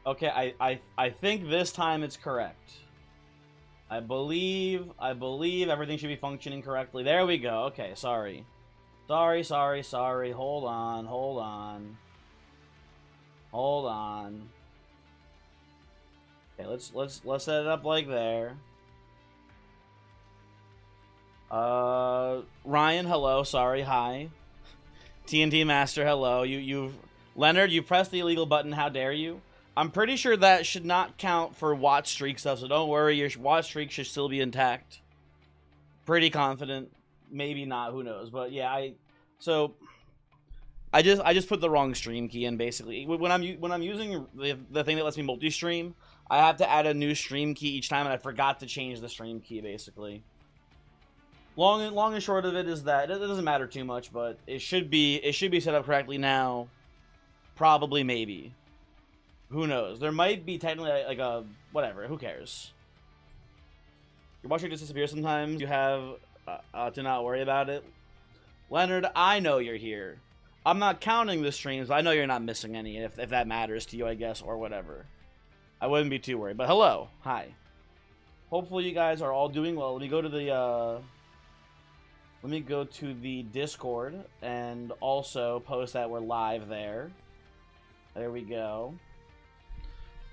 Okay, I think this time it's correct. I believe everything should be functioning correctly. There we go. Okay, sorry. Sorry. Hold on, hold on. Hold on. Okay, let's set it up like there. Ryan, hello, sorry, hi. TNT Master, hello. Leonard, you pressed the illegal button, how dare you? I'm pretty sure that should not count for watch streak stuff, so don't worry, your watch streak should still be intact. Pretty confident. Maybe not, who knows. But yeah, I just put the wrong stream key in basically. When I'm using the thing that lets me multi-stream, I have to add a new stream key each time, and I forgot to change the stream key basically. Long and short of it is that it doesn't matter too much, but it should be set up correctly now. Probably, maybe. Who knows? There might be technically like a whatever. Who cares? Your watcher just disappears sometimes. You have to not worry about it. Leonard, I know you're here. I'm not counting the streams, but I know you're not missing any. If that matters to you, I guess, or whatever. I wouldn't be too worried. But hello, hi. Hopefully you guys are all doing well. Let me go to the Discord and also post that we're live there. There we go.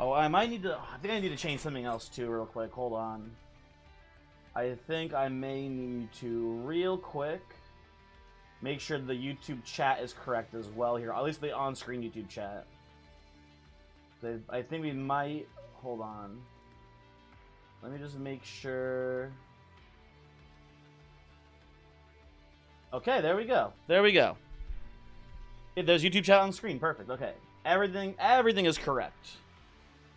Oh, I think I need to change something else too real quick. Hold on. I think I may need to real quick make sure the YouTube chat is correct as well here. At least the on-screen YouTube chat. I think we might... Hold on. Let me just make sure... Okay, there we go. There we go. There's YouTube chat on screen. Perfect. Okay. Everything is correct.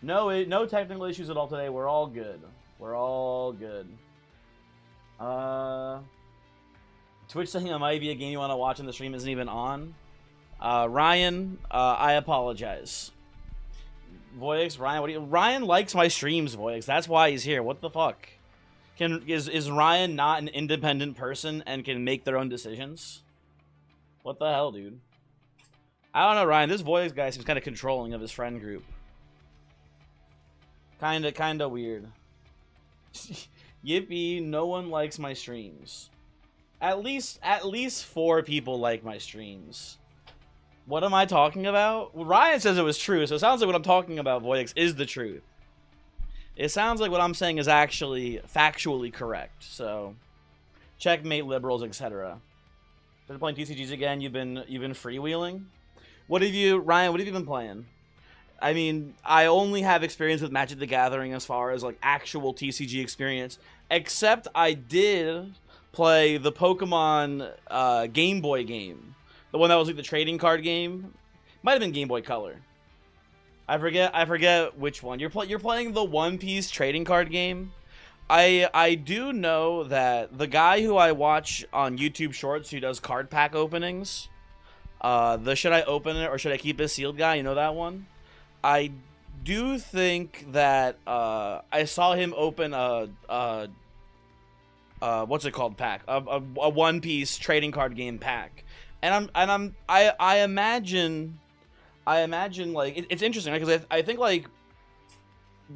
No technical issues at all today. We're all good. We're all good. Twitch saying it might be a game you want to watch and the stream isn't even on. Ryan, I apologize. Voyix, Ryan, Ryan likes my streams, Voyix. That's why he's here. What the fuck? Is Ryan not an independent person and can make their own decisions? What the hell, dude? I don't know, Ryan. This Voyix guy seems kind of controlling of his friend group. Kinda weird. Yippee! No one likes my streams. At least 4 people like my streams. What am I talking about? Well, Ryan says it was true, so it sounds like what I'm talking about, Voyix, is the truth. It sounds like what I'm saying is actually factually correct. So, checkmate, liberals, etc. Been playing TCGs again. You've been freewheeling. Ryan? What have you been playing? I mean, I only have experience with Magic the Gathering as far as like actual TCG experience. Except I did play the Pokemon Game Boy game, the one that was like the trading card game. Might have been Game Boy Color. I forget which one. You're playing the One Piece trading card game. I do know that the guy who I watch on YouTube Shorts who does card pack openings, the should I open it or should I keep it sealed guy, you know that one? I do think that I saw him open a what's it called pack, a One Piece trading card game pack, and I imagine like it's interesting, right? Because I think like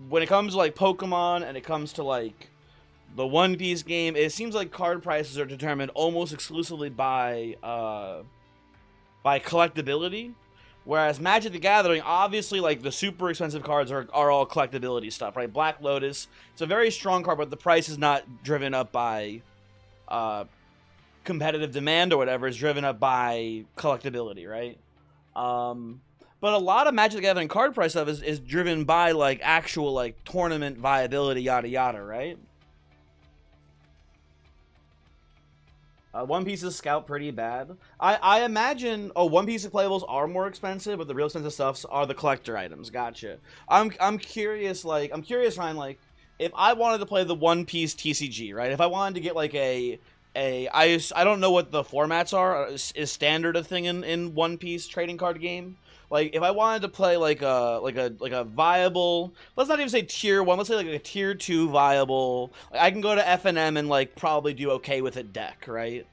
when it comes to like Pokemon and it comes to like the One Piece game, it seems like card prices are determined almost exclusively by collectability. Whereas Magic the Gathering, obviously, like, the super expensive cards are all collectability stuff, right? Black Lotus, it's a very strong card, but the price is not driven up by competitive demand or whatever. It's driven up by collectability, right? But a lot of Magic the Gathering card price stuff is driven by, like, actual, like, tournament viability, yada yada, right? One Piece's Scout pretty bad. I imagine One Piece playables are more expensive, but the real expensive stuffs are the collector items. Gotcha. I'm curious, Ryan, like if I wanted to play the One Piece TCG, right? If I wanted to get like I don't know what the formats are. Is standard a thing in One Piece trading card game? Like if I wanted to play like a viable, let's not even say tier 1, let's say like a tier 2 viable, like I can go to FNM and like probably do okay with a deck, right?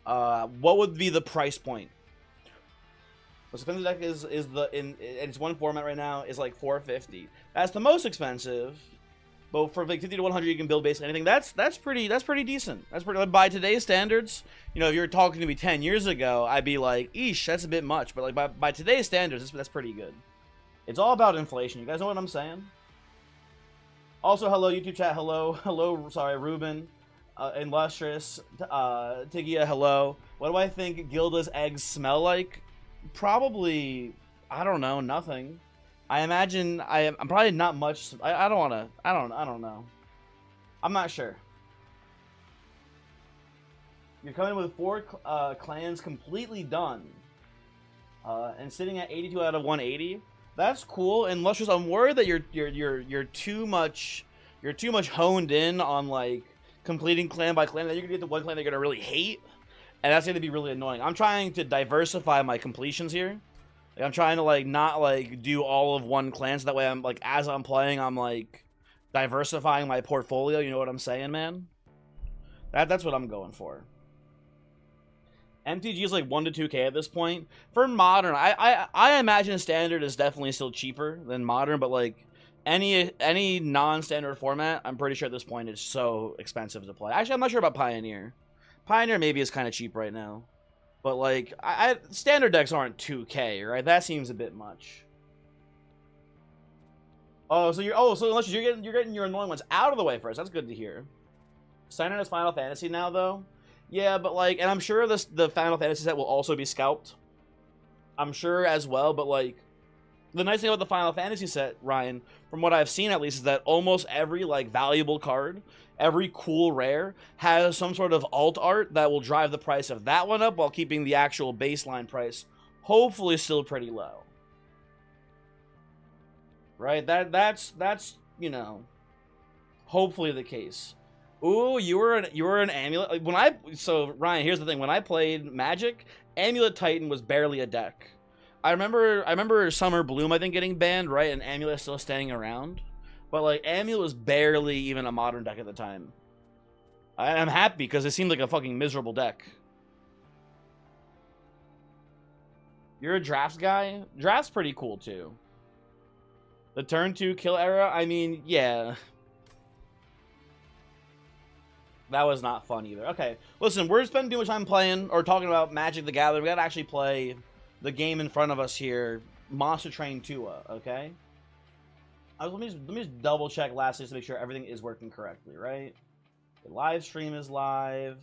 What would be the price point? Most expensive deck is in its one format right now is like 450. That's the most expensive. But for like 50 to 100, you can build basically anything. That's pretty decent. That's pretty, by today's standards. You know, if you were talking to me 10 years ago, I'd be like, eesh, that's a bit much. But like by today's standards, that's pretty good. It's all about inflation. You guys know what I'm saying? Also, hello YouTube chat. Hello. Sorry, Ruben, Illustrious, Tigia. Hello. What do I think Gilda's eggs smell like? Probably, I don't know, nothing. I imagine I'm probably not much. I don't want to. I don't know. I'm not sure. You're coming with 4 clans completely done, and sitting at 82 out of 180. That's cool. And Lustrous, I'm worried that you're too much honed in on like completing clan by clan. That you're gonna get the one clan that you're gonna really hate, and that's gonna be really annoying. I'm trying to diversify my completions here. Like, I'm trying to like not like do all of one clan, so that way I'm like as I'm playing, I'm like diversifying my portfolio. You know what I'm saying, man? That's what I'm going for. MTG is like 1 to 2K at this point. For modern, I imagine standard is definitely still cheaper than modern, but like any non-standard format, I'm pretty sure at this point it's so expensive to play. Actually, I'm not sure about Pioneer. Pioneer maybe is kind of cheap right now. But like standard decks aren't 2K, right? That seems a bit much. So unless you're getting your annoying ones out of the way first. That's good to hear. Signing is Final Fantasy now though. Yeah, but like, and I'm sure the Final Fantasy set will also be scalped. I'm sure as well, but like, the nice thing about the Final Fantasy set, Ryan, from what I've seen at least, is that almost every like valuable card, every cool rare, has some sort of alt art that will drive the price of that one up while keeping the actual baseline price hopefully still pretty low. Right? That's you know, hopefully the case. Ooh, you were an Amulet. So Ryan, here's the thing. When I played Magic, Amulet Titan was barely a deck. I remember Summer Bloom, I think, getting banned, right? And Amulet still staying around. But like Amulet was barely even a modern deck at the time. I'm happy because it seemed like a fucking miserable deck. You're a drafts guy? Draft's pretty cool too. The turn 2 kill era, I mean, yeah. That was not fun either. Okay, listen, we're spending too much time playing or talking about Magic the Gathering. We gotta actually play the game in front of us here, Monster Train 2, okay? Let me just double check lastly to make sure everything is working correctly, right? The live stream is live,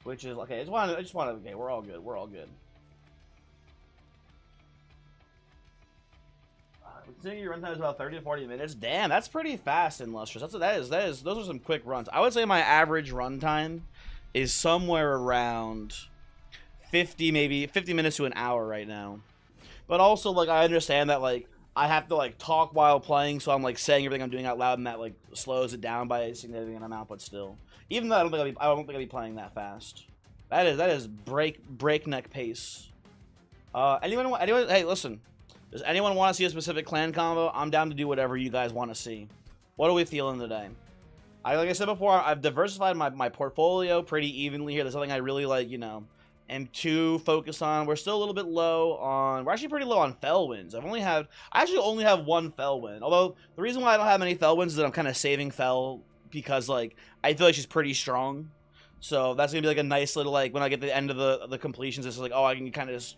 which is okay. I just want to. Okay, we're all good. We're all good. Considering your runtime is about 30 to 40 minutes, damn, that's pretty fast in Lustrous. That is. Those are some quick runs. I would say my average runtime is somewhere around 50 minutes to an hour right now. But also, like, I understand that like I have to like talk while playing, so I'm like saying everything I'm doing out loud, and that like slows it down by a significant amount. But still, even though I don't think I'll be playing that fast. That is breakneck pace. Anyone? Hey, listen. Does anyone want to see a specific clan combo? I'm down to do whatever you guys want to see. What are we feeling today? Like I said before, I've diversified my portfolio pretty evenly here. There's something I really like, you know, am too focused on. We're still a little bit low on. We're actually pretty low on fell wins. I actually only have 1 fell win. Although the reason why I don't have many fell wins is that I'm kind of saving fell because like I feel like she's pretty strong. So that's gonna be like a nice little like when I get to the end of the completions, it's like, oh, I can kind of just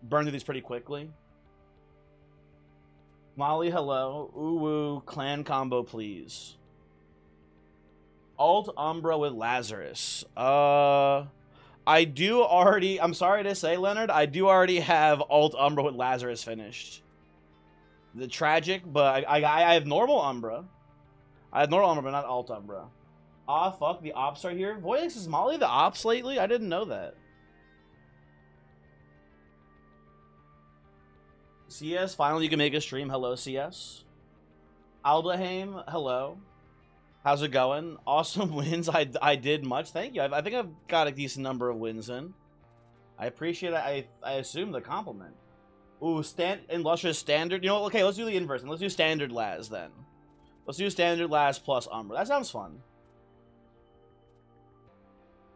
burn through these pretty quickly. Molly, hello. Ooh, clan combo, please. Alt Umbra with Lazarus. I do already, I'm sorry to say, Leonard, I do already have Alt Umbra with Lazarus finished. The tragic, but I have normal Umbra. I have normal Umbra, but not Alt Umbra. Ah, fuck, the ops are here. Voyix, is Molly the ops lately? I didn't know that. CS, finally you can make a stream. Hello, CS. Aldaheim, hello. How's it going? Awesome wins. I did much. Thank you. I think I've got a decent number of wins in. I appreciate it. I assume the compliment. Ooh, Illustrious standard. You know what? Okay, let's do the inverse. Let's do standard Laz then. Let's do standard Laz plus Umbra. That sounds fun.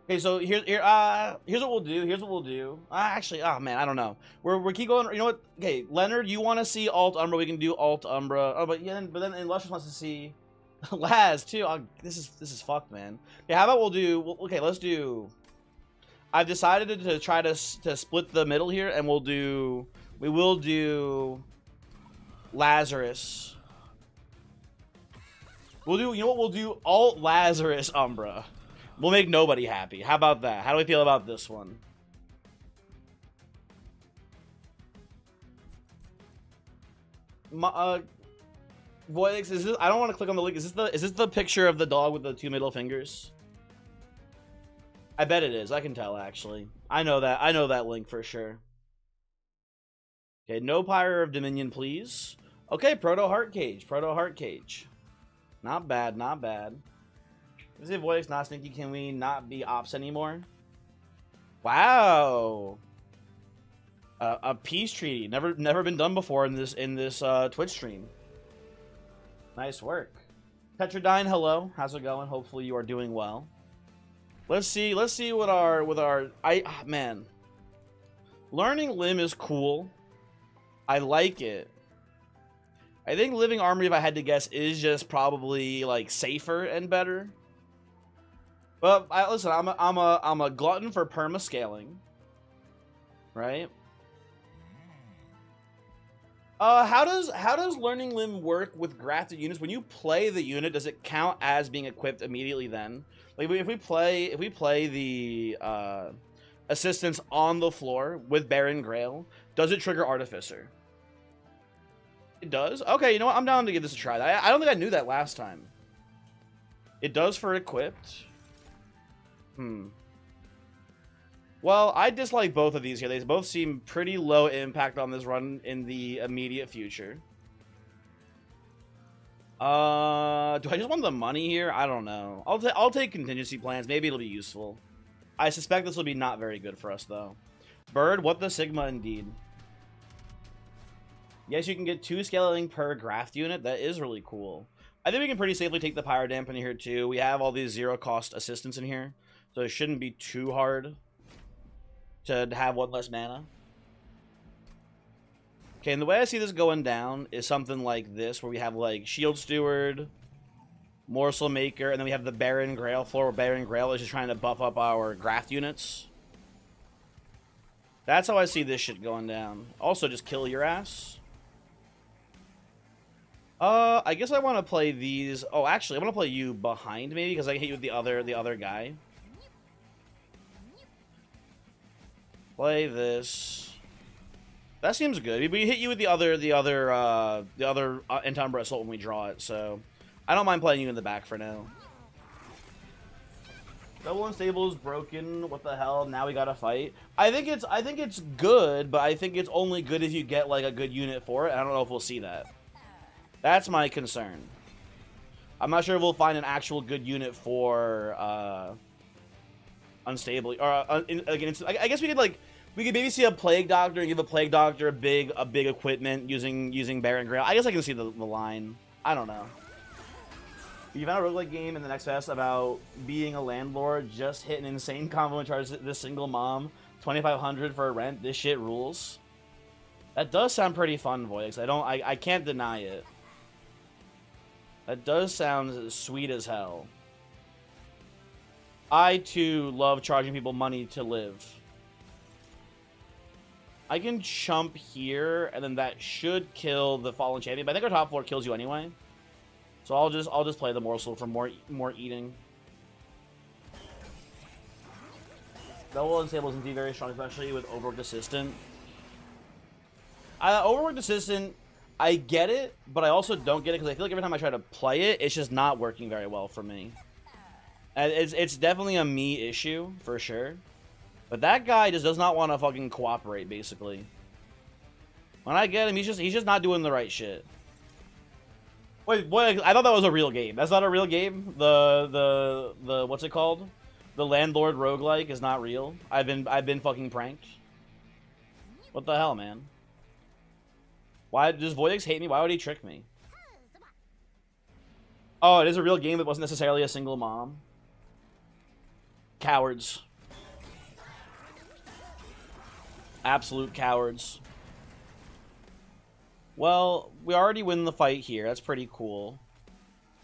Okay, so here's what we'll do. Here's what we'll do. Actually, oh man, I don't know. We keep going. You know what? Okay, Leonard, you want to see Alt Umbra? We can do Alt Umbra. Oh, but yeah, but then Illustrious wants to see Laz too. This is fucked, man. Okay, how about we'll do? Okay, let's do. I've decided to try to split the middle here, and we will do Lazarus. We'll do. You know what? We'll do Alt Lazarus Umbra. We'll make nobody happy. How about that? How do we feel about this one? Voidix, is this? I don't want to click on the link. Is this the picture of the dog with the two middle fingers? I bet it is. I can tell actually. I know that link for sure. Okay, no Pyre of Dominion, please. Okay, Proto Heart Cage. Proto Heart Cage. Not bad. Not bad. Is it Voidix not sneaky? Can we not be ops anymore? Wow. A peace treaty. Never been done before in this Twitch stream. Nice work. Tetradyne, hello. How's it going? Hopefully you are doing well. Let's see what our man. Learning Limb is cool. I like it. I think Living Armory, if I had to guess, is just probably like safer and better. But listen, I'm a glutton for perma scaling, right? How does Learning Limb work with grafted units? When you play the unit, does it count as being equipped immediately then? Like if we play the assistance on the floor with Baron Grail, does it trigger Artificer? It does? Okay, you know what? I'm down to give this a try. I don't think I knew that last time. It does for equipped. Well, I dislike both of these here. They both seem pretty low impact on this run in the immediate future. Do I just want the money here? I don't know. I'll take contingency plans. Maybe it'll be useful. I suspect this will be not very good for us, though. Bird, what the Sigma, indeed. Yes, you can get 2 scaling per graft unit. That is really cool. I think we can pretty safely take the Pyro Dampener here, too. We have all these zero-cost assistants in here, so it shouldn't be too hard to have 1 less mana. Okay, and the way I see this going down is something like this, where we have, like, Shield Steward, Morsel Maker, and then we have the Baron Grail floor, where Baron Grail is just trying to buff up our graft units. That's how I see this shit going down. Also, just kill your ass. I guess I want to play these. Oh, actually, I want to play you behind, maybe, because I can hit you with the other guy. Play this. That seems good. We hit you with the other Entumbra Assault when we draw it, so I don't mind playing you in the back for now. Double Unstable is broken. What the hell? Now we gotta fight. I think it's good, but I think it's only good if you get like a good unit for it. I don't know if we'll see that. That's my concern. I'm not sure if we'll find an actual good unit for Unstable, or I guess we could maybe see a Plague Doctor and give a Plague Doctor a big equipment using Baron Grail. I guess I can see the line. I don't know. You found a roguelike game in the next fest about being a landlord, just hit an insane combo and charge this single mom $2,500 for a rent. This shit rules. That does sound pretty fun, Voix. I can't deny it. That does sound sweet as hell. I, too, love charging people money to live. I can chump here, and then that should kill the Fallen Champion, but I think our top 4 kills you anyway. So I'll just play the Morsel for more eating. Double Unstable isn't very strong, especially with Overworked Assistant. Overworked Assistant, I get it, but I also don't get it, because I feel like every time I try to play it, it's just not working very well for me. And it's definitely a me issue, for sure. But that guy just does not want to fucking cooperate, basically. When I get him, he's just not doing the right shit. Wait, I thought that was a real game. That's not a real game? The what's it called? The Landlord roguelike is not real. I've been fucking pranked. What the hell, man? Why does Voidix hate me? Why would he trick me? Oh, it is a real game. It wasn't necessarily a single mom. Cowards. Absolute cowards. Well, we already win the fight here. That's pretty cool.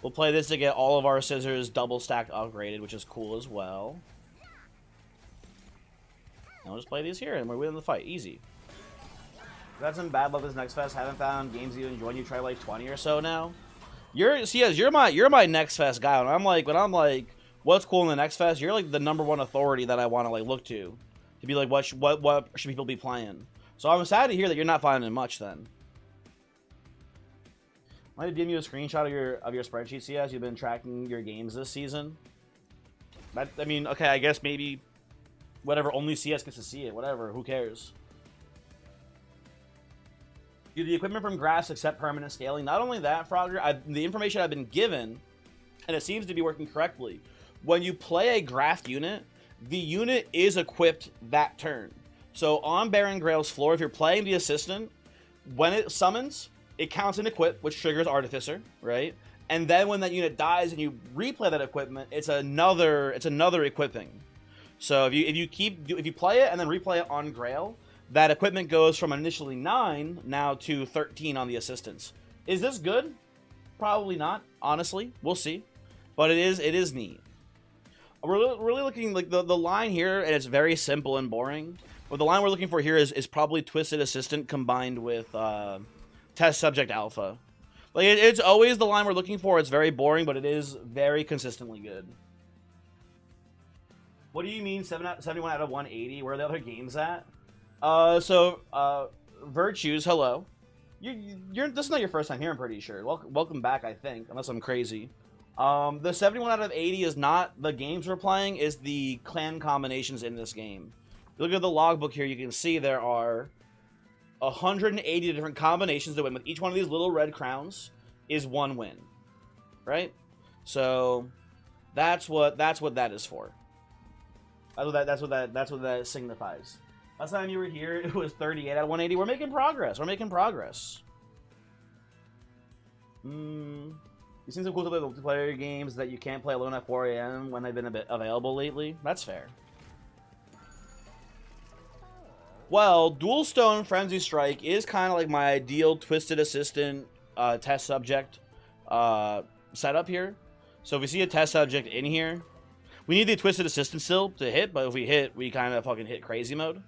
We'll play this to get all of our scissors double stacked upgraded, which is cool as well. And we'll just play these here, and we're winning the fight. Easy. I've had some bad luck this next fest. Haven't found games you enjoy. You try like 20 or so now. You're my next fest guy. When I'm like, what's cool in the next fest? You're like the #1 authority that I want to like look to be like, what should people be playing? So I'm sad to hear that you're not finding much then. Might give you a screenshot of your spreadsheet, CS. You've been tracking your games this season. I mean, okay, I guess maybe whatever. Only CS gets to see it. Whatever. Who cares? Do the equipment from graphs accept permanent scaling? Not only that, Frogger, the information I've been given, and it seems to be working correctly. When you play a graphed unit, the unit is equipped that turn. So on Baron Grail's floor, if you're playing the assistant, when it summons, it counts an equip, which triggers Artificer, right? And then when that unit dies and you replay that equipment, it's another equipping. So if you play it and then replay it on Grail, that equipment goes from initially 9 now to 13 on the assistants. Is this good? Probably not, honestly. We'll see. But it is neat. We're really looking like the line here, and it's very simple and boring. But the line we're looking for here is probably Twisted Assistant combined with Test Subject Alpha. Like it's always the line we're looking for. It's very boring, but it is very consistently good. What do you mean 71 out of 180? Where are the other games at? Virtues, hello. This is not your first time here, I'm pretty sure. Welcome back, I think, unless I'm crazy. The 71 out of 80 is not the games we're playing, is the clan combinations in this game. If you look at the logbook here, you can see there are 180 different combinations that win. With each one of these little red crowns is one win, right? So that's what that is for. That's what that signifies. Last time you were here, it was 38 out of 180. We're making progress. You've seen some cool multiplayer games that you can't play alone at 4 a.m. when they've been a bit available lately. That's fair. Well, Dual Stone Frenzy Strike is kind of like my ideal Twisted Assistant test subject setup here. So if we see a test subject in here, we need the Twisted Assistant still to hit, but if we hit, we kind of fucking hit crazy mode.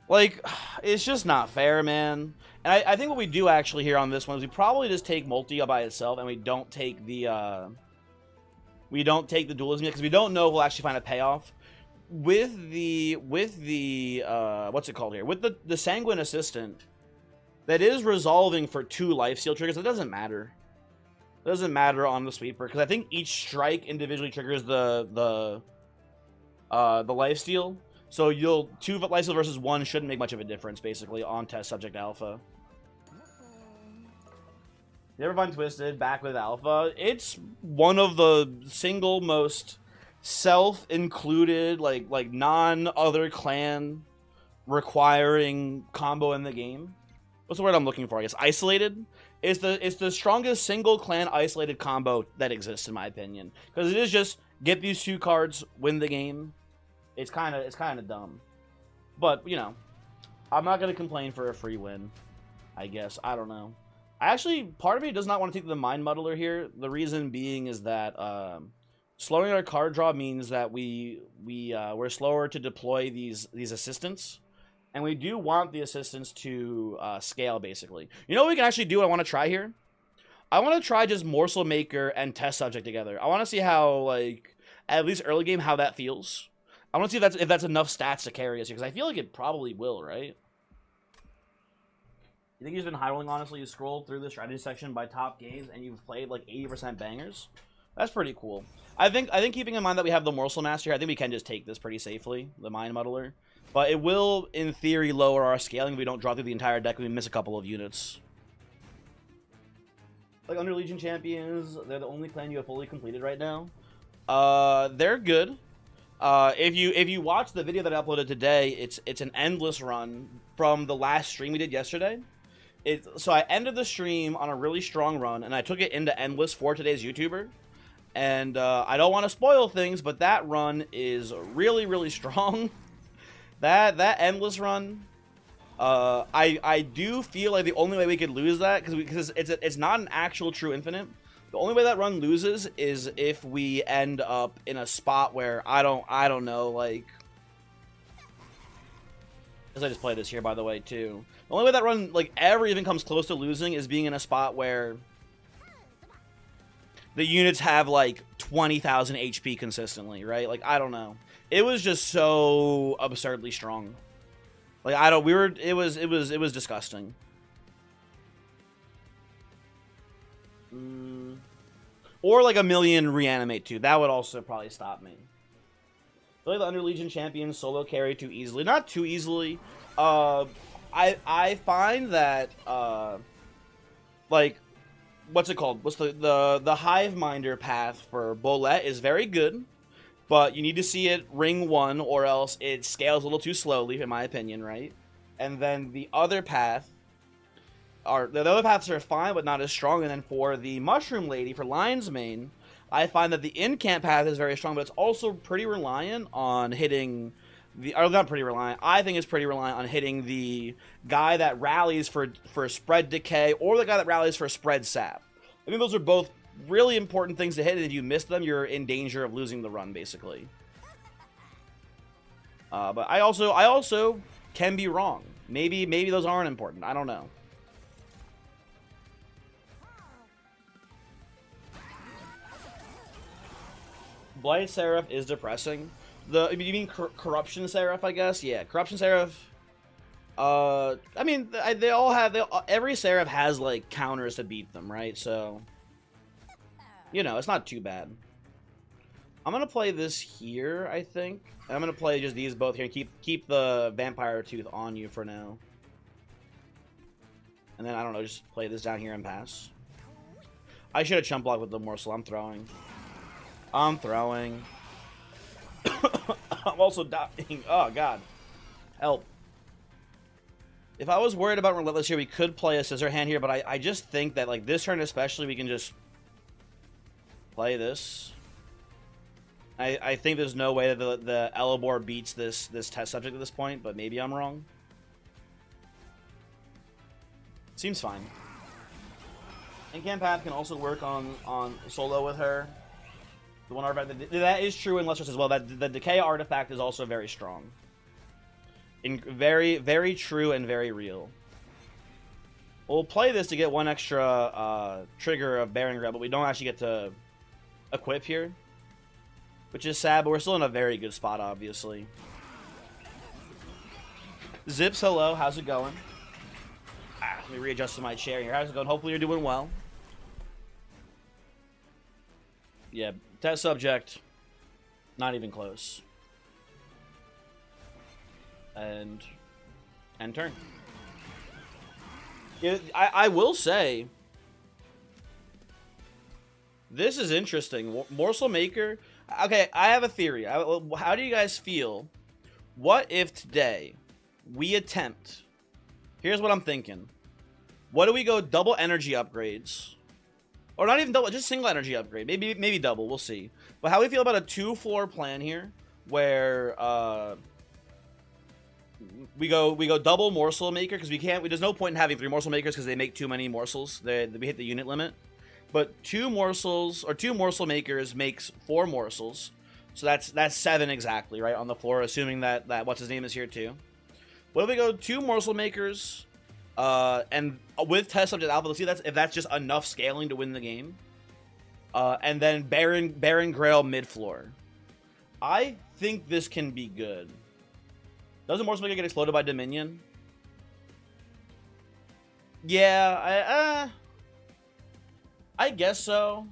Like, it's just not fair, man. And I think what we do actually here on this one is we probably just take Multi by itself, and we don't take the dualism yet, because we don't know if we'll actually find a payoff. With the what's it called here? With the Sanguine Assistant, that is resolving for 2 lifesteal triggers. It doesn't matter. It doesn't matter on the sweeper, because I think each strike individually triggers the lifesteal. So 2 lifesteal versus 1 shouldn't make much of a difference, basically, on Test Subject Alpha. You ever find Twisted back with Alpha? It's one of the single most self-included, like non-other clan requiring combo in the game. What's the word I'm looking for? I guess isolated. It's the strongest single clan isolated combo that exists, in my opinion, because it is just get these 2 cards, win the game. It's kind of dumb, but you know, I'm not gonna complain for a free win. I guess I don't know. Part of me does not want to take the Mind Muddler here. The reason being is that slowing our card draw means that we're slower to deploy these assistants, and we do want the assistants to scale, basically. You know what we can actually do? I want to try here. I want to try just Morsel Maker and Test Subject together. I want to see how, like, at least early game, how that feels. I want to see if that's enough stats to carry us here, because I feel like it probably will, right? You think he's been high rolling, honestly? You scroll through the strategy section by top games, and you've played like 80% bangers? That's pretty cool. I think keeping in mind that we have the Morsel Master here, I think we can just take this pretty safely, the Mind Muddler. But it will, in theory, lower our scaling if we don't draw through the entire deck and we miss a couple of units. Like Under Legion Champions, they're the only clan you have fully completed right now. They're good. If you watch the video that I uploaded today, it's an endless run from the last stream we did yesterday. So I ended the stream on a really strong run, and I took it into endless for today's YouTuber. And I don't want to spoil things, but that run is really, really strong. that endless run, I do feel like the only way we could lose that, because it's not an actual true infinite. The only way that run loses is if we end up in a spot where I don't know, like, as I just play this here, by the way, too. The only way that run, like, ever even comes close to losing is being in a spot where the units have, like, 20,000 HP consistently, right? Like, I don't know. It was just so absurdly strong. Like, it was disgusting. Or, like, a million reanimate, too. That would also probably stop me. I feel like the Under Legion champions solo carry too easily. Not too easily. I find that, like, what's it called? What's the Hive Minder path for Bolette is very good, but you need to see it ring 1 or else it scales a little too slowly, in my opinion, right? And then the other path, the other paths are fine, but not as strong. And then for the Mushroom Lady, for Lion's Mane, I find that the in-camp path is very strong, but it's also pretty reliant on hitting the... Or not pretty reliant. I think it's pretty reliant on hitting the guy that rallies for spread decay or the guy that rallies for spread sap. I think those are both really important things to hit, and if you miss them, you're in danger of losing the run, basically. But I also can be wrong. Maybe those aren't important. I don't know. Blight Seraph is depressing. You mean Corruption Seraph, I guess? Yeah, Corruption Seraph. I mean, every Seraph has, like, counters to beat them, right? So, you know, it's not too bad. I'm gonna play this here, I think. I'm gonna play just these both here and keep the Vampire Tooth on you for now. And then, I don't know, just play this down here and pass. I should have chump blocked with the morsel. I'm throwing. I'm also dying. Oh, God. Help. If I was worried about Relentless here, we could play a Scissor Hand here, but I just think that, like, this turn especially, we can just play this. I think there's no way that the Elebor beats this test subject at this point, but maybe I'm wrong. Seems fine. In-camp path can also work on solo with her. The one artifact that is true in Lustrous as well. That the decay artifact is also very strong. Very, very true and very real. We'll play this to get one extra trigger of Baron Grab, but we don't actually get to equip here, which is sad. But we're still in a very good spot, obviously. Zips, hello. How's it going? Let me readjust my chair here. How's it going? Hopefully you're doing well. Yeah, test subject, not even close. And turn. Yeah, I will say, this is interesting. Morsel Maker. Okay, I have a theory. How do you guys feel? What if today we attempt? Here's what I'm thinking. What do we go double energy upgrades? Or not even double, just single energy upgrade. Maybe double, we'll see. But how do we feel about a 2-floor plan here, where we go double Morsel Maker, because there's no point in having 3 Morsel Makers because they make too many morsels. We hit the unit limit. But 2 morsels or 2 Morsel Makers makes 4 morsels. So that's 7 exactly, right, on the floor, assuming that what's his name is here too. What if we go 2 Morsel Makers? And with test subject alpha, let's see if that's just enough scaling to win the game. And then Baron Grail mid floor. I think this can be good. Doesn't Morsel Maker get exploded by Dominion? Yeah, I guess so.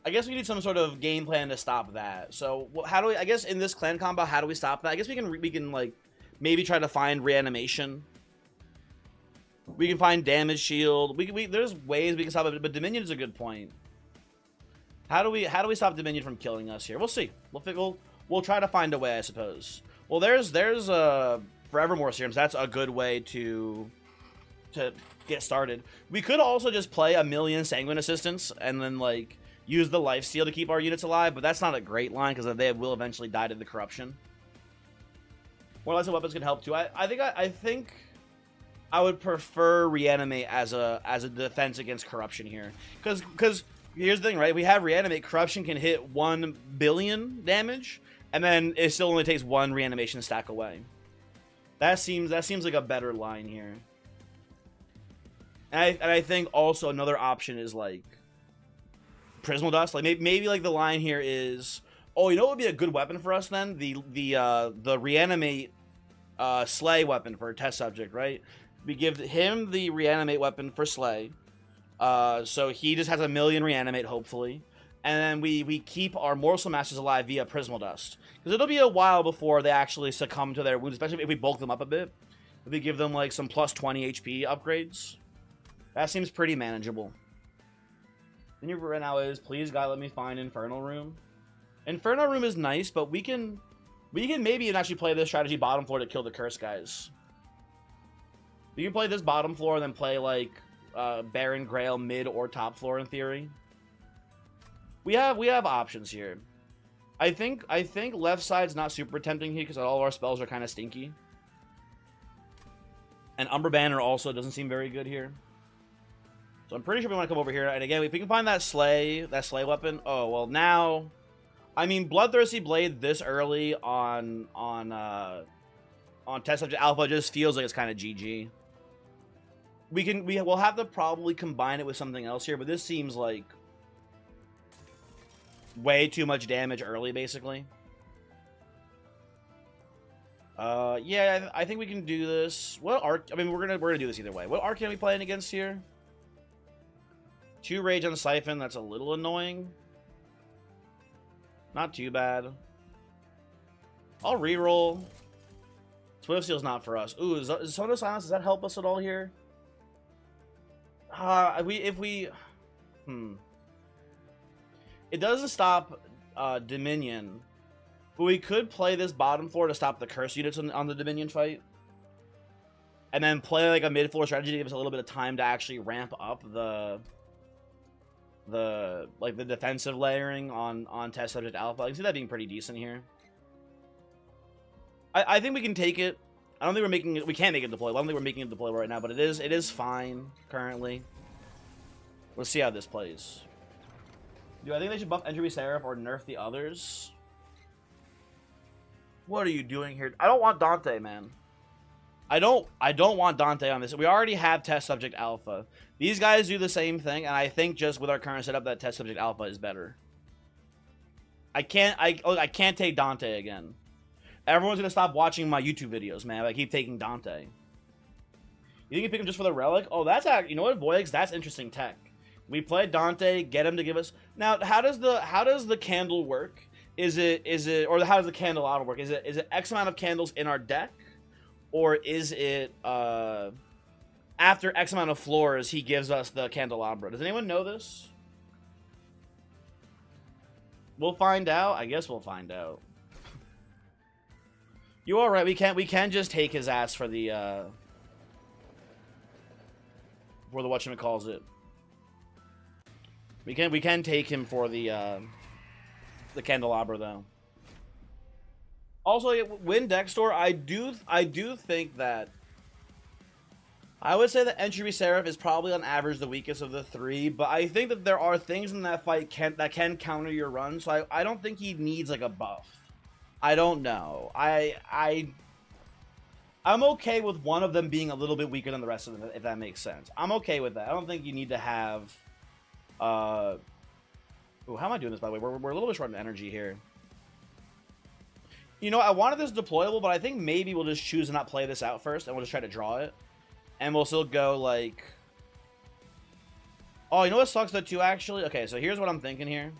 I guess we need some sort of game plan to stop that. So how do we? I guess in this clan combo, how do we stop that? I guess we can like maybe try to find reanimation. We can find damage shield. There's ways we can stop it, but Dominion is a good point. How do we stop Dominion from killing us here? We'll see. We'll try to find a way, I suppose. Well, there's Forevermore Serums. That's a good way to get started. We could also just play a million Sanguine Assistants and then like use the lifesteal to keep our units alive, but that's not a great line because they will eventually die to the corruption. More lifesteal weapons can help too. I think I would prefer reanimate as a defense against corruption here, because here's the thing, right? We have reanimate. Corruption can hit 1 billion damage, and then it still only takes 1 reanimation stack away. That seems like a better line here. And I think also another option is like Prismal Dust. Like maybe like the line here is, oh, you know what would be a good weapon for us then? The reanimate Slay weapon for a test subject, right? We give him the reanimate weapon for Slay. So he just has 1 million reanimate, hopefully. And then we keep our Morsel Masters alive via Prismal Dust. Because it'll be a while before they actually succumb to their wounds, especially if we bulk them up a bit. If we give them like some plus 20 HP upgrades. That seems pretty manageable. And your right now is, please God, let me find Infernal Room. Infernal Room is nice, but we can maybe actually play this strategy bottom floor to kill the curse guys. You can play this bottom floor and then play like Baron Grail mid or top floor in theory. We have options here. I think left side's not super tempting here because all of our spells are kind of stinky. And Umber Banner also doesn't seem very good here. So I'm pretty sure we want to come over here. And again, if we can find that slay weapon. Oh, well now, I mean, Bloodthirsty Blade this early on Test Subject Alpha just feels like it's kind of GG. We'll have to probably combine it with something else here, but this seems like way too much damage early, basically. Yeah, I think we can do this. What arc? I mean, we're gonna do this either way. What arc can we playing against here? 2 Rage on Siphon. That's a little annoying. Not too bad. I'll reroll. Swift Seal's not for us. Ooh, is Sono Silence? Does that help us at all here? It doesn't stop Dominion, but we could play this bottom floor to stop the curse units on the Dominion fight, and then play like a mid floor strategy to give us a little bit of time to actually ramp up the defensive layering on Test Subject Alpha. I can see that being pretty decent here. I think we can take it. I don't think we're making it. We can't make it deployable. I don't think we're making it deployable right now, but it is fine currently. Let's see how this plays. Do I think they should buff Entropy Seraph or nerf the others? What are you doing here? I don't want Dante, man. I don't want Dante on this. We already have Test Subject Alpha. These guys do the same thing, and I think just with our current setup, that Test Subject Alpha is better. I can't take Dante again. Everyone's gonna stop watching my YouTube videos, man. If I keep taking Dante. You think you pick him just for the relic? Oh, that's actually, you know what, Voyix? That's interesting tech. We play Dante, get him to give us. Now, how does the candle work? Is it or how does the candle auto work? Is it X amount of candles in our deck, or is it after X amount of floors he gives us the candelabra? Does anyone know this? We'll find out. I guess we'll find out. You all right? We can just take his ass for the whatchamacallit. We can take him for the candelabra though. Also, win deck store. I do think that I would say that Entropy Seraph is probably on average the weakest of the 3, but I think that there are things in that fight that can counter your run. So I don't think he needs like a buff. I don't know. I'm okay with one of them being a little bit weaker than the rest of them, if that makes sense. I'm okay with that. I don't think you need to have. Ooh, how am I doing this, by the way? We're a little bit short on energy here. You know, I wanted this deployable, but I think maybe we'll just choose to not play this out first, and we'll just try to draw it. And we'll still go, like... Oh, you know what sucks, though, too, actually? Okay, so here's what I'm thinking here.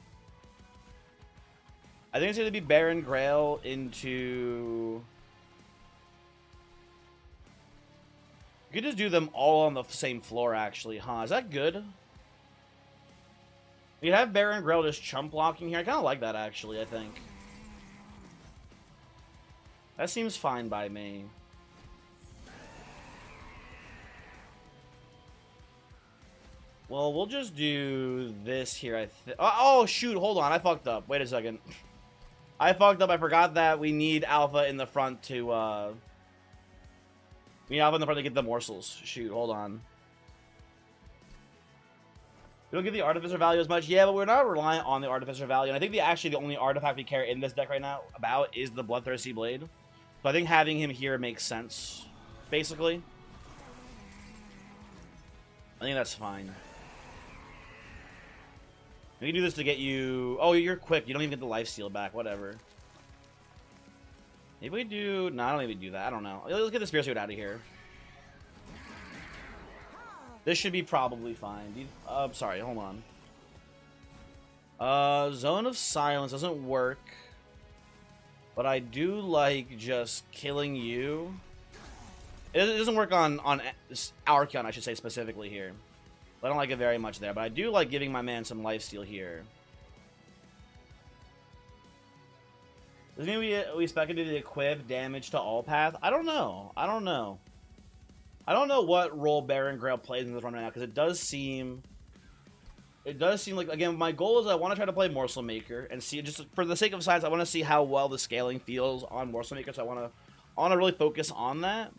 I think it's going to be Baron Grail into... You could just do them all on the same floor, actually, huh? Is that good? You'd have Baron Grail just chump blocking here. I kind of like that, actually, I think. That seems fine by me. Well, we'll just do this here. Oh, shoot. Hold on. I fucked up. Wait a second. I fucked up. I forgot that we need Alpha in the front to, we need Alpha in the front to get the morsels. Shoot. Hold on. We don't get the Artificer value as much. Yeah, but we're not reliant on the Artificer value. And I think actually the only artifact we care in this deck right now about is the Bloodthirsty Blade. So I think having him here makes sense, basically. I think that's fine. We can do this to get you... Oh, you're quick. You don't even get the lifesteal back. Whatever. Maybe we do... No, I don't even do that. I don't know. Let's get the Spear Suit out of here. This should be probably fine. Sorry, hold on. Zone of Silence doesn't work. But I do like just killing you. It doesn't work on Archeon, I should say, specifically here. I don't like it very much there, but I do like giving my man some lifesteal here. Does it mean we expect to do the equip damage to all path? I don't know. I don't know. I don't know what role Baron Grail plays in this run right now, because it does seem like, again, my goal is I want to try to play Morsel Maker and see, just for the sake of science, I want to see how well the scaling feels on Morsel Maker, so I want to really focus on that.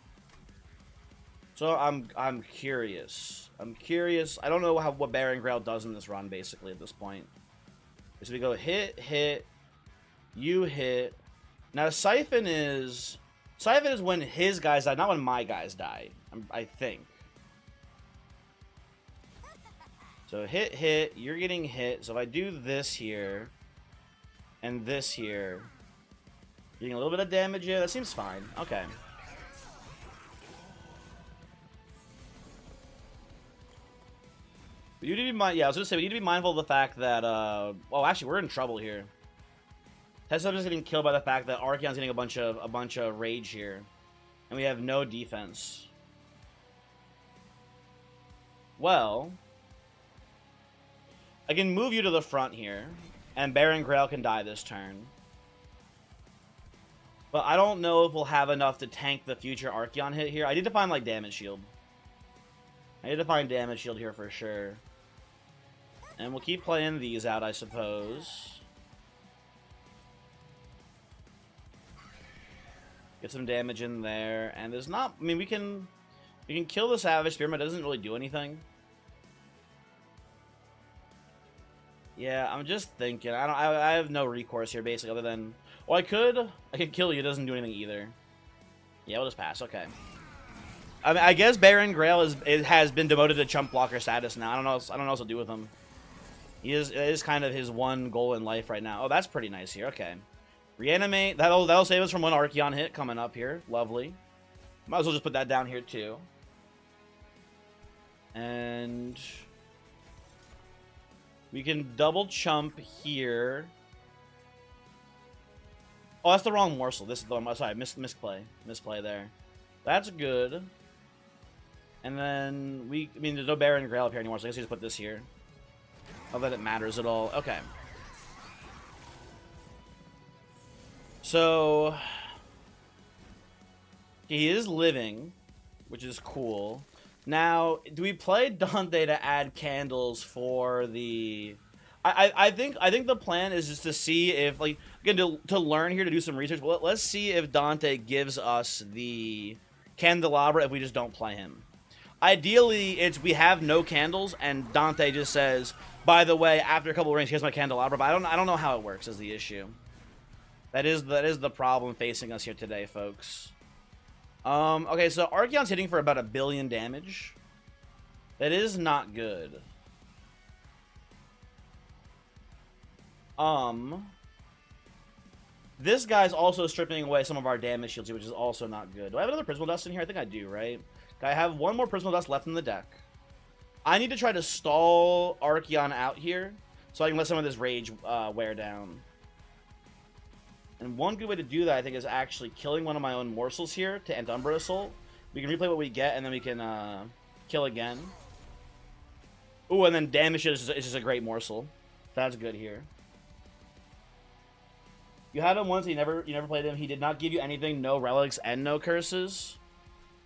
So I'm curious. I'm curious. I don't know what Baron Grail does in this run, basically, at this point. So we go hit, hit, you hit. Now, Siphon is when his guys die, not when my guys die, I think. So hit, hit, you're getting hit. So if I do this here, and this here, getting a little bit of damage, yeah, that seems fine. Okay. We need to be I was gonna say we need to be mindful of the fact that oh, actually we're in trouble here. Tesla is getting killed by the fact that Archeon's getting a bunch of rage here, and we have no defense. Well, I can move you to the front here, and Baron Grail can die this turn. But I don't know if we'll have enough to tank the future Archeon hit here. I need to find like damage shield. I need to find damage shield here for sure. And we'll keep playing these out, I suppose. Get some damage in there. And there's not... I mean, we can kill the Savage Spearman. It doesn't really do anything. Yeah, I'm just thinking. I have no recourse here, basically, other than... Well, I could kill you. It doesn't do anything either. Yeah, we'll just pass. Okay. I mean, I guess Baron Grail has been demoted to chump blocker status now. I don't know what else to do with him. It is kind of his one goal in life right now. Oh, that's pretty nice here. Okay. Reanimate. That'll save us from one Archeon hit coming up here. Lovely. Might as well just put that down here too. And we can double chump here. Oh, that's the wrong morsel. This is the one. Sorry, misplay there. That's good. And then I mean, there's no Baron Grail up here anymore, so I guess we just put this here. Not that it matters at all. Okay. So he is living, which is cool. Now, do we play Dante to add candles for the... I think the plan is just to see if, like, again, to learn here, to do some research. Well, let's see if Dante gives us the candelabra if we just don't play him. Ideally, we have no candles, and Dante just says, by the way, after a couple of rings, here's my candelabra. But I don't know how it works is the issue. That is the problem facing us here today, folks. Okay, so Archeon's hitting for about 1 billion damage. That is not good. This guy's also stripping away some of our damage shields, which is also not good. Do I have another Prismal Dust in here? I think I do, right? I have one more Prismal Dust left in the deck. I need to try to stall Archeon out here so I can let some of this rage wear down. And one good way to do that, I think, is actually killing one of my own morsels here to end Umbra Assault. We can replay what we get, and then we can kill again. Ooh, and then damage is just a great morsel. That's good here. You had him once, you never played him. He did not give you anything, no relics and no curses.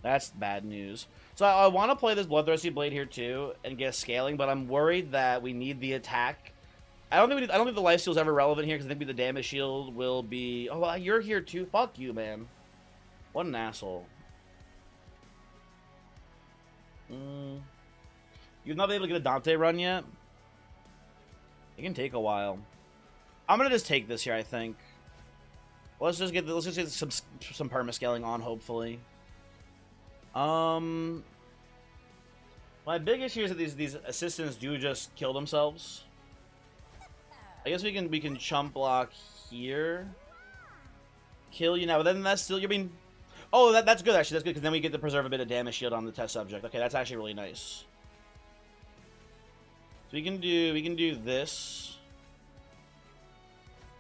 That's bad news. So I want to play this Bloodthirsty Blade here too and get scaling, but I'm worried that we need the attack. I don't think the life steal is ever relevant here because I think the damage shield will be. Oh, well, you're here too. Fuck you, man. What an asshole. You've not been able to get a Dante run yet. It can take a while. I'm gonna just take this here. I think. Let's just get some perma scaling on. Hopefully. My big issue is that these assistants do just kill themselves. I guess we can chump block here. Kill you now, but then that's still, you mean, oh, that's good actually. That's good because then we get to preserve a bit of damage shield on the test subject. Okay, that's actually really nice. So we can do this.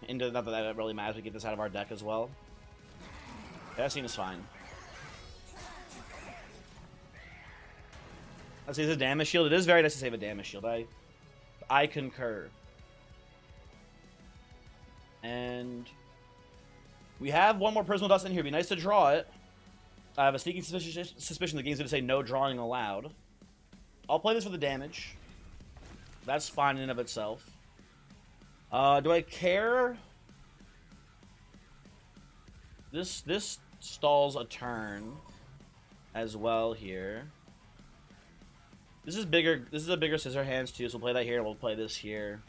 Into, not that that really matters. We get this out of our deck as well. That scene is fine. Let's see, this is a damage shield. It is very nice to save a damage shield. I concur. And we have one more personal dust in here. It'd be nice to draw it. I have a sneaking suspicion the game's going to say no drawing allowed. I'll play this for the damage. That's fine in and of itself. Do I care? This stalls a turn as well here. This is bigger. This is a bigger scissor hands too, so we'll play that here and we'll play this here.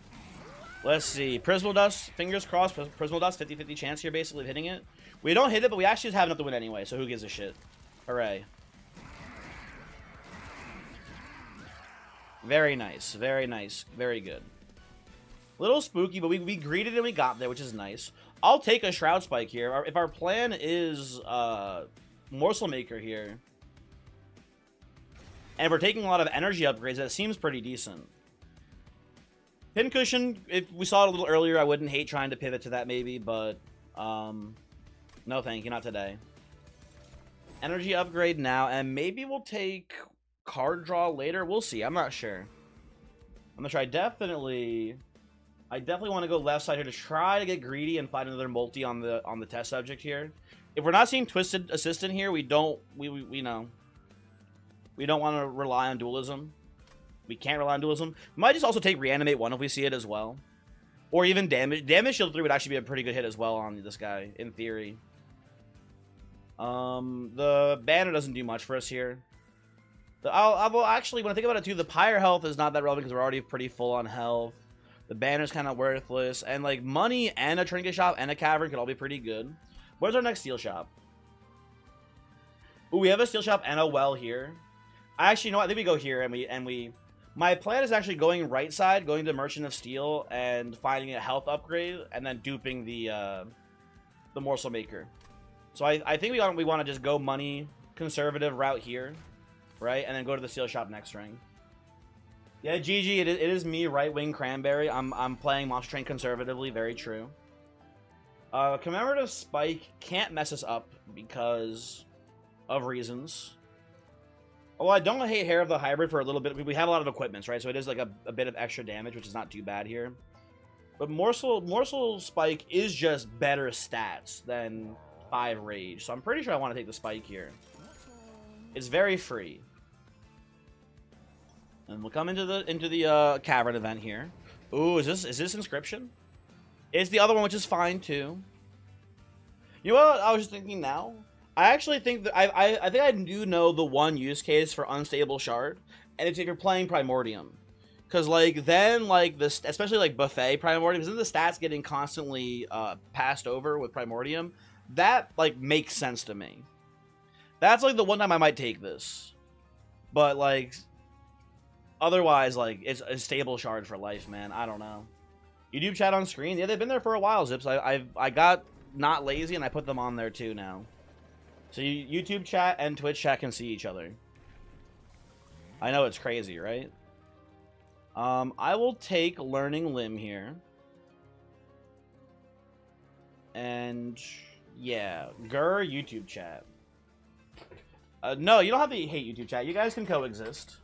Let's see. Prismal Dust, fingers crossed. Prismal Dust, 50-50 chance here basically of hitting it. We don't hit it, but we actually have enough to win anyway, so who gives a shit? Hooray. Very nice. Very nice. Very good. Little spooky, but we greeted and we got there, which is nice. I'll take a Shroud Spike here. If our plan is Morsel Maker here, and if we're taking a lot of energy upgrades, that seems pretty decent. Pincushion, if we saw it a little earlier, I wouldn't hate trying to pivot to that maybe, but no thank you, not today. Energy upgrade now, and maybe we'll take card draw later. We'll see. I'm not sure. I'm gonna try I definitely want to go left side here to try to get greedy and find another multi on the test subject here. If we're not seeing Twisted Assistant here, we know we don't want to rely on dualism. We can't rely on dualism. We might just also take Reanimate 1 if we see it as well. Or even Damage. Damage Shield 3 would actually be a pretty good hit as well on this guy, in theory. The banner doesn't do much for us here. Well, actually, when I think about it too, the Pyre health is not that relevant because we're already pretty full on health. The banner's kind of worthless. And, like, money and a trinket shop and a cavern could all be pretty good. Where's our next steel shop? Ooh, we have a steel shop and a well here. Actually, you know what? I think we go here and we... My plan is actually going right side, going to Merchant of Steel, and finding a health upgrade, and then duping the Morsel Maker. So I think we want to just go money conservative route here, right? And then go to the steel shop next ring. Yeah, GG, it is me, right wing Cranberry. I'm playing Monster Train conservatively, very true. Commemorative Spike can't mess us up because of reasons. Well, I don't hate Hair of the Hybrid for a little bit. We have a lot of equipments, right? So it is like a bit of extra damage, which is not too bad here. But Morsel Spike is just better stats than 5 Rage. So I'm pretty sure I want to take the Spike here. It's very free. And we'll come into the Cavern event here. Ooh, is this Inscription? It's the other one, which is fine too. You know what I was just thinking now? I actually think that I think I do know the one use case for Unstable Shard, and it's if you're playing Primordium, because like then like this, especially like Buffet Primordium, isn't the stats getting constantly passed over with Primordium? That like makes sense to me. That's like the one time I might take this, but like otherwise like it's a stable shard for life, man. I don't know. YouTube chat on screen, yeah, they've been there for a while, Zips. I got not lazy and I put them on there too now. So YouTube chat and Twitch chat can see each other. I know it's crazy, right? I will take Learning Limb here. And yeah, Gur YouTube chat. No, you don't have to hate YouTube chat. You guys can coexist.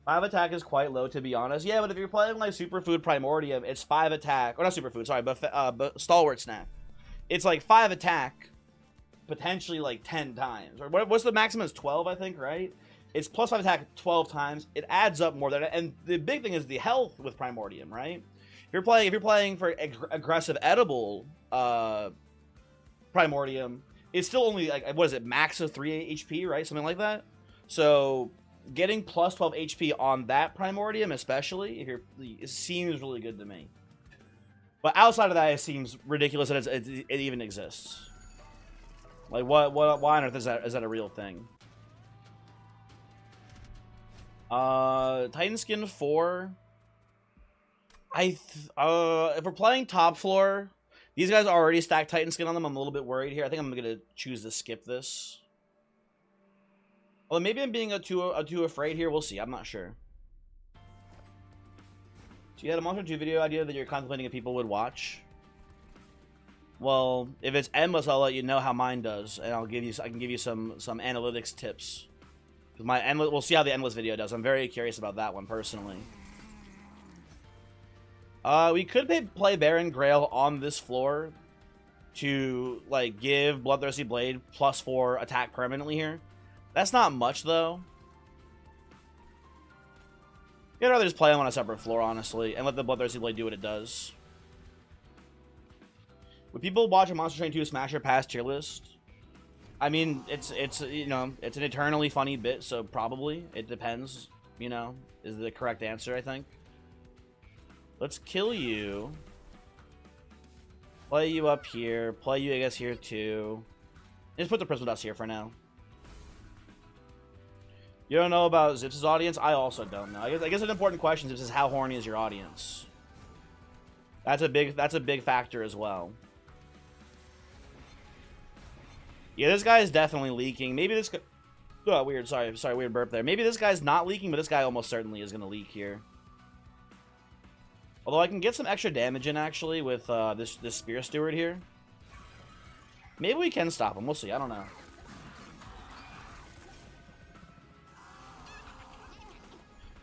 5 attack is quite low, to be honest. Yeah, but if you're playing like Superfood Primordium, it's 5 attack. Or not Superfood, sorry, but Stalwart Snack. It's like 5 attack, potentially like 10 times. Or what's the maximum? Is 12, I think, right? It's plus 5 attack 12 times. It adds up more than, and the big thing is the health with Primordium, right? If you're playing for aggressive edible Primordium, it's still only like, what is it, max of 3 HP, right? Something like that. So getting plus 12 HP on that Primordium, especially, it seems really good to me. But outside of that, it seems ridiculous that it even exists. Like, why on earth is that a real thing? Titan Skin 4. If we're playing top floor, these guys already stacked Titan Skin on them. I'm a little bit worried here. I think I'm gonna choose to skip this. Although maybe I'm being too afraid here. We'll see. I'm not sure. So you had a Monster 2 video idea that you're contemplating if people would watch. Well, if it's endless, I'll let you know how mine does, and I can give you some analytics tips. We'll see how the endless video does. I'm very curious about that one personally. We could play Baron Grail on this floor to like give Bloodthirsty Blade +4 attack permanently here. That's not much though. I'd rather just play them on a separate floor, honestly, and let the Bloodthirsty Blade do what it does. Would people watch a Monster Train 2 Smasher Pass tier list? I mean, it's you know, it's an eternally funny bit, so probably. It depends, you know, is the correct answer, I think. Let's kill you. Play you up here. Play you, I guess, here too. Just put the Prism Dust here for now. You don't know about Zips' audience? I also don't know. I guess an important question, Zips, is how horny is your audience? That's a big factor as well. Yeah, this guy is definitely leaking. Maybe this guy... Oh, weird. Sorry, weird burp there. Maybe this guy's not leaking, but this guy almost certainly is going to leak here. Although I can get some extra damage in, actually, with this Spear Steward here. Maybe we can stop him. We'll see. I don't know.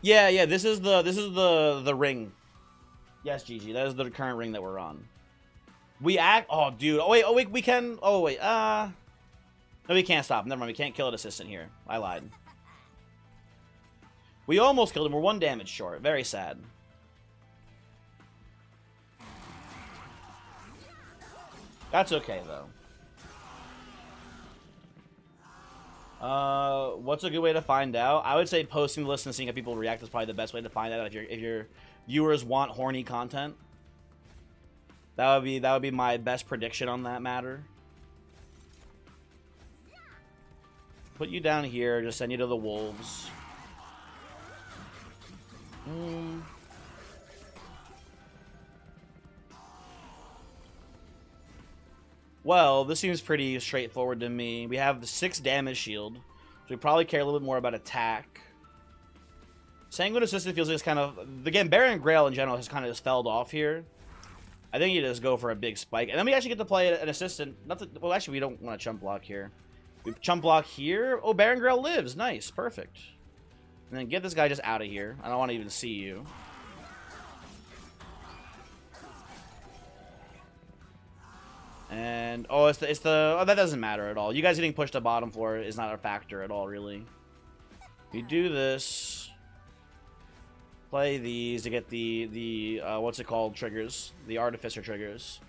Yeah, this is the ring. Yes, GG. That is the current ring that we're on. Oh, dude. Oh, wait, we can... Oh, wait, no, we can't stop. Never mind, we can't kill an assistant here. I lied. We almost killed him. We're 1 damage short. Very sad. That's okay, though. What's a good way to find out? I would say posting the list and seeing how people react is probably the best way to find out if your viewers want horny content. That would be my best prediction on that matter. Put you down here, just send you to the wolves. Well, this seems pretty straightforward to me. We have the 6 damage shield, so we probably care a little bit more about attack. Sanguine Assistant feels like it's kind of... Again, Baron Grail in general has kind of just felled off here. I think you just go for a big spike. And then we actually get to play an assistant. Well, actually, we don't want to chump block here. We chump block here. Oh, Baron Grail lives. Nice. Perfect. And then get this guy just out of here. I don't want to even see you. And, oh, it's the... Oh, that doesn't matter at all. You guys getting pushed to bottom floor is not a factor at all, really. We do this. Play these to get the what's it called, triggers. The Artificer triggers.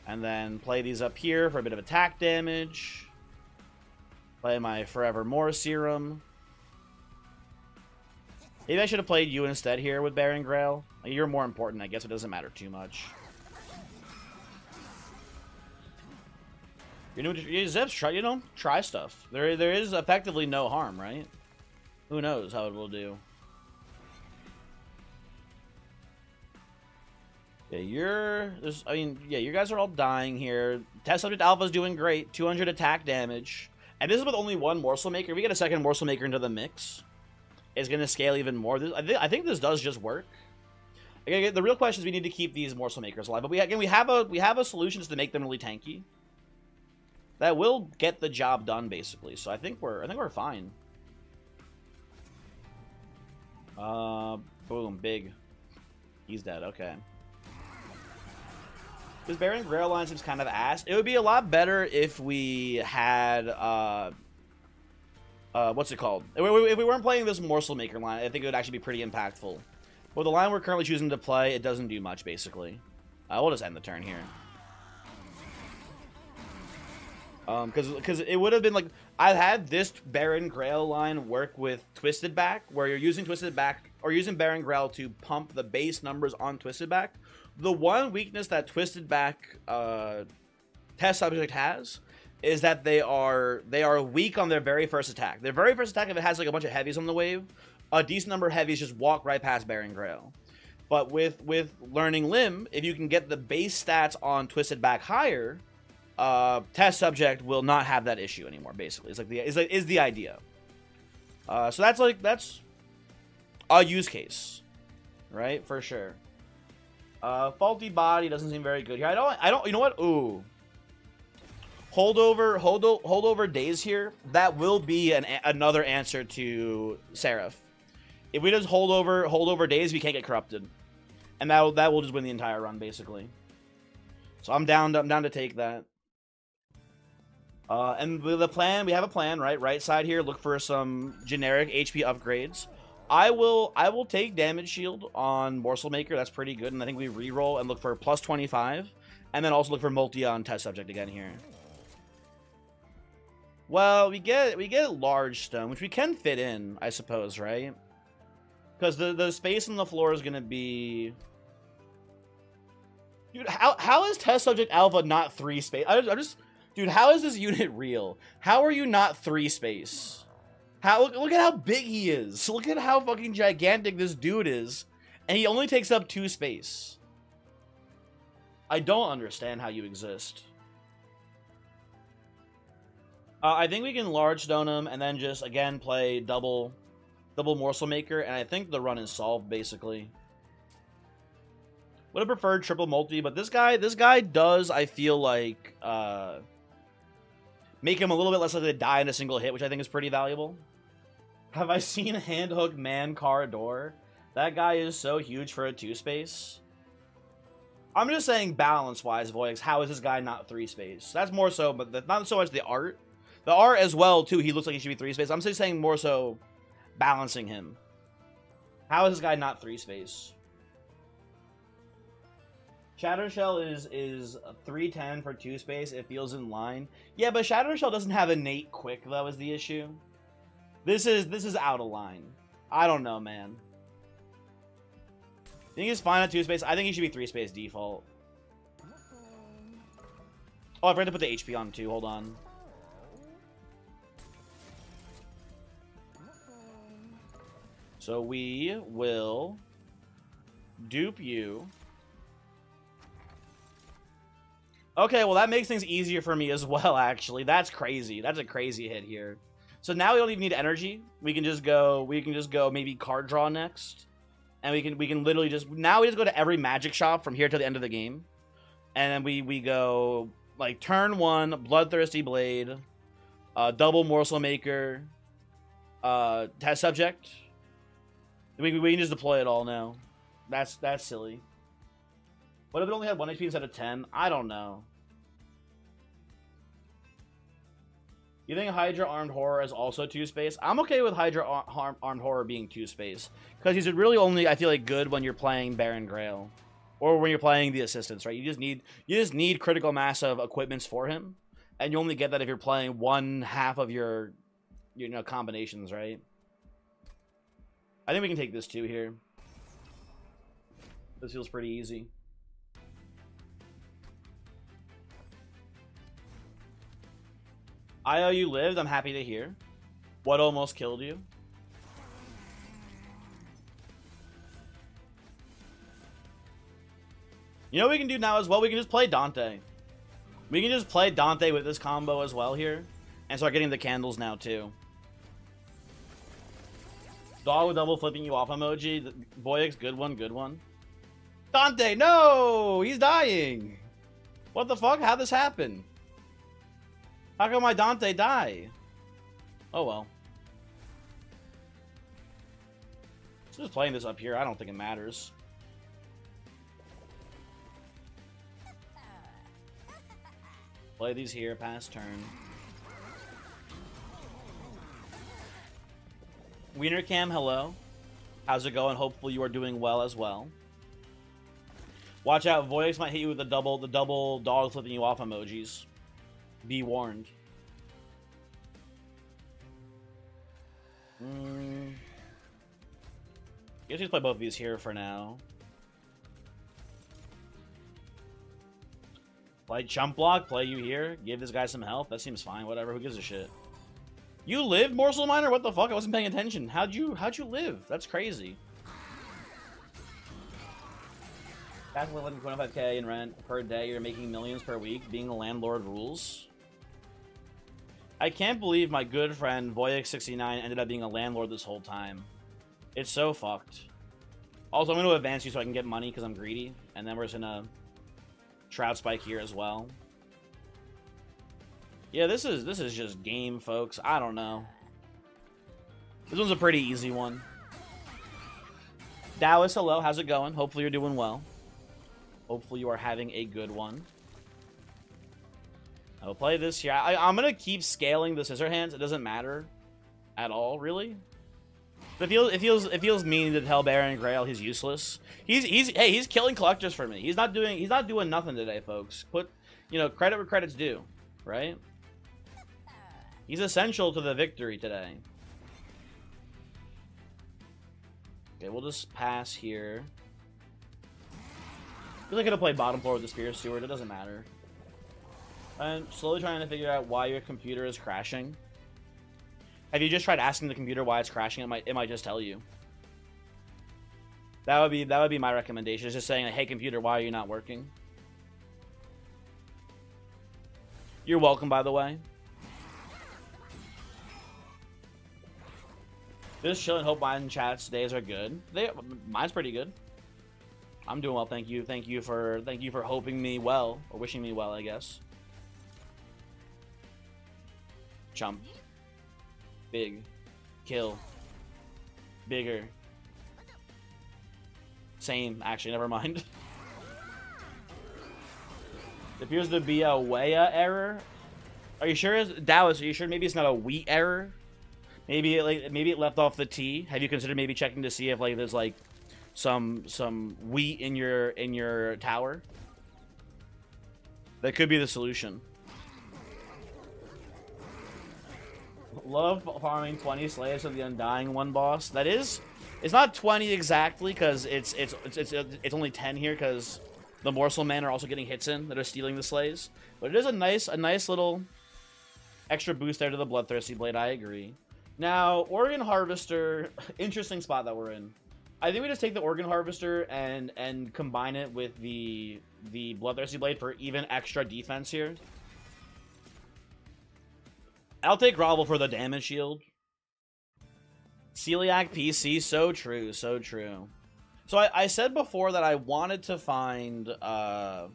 And then play these up here for a bit of attack damage. Play my Forevermore Serum. Maybe I should have played you instead here with Baron Grail. You're more important, I guess. It doesn't matter too much. Zips, try stuff. There is effectively no harm, right? Who knows how it will do. Yeah, you guys are all dying here. Test Subject Alpha's doing great. 200 attack damage. And this is with only 1 Morsel Maker. If we get a second Morsel Maker into the mix, it's going to scale even more. I think this does just work. Again, the real question is we need to keep these Morsel Makers alive. But we have a solution to make them really tanky. That will get the job done, basically. So I think we're fine. Boom, big. He's dead. Okay. This Baron Grail line seems kind of ass. It would be a lot better if we had what's it called? If we weren't playing this Morsel Maker line, I think it would actually be pretty impactful. With the line we're currently choosing to play, it doesn't do much, basically. We'll just end the turn here. Because it would have been like, I've had this Baron Grail line work with Twisted Back, where you're using Twisted Back, or using Baron Grail to pump the base numbers on Twisted Back. The one weakness that Twisted Back test subject has is that they are weak on their very first attack. Their very first attack, if it has like a bunch of heavies on the wave, a decent number of heavies just walk right past Baron Grail. But with Learning Limb, if you can get the base stats on Twisted Back higher, test subject will not have that issue anymore. Basically, is the idea. So that's a use case, right? For sure. Faulty Body doesn't seem very good here. I don't. You know what? Ooh. Holdover Daze here. That will be another answer to Seraph. If we just hold over Daze, we can't get corrupted, and that will just win the entire run basically. So I'm down to take that. And with the plan, we have a plan, right? Right side here, look for some generic HP upgrades. I will take damage shield on Morsel Maker. That's pretty good, and I think we reroll and look for plus 25, and then also look for multi on test subject again here. Well, we get large stone, which we can fit in, I suppose, right? Because the space on the floor is gonna be. Dude, how is test subject alpha not 3 space? Dude, how is this unit real? How are you not 3 space? Look at how big he is. Look at how fucking gigantic this dude is. And he only takes up 2 space. I don't understand how you exist. I think we can large stone him and then just, again, play double Morsel Maker. And I think the run is solved, basically. Would have preferred triple multi, but this guy does, I feel like, make him a little bit less likely to die in a single hit, which I think is pretty valuable. Have I seen Handhook Man Corridor? That guy is so huge for a 2 space. I'm just saying balance-wise, Voyix, how is this guy not 3 space? That's more so, but not so much the art. The art as well, too, he looks like he should be 3 space. I'm just saying more so balancing him. How is this guy not 3 space? Shadow Shell is 310 for 2 space. It feels in line. Yeah, but Shadow Shell doesn't have innate quick, though, is the issue. This is out of line. I don't know, man. I think he's fine at 2 space. I think he should be 3 space default. Oh, I forgot to put the HP on, too. Hold on. So we will dupe you. Okay, well, that makes things easier for me as well, actually. That's crazy. That's a crazy hit here. So now we don't even need energy. We can just go maybe card draw next. And we can literally just now we just go to every magic shop from here to the end of the game. And then we go like turn 1, Bloodthirsty Blade, double Morsel Maker, test subject. We can just deploy it all now. That's silly. What if it only had 1 HP instead of 10? I don't know. You think Hydra Armed Horror is also 2 space? I'm okay with Hydra Armed Horror being 2 space. Because he's really only, I feel like, good when you're playing Baron Grail. Or when you're playing the Assistants, right? You just need critical mass of equipments for him. And you only get that if you're playing 1/2 of your combinations, right? I think we can take this too here. This feels pretty easy. IO, you lived. I'm happy to hear. What almost killed you? You know what we can do now as well? We can just play Dante. We can just play Dante with this combo as well here. And start getting the candles now too. Dog with double flipping you off emoji. Voyix, good one, good one. Dante, no! He's dying! What the fuck? How'd this happen? How come my Dante die? Oh well. Just playing this up here, I don't think it matters. Play these here, pass turn. Wiener Cam, hello. How's it going? Hopefully you are doing well as well. Watch out, Voyix might hit you with the double dog flipping you off emojis. Be warned. Guess we just play both of these here for now. Play chump block, play you here, give this guy some health. That seems fine. Whatever. Who gives a shit? You live, Morsel Miner? What the fuck? I wasn't paying attention. How'd you live? That's crazy. That's living 25K in rent per day. You're making millions per week. Being a landlord rules. I can't believe my good friend Voyix69 ended up being a landlord this whole time. It's so fucked. Also, I'm going to advance you so I can get money because I'm greedy. And then we're just going to Shroud Spike here as well. Yeah, this is just game, folks. I don't know. This one's a pretty easy one. Dallas, hello. How's it going? Hopefully you're doing well. Hopefully you are having a good one. I'll play this here. I'm going to keep scaling the Scissor Hands. It doesn't matter at all, really. It feels mean to tell Baron Grail he's useless. He's killing collectors for me. He's not doing nothing today, folks. Put, credit where credit's due, right? He's essential to the victory today. Okay, we'll just pass here. I could have played bottom floor with the Spear Steward. It doesn't matter. I'm slowly trying to figure out why your computer is crashing. Have you just tried asking the computer why it's crashing? It might just tell you. That would be my recommendation. It's just saying, hey computer, why are you not working? You're welcome, by the way. Just chilling. Hope mine chat's days are good. Mine's pretty good. I'm doing well, thank you. Thank you for hoping me well, or wishing me well, I guess. Chump. Big. Kill. Bigger. Same, actually, never mind. It appears to be a Weya error. Are you sure, Dallas, are you sure maybe it's not a wheat error? Maybe it left off the T. Have you considered maybe checking to see if there's some wheat in your tower? That could be the solution. Love farming 20 slaves of the Undying One boss. That is, it's not 20 exactly because it's only 10 here because the Morsel Men are also getting hits in that are stealing the slays. But it is a nice little extra boost there to the Bloodthirsty Blade. I agree. Now, Organ Harvester, interesting spot that we're in. I think we just take the Organ Harvester and combine it with the Bloodthirsty Blade for even extra defense here. I'll take Grovel for the damage shield. Celiac PC, so true, so true. So I said before that I wanted to find a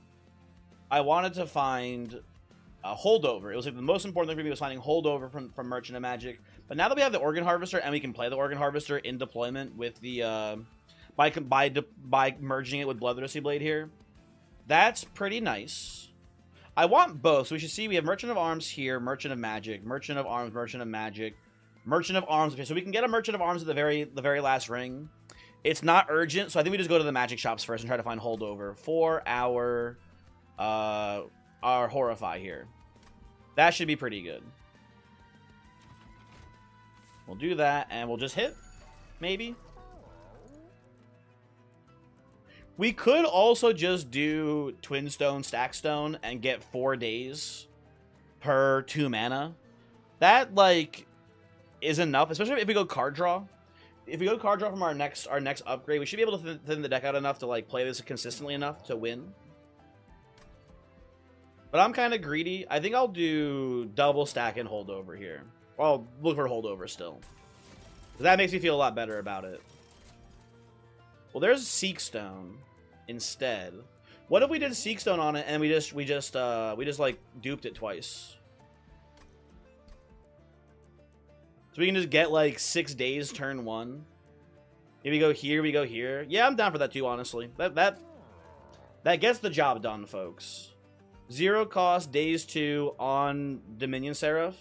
holdover. It was the most important thing for me was finding holdover from Merchant of Magic. But now that we have the Organ Harvester and we can play the Organ Harvester in deployment with the by merging it with Bloodthirsty Blade here, that's pretty nice. I want both, so we should see we have Merchant of Arms here, Merchant of Magic, Merchant of Arms, Merchant of Magic, Merchant of Arms. Okay, so we can get a Merchant of Arms at the very last ring. It's not urgent, so I think we just go to the magic shops first and try to find holdover for our Horrify here. That should be pretty good. We'll do that, and we'll just hit, maybe. We could also just do Twin Stone, Stack Stone, and get 4 days per 2 mana. That, is enough, especially if we go card draw. If we go card draw from our next upgrade, we should be able to thin the deck out enough to, play this consistently enough to win. But I'm kind of greedy. I think I'll do double stack and holdover here. Or I'll look for holdover still. That makes me feel a lot better about it. Well, there's Seek Stone instead. What if we did Seek Stone on it and we just duped it twice? So we can just get 6 days turn 1. Here we go here, we go here. Yeah, I'm down for that too, honestly. That gets the job done, folks. 0 cost days 2 on Dominion Seraph.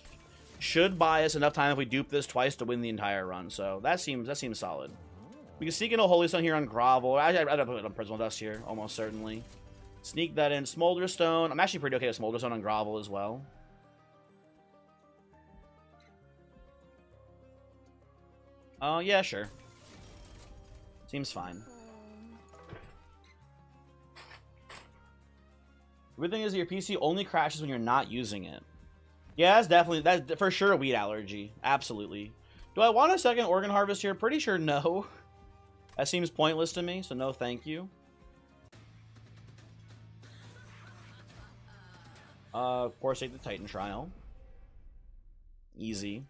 should buy us enough time if we dupe this twice to win the entire run. So that seems solid. We can sneak in a Holy Stone here on Grovel. I'd put it on Prismal Dust here, almost certainly. Sneak that in. Smolder Stone. I'm actually pretty okay with Smolder Stone on Grovel as well. Oh, yeah, sure. Seems fine. The weird thing is your PC only crashes when you're not using it. Yeah, that's for sure a weed allergy. Absolutely. Do I want a second organ harvest here? Pretty sure no. That seems pointless to me, so no thank you. Of course, take the Titan Trial. Easy.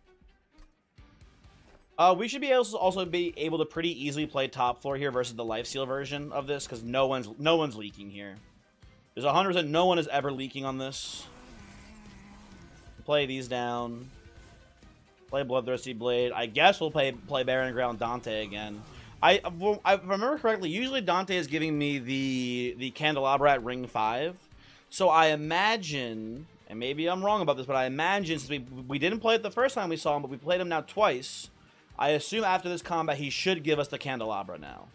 We should be able to also be able to pretty easily play top floor here versus the lifesteal version of this, because no one's leaking here. There's 100% no one is ever leaking on this. Play these down. Play Bloodthirsty Blade. I guess we'll play Baron Grail and Dante again. If I remember correctly, usually Dante is giving me the Candelabra at ring 5. So I imagine, and maybe I'm wrong about this, but I imagine since we didn't play it the first time we saw him, but we played him now twice, I assume after this combat he should give us the Candelabra now.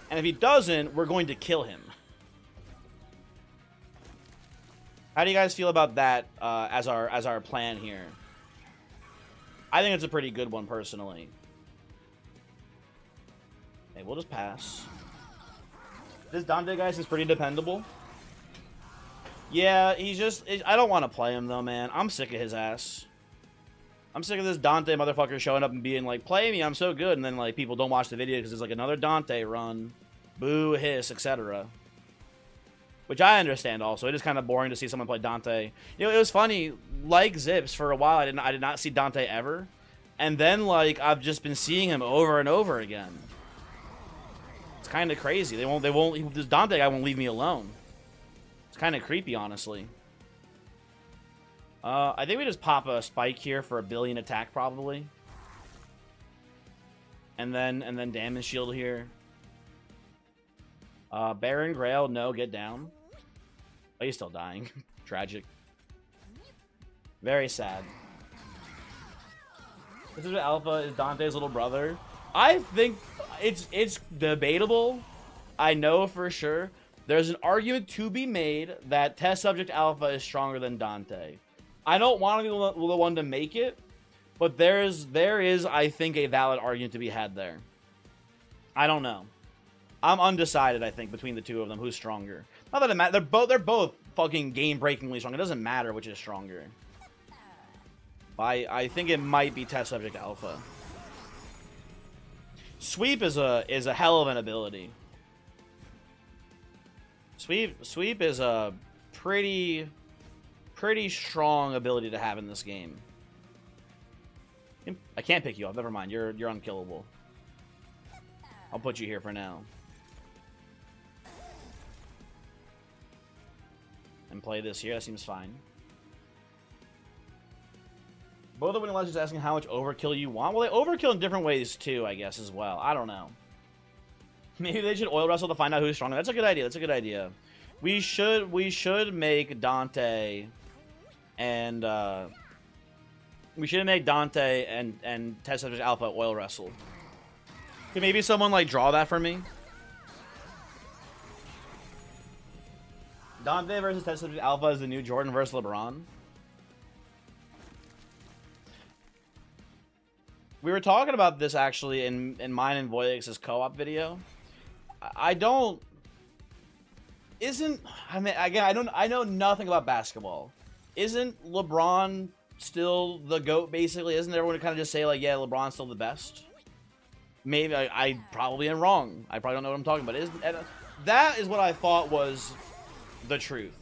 And if he doesn't, we're going to kill him. How do you guys feel about that as our plan here? I think it's a pretty good one, personally. Okay, we'll just pass. This Dante guy is pretty dependable. Yeah, he's just... I don't want to play him, though, man. I'm sick of his ass. I'm sick of this Dante motherfucker showing up and being like, play me, I'm so good. And then, like, people don't watch the video because there's, like, another Dante run. Boo, hiss, etc. Which I understand also. It is kind of boring to see someone play Dante. You know, it was funny. Like Zips, for a while, I did not see Dante ever. And then, like, I've just been seeing him over and over again. It's kind of crazy. This Dante guy won't leave me alone. It's kind of creepy, honestly. I think we just pop a spike here for a billion attack, probably. And then damage shield here. Baron Grail, no, get down. Oh, he's still dying. Tragic. Very sad. This is Alpha is Dante's little brother. I think it's debatable. I know for sure. There's an argument to be made that Test Subject Alpha is stronger than Dante. I don't want to be the one to make it, but there is, I think, a valid argument to be had there. I don't know. I'm undecided, I think, between the two of them, who's stronger. Not that it matters. They're both fucking game-breakingly strong. It doesn't matter which is stronger. I think it might be Test Subject Alpha. Sweep is a hell of an ability. Sweep is a pretty strong ability to have in this game. I can't pick you up. Never mind. You're unkillable. I'll put you here for now. And play this here. That seems fine. Both of Winning Legends asking how much overkill you want. Well, they overkill in different ways too, I guess, as well. I don't know. Maybe they should oil wrestle to find out who's stronger. That's a good idea. That's a good idea. We should make Dante and Test Subject Alpha oil wrestle. Can maybe someone like draw that for me? Dante versus Test Subject Alpha is the new Jordan versus LeBron. We were talking about this actually in mine and Voyix's co-op video. I mean, again, I know nothing about basketball. Isn't LeBron still the GOAT, basically? Isn't everyone kind of just say, like, yeah, LeBron's still the best? Maybe, I probably am wrong. I probably don't know what I'm talking about. That is what I thought was the truth.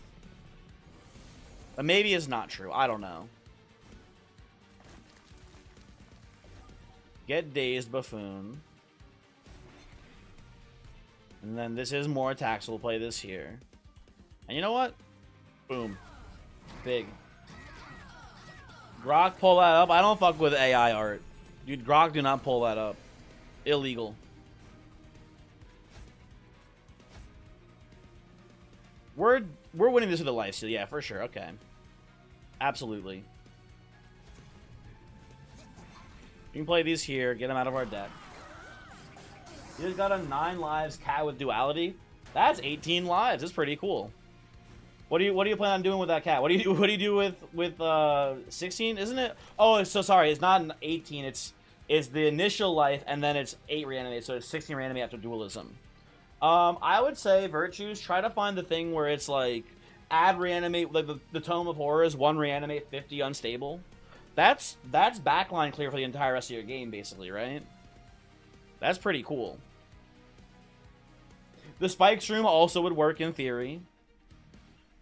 But maybe it's not true. I don't know. Get Dazed Buffoon. And then this is more attacks, so we'll play this here. And you know what? Boom. Big. Grok, pull that up. I don't fuck with AI art. Dude, Grok, do not pull that up. Illegal. We're winning this with a lifesteal. Yeah, for sure. Okay. Absolutely. We can play these here, get them out of our deck. You just got a 9 lives cat with duality. That's 18 lives. That's pretty cool. What do you plan on doing with that cat? What do you do with 16? Isn't it? Oh, so sorry. It's not an 18. It's the initial life and then it's 8 reanimate. So it's 16 reanimate after dualism. I would say virtues. Try to find the thing where it's like add reanimate, like the Tome of Horrors, 1 reanimate, 50 unstable. That's backline clear for the entire rest of your game, basically, right? That's pretty cool. The Spike Shroom also would work in theory.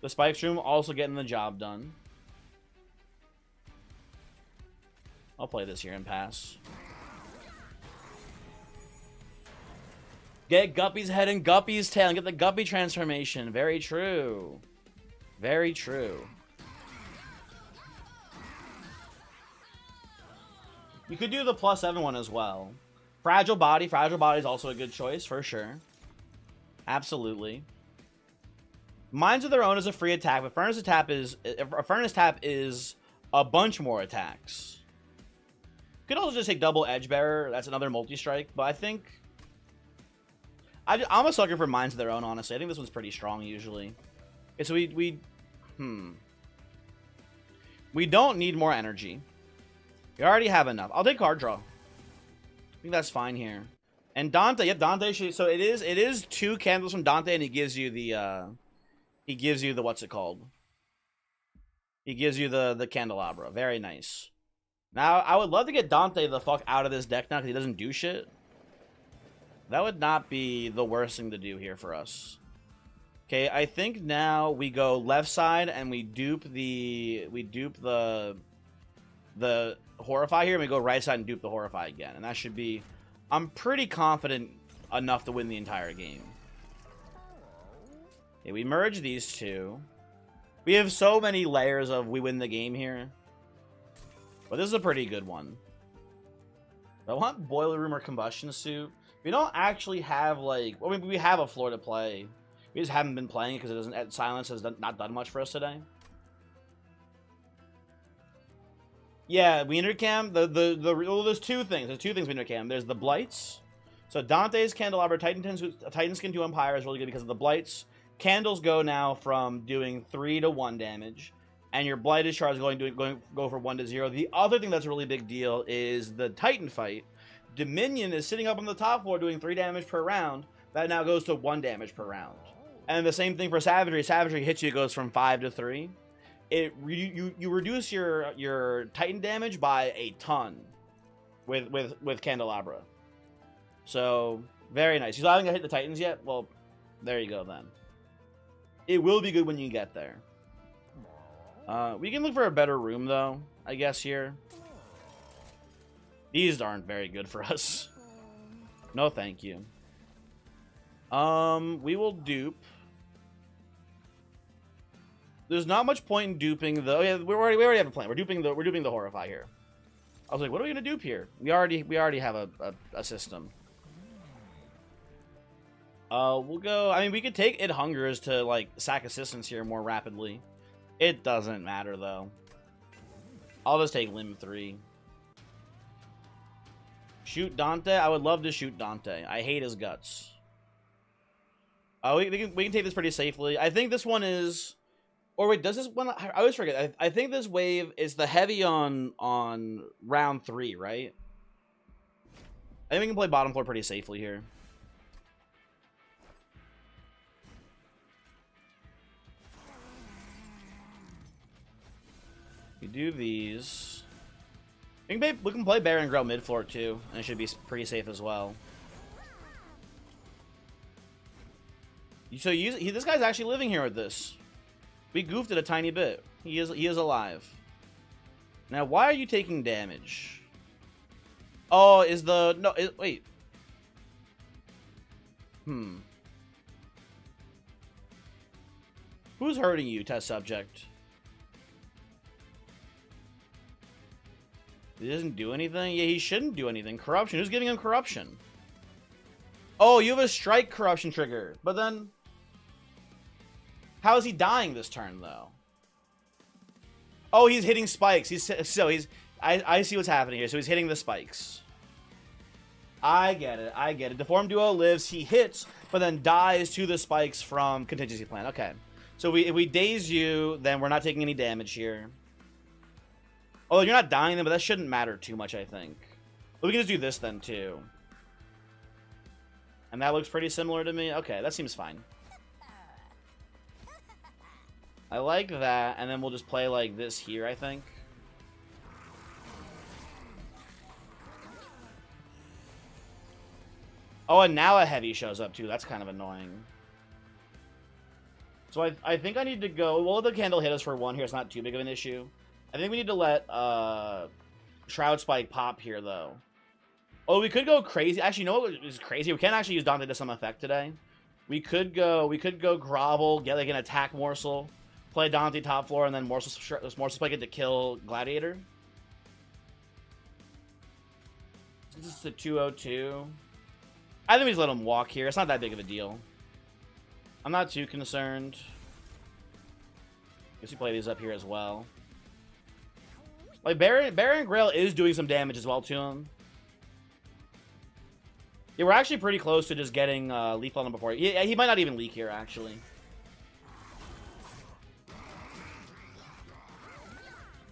The Spike Shroom also getting the job done. I'll play this here and pass. Get Guppy's head and Guppy's tail and get the Guppy transformation. Very true. Very true. You could do the +7 one as well. Fragile Body. Fragile Body is also a good choice, for sure. Absolutely. Minds of Their Own is a free attack, but Furnace Tap is a bunch more attacks. You could also just take Double Edge Bearer. That's another multi-strike, but I think... I'm a sucker for Minds of Their Own, honestly. I think this one's pretty strong, usually. Okay, so we don't need more energy. We already have enough. I'll take card draw. I think that's fine here. And Dante, yep, Dante should, so it is 2 candles from Dante, and he gives you the what's it called? He gives you the candelabra. Very nice. Now, I would love to get Dante the fuck out of this deck now because he doesn't do shit. That would not be the worst thing to do here for us. Okay, I think now we go left side and we dupe the Horrify here, and we go right side and dupe the Horrify again. And that should be... I'm pretty confident enough to win the entire game. Okay, we merge these two. We have so many layers of we win the game here. But this is a pretty good one. I want Boiler Room or Combustion Suit. We don't actually have, like... I mean, we have a floor to play. We just haven't been playing it because it doesn't... Silence has not done much for us today. Yeah, Wienercam, well, there's 2 things. There's 2 things Wienercam. There's the Blights. So Dante's Candelabra, Titan Skin to Umpire is really good because of the Blights. Candles go now from doing 3 to 1 damage. And your Blighted Shard is go for 1 to 0. The other thing that's a really big deal is the Titan fight. Dominion is sitting up on the top floor doing 3 damage per round. That now goes to 1 damage per round. And the same thing for Savagery. Savagery hits you, goes from 5 to 3. You reduce your Titan damage by a ton with Candelabra. So very nice. You still haven't hit the Titans yet? Well, there you go then. It will be good when you get there. We can look for a better room though, I guess here. These aren't very good for us. No, thank you. We will dupe. There's not much point in duping the... Oh yeah, we already have a plan. We're duping the Horrify here. I was like, what are we gonna dupe here? We already have a system. We'll go... I mean, we could take It Hungers to, like, sack assistance here more rapidly. It doesn't matter, though. I'll just take Limb 3. Shoot Dante? I would love to shoot Dante. I hate his guts. We can take this pretty safely. I think this one is... Or wait, does this one... I always forget. I think this wave is the heavy on round 3, right? I think we can play bottom floor pretty safely here. We do these. We can play Bear and Grow mid floor too, and it should be pretty safe as well. So this guy's actually living here with this. We goofed it a tiny bit. He is alive. Now, why are you taking damage? Oh, wait. Who's hurting you, test subject? He doesn't do anything? Yeah, he shouldn't do anything. Corruption. Who's giving him corruption? Oh, you have a strike corruption trigger. But then... How is he dying this turn, though? Oh, he's hitting spikes. He's I see what's happening here. So he's hitting the spikes. I get it. I get it. Deformed Duo lives. He hits, but then dies to the spikes from contingency plan. Okay. So if we daze you, then we're not taking any damage here. Oh, you're not dying then, but that shouldn't matter too much, I think. But we can just do this then, too. And that looks pretty similar to me. Okay, that seems fine. I like that, and then we'll just play like this here, I think. Oh, and now a heavy shows up, too. That's kind of annoying. So I think I need to go... Well, the candle hit us for 1 here. It's not too big of an issue. I think we need to let Shroud Spike pop here, though. Oh, we could go crazy. Actually, you know what is crazy? We can't actually use Dante to some effect today. We could go Grovel, get like an attack morsel, play Dante top floor, and then morsel Spike it to kill Gladiator. This is a 202. I think we just let him walk here. It's not that big of a deal. I'm not too concerned. Guess we play these up here as well. Like, Baron Grail is doing some damage as well to him. Yeah, we're actually pretty close to just getting Leaf on him before. Yeah, he might not even leak here, actually.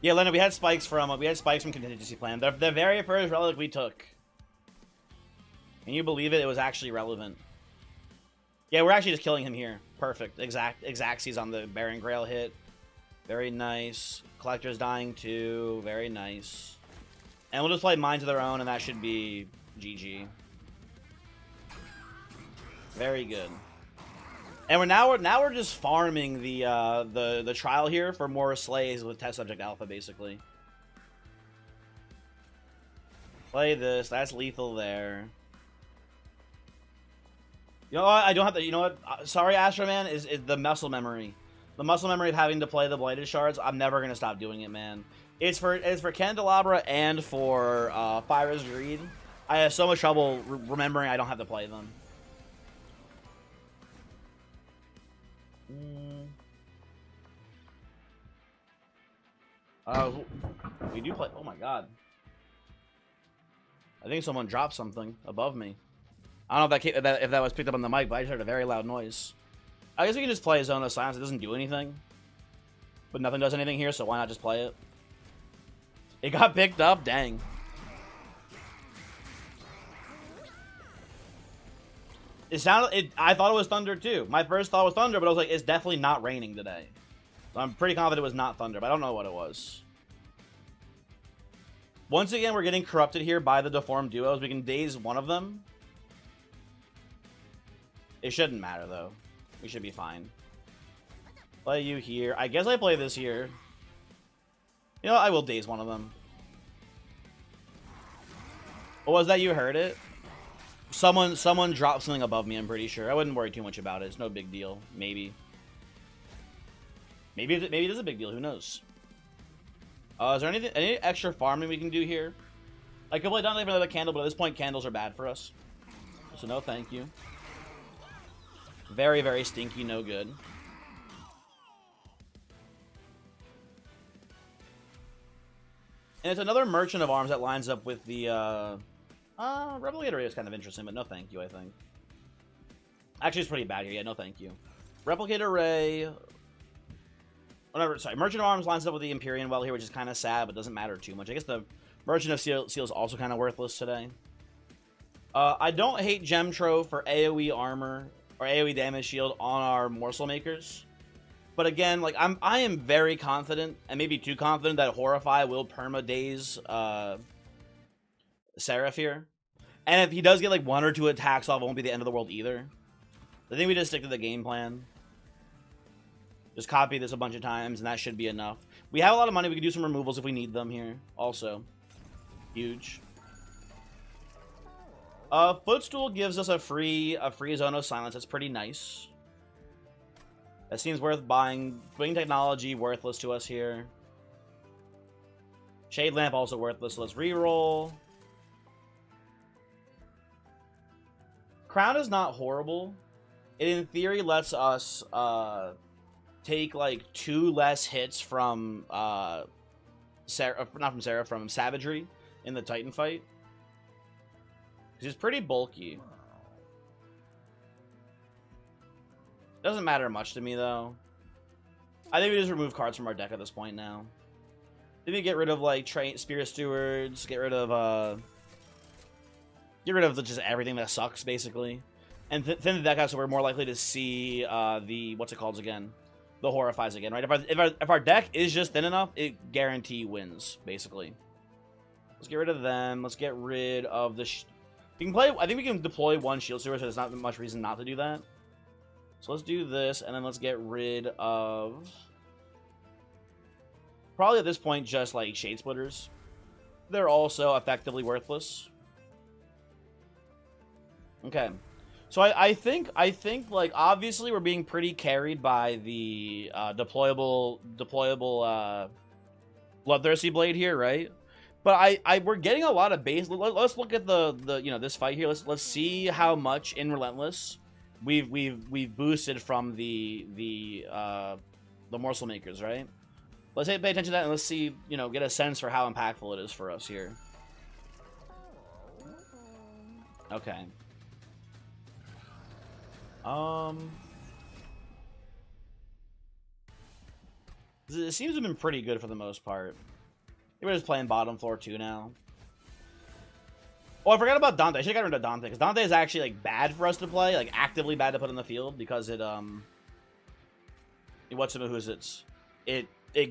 Yeah, Leonard, we had spikes from contingency plan. The very first relic we took. Can you believe it? It was actually relevant. Yeah, we're actually just killing him here. Perfect. Exacxies on the Baron Grail hit. Very nice. Collector's dying too. Very nice. And we'll just play Minds of Their Own, and that should be GG. Very good. And we're just farming the trial here for more slays with Test Subject Alpha, basically. Play this. That's lethal there. You know what? I don't have to. You know what? Sorry, Astro Man. Is the muscle memory. The muscle memory of having to play the Blighted Shards. I'm never gonna stop doing it, man. It's for Candelabra and for Fyra's Greed. I have so much trouble remembering I don't have to play them. We do play. Oh my god! I think someone dropped something above me. I don't know if that was picked up on the mic, but I just heard a very loud noise. I guess we can just play Zone of Silence. It doesn't do anything. But nothing does anything here, so why not just play it? It got picked up? Dang. I thought it was Thunder too. My first thought was Thunder, but I was like, it's definitely not raining today. So I'm pretty confident it was not Thunder, but I don't know what it was. Once again, we're getting corrupted here by the Deformed Duos. We can daze one of them. It shouldn't matter, though. We should be fine. Play you here. I guess I play this here. You know, I will daze one of them. What was that? You heard it? Someone dropped something above me, I'm pretty sure. I wouldn't worry too much about it. It's no big deal. Maybe. Maybe it is a big deal. Who knows? Is there any extra farming we can do here? I could play down for another candle, but at this point, candles are bad for us. So no thank you. Very, very stinky. No good. And it's another Merchant of Arms that lines up with the, Replicator Ray is kind of interesting, but no thank you, I think. Actually, it's pretty bad here. Yeah, no thank you. Replicator Ray... Whatever, sorry. Merchant of Arms lines up with the Empyrean Well here, which is kind of sad, but doesn't matter too much. I guess the Merchant of Seal is also kind of worthless today. I don't hate Gem Trove for AoE armor, or AoE damage shield on our Morsel Makers. But again, like, I am very confident, and maybe too confident, that Horrify will perma-daze Seraph here. And if he does get like 1 or 2 attacks off, it won't be the end of the world either. I think we just stick to the game plan. Just copy this a bunch of times, and that should be enough. We have a lot of money. We can do some removals if we need them here. Also, huge. Footstool gives us a free Zone of Silence. That's pretty nice. That seems worth buying. Wing Technology, worthless to us here. Shade Lamp, also worthless. So let's reroll. Crown is not horrible. It, in theory, lets us take, like, 2 less hits from not from Sarah, from Savagery in the Titan fight. He's pretty bulky. Doesn't matter much to me, though. I think we just remove cards from our deck at this point now. Maybe get rid of, like, Spirit Stewards, get rid of just everything that sucks, basically. And thin the deck out so we're more likely to see the, what's it called again? The Horrifies again, right? If our deck is just thin enough, it guarantee wins, basically. Let's get rid of them. Let's get rid of the... we can play... I think we can deploy one Shield Steward, so there's not much reason not to do that. So let's do this, and then let's get rid of... probably at this point, just, like, Shade Splitters. They're also effectively worthless. Okay. So I think, like, obviously we're being pretty carried by the deployable Bloodthirsty Blade here, right? But we're getting a lot of base. Let's look at the you know, this fight here. Let's see how much in Relentless we've boosted from the Morsel Makers, right? Let's pay attention to that and let's see, you know, get a sense for how impactful it is for us here. Okay. It seems to have been pretty good for the most part. We're just playing bottom floor too now. Oh, I forgot about Dante. I should have got rid of Dante, because Dante is actually, like, bad for us to play, like, actively bad to put in the field, because it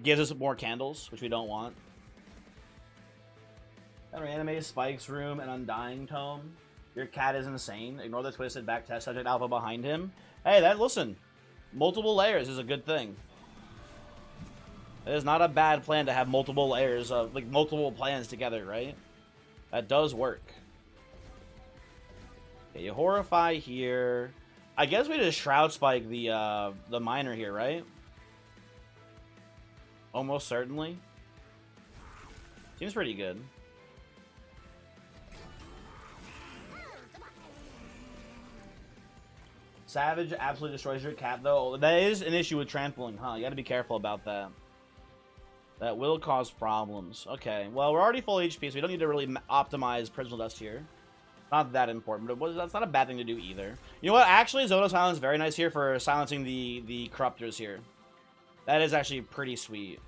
gives us more candles, which we don't want. Reanimate Spike's Room and Undying Tome. Your cat is insane. Ignore the twisted back test subject alpha behind him. Hey, listen. Multiple layers is a good thing. It is not a bad plan to have multiple layers of, like, multiple plans together, right? That does work. Okay, you Horrify here. I guess we just Shroud Spike the Miner here, right? Almost certainly. Seems pretty good. Savage absolutely destroys your cat, though. That is an issue with trampling, huh? You gotta be careful about that. That will cause problems. Okay, well, we're already full HP, so we don't need to really optimize Prismal Dust here. Not that important, but that's not a bad thing to do either. You know what? Actually, Zoto Silence is very nice here for silencing the Corruptors here. That is actually pretty sweet.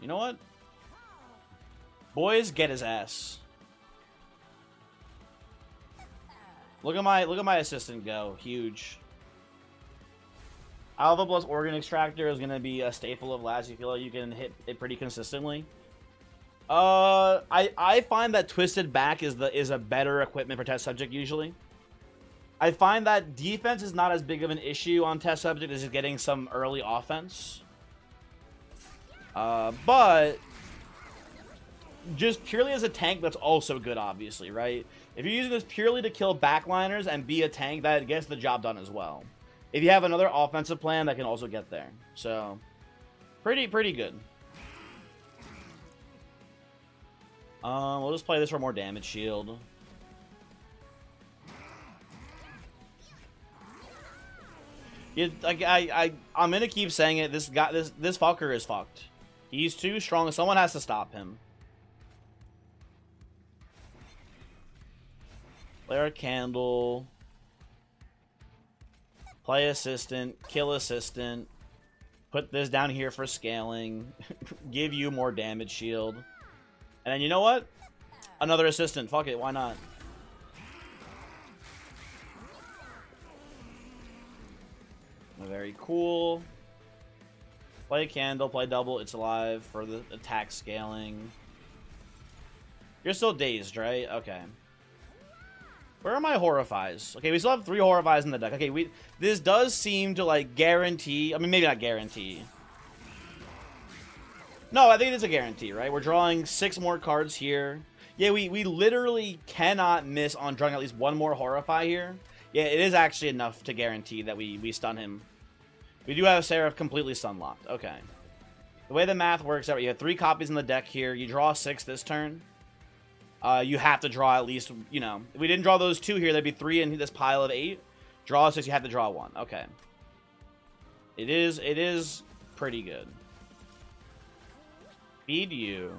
You know what? Boys, get his ass. Look at my assistant go. Huge. Alpha plus Organ Extractor is gonna be a staple of Laz. You feel like you can hit it pretty consistently. I find that Twisted Back is a better equipment for Test Subject usually. I find that defense is not as big of an issue on Test Subject as just getting some early offense. But just purely as a tank, that's also good, obviously, right? If you're using this purely to kill backliners and be a tank, that gets the job done as well. If you have another offensive plan, that can also get there. So, pretty good. We'll just play this for more damage shield. I'm gonna keep saying it. This fucker is fucked. He's too strong. Someone has to stop him. Flare a candle. Play assistant. Kill assistant. Put this down here for scaling. Give you more damage shield. And then you know what? Another assistant. Fuck it. Why not? Very cool. Play candle. Play double. It's alive for the attack scaling. You're still dazed, right? Okay. Where are my Horrifies? Okay, we still have 3 Horrifies in the deck. Okay, this does seem to, like, guarantee... I mean, maybe not guarantee. No, I think it's a guarantee, right? We're drawing 6 more cards here. Yeah, we literally cannot miss on drawing at least 1 more Horrify here. Yeah, it is actually enough to guarantee that we stun him. We do have Seraph completely stun locked. Okay. The way the math works out, you have 3 copies in the deck here. You draw 6 this turn. You have to draw at least, you know, if we didn't draw those 2 here, there'd be 3 in this pile of 8. Draw 6, you have to draw 1. Okay. It is pretty good. Feed you.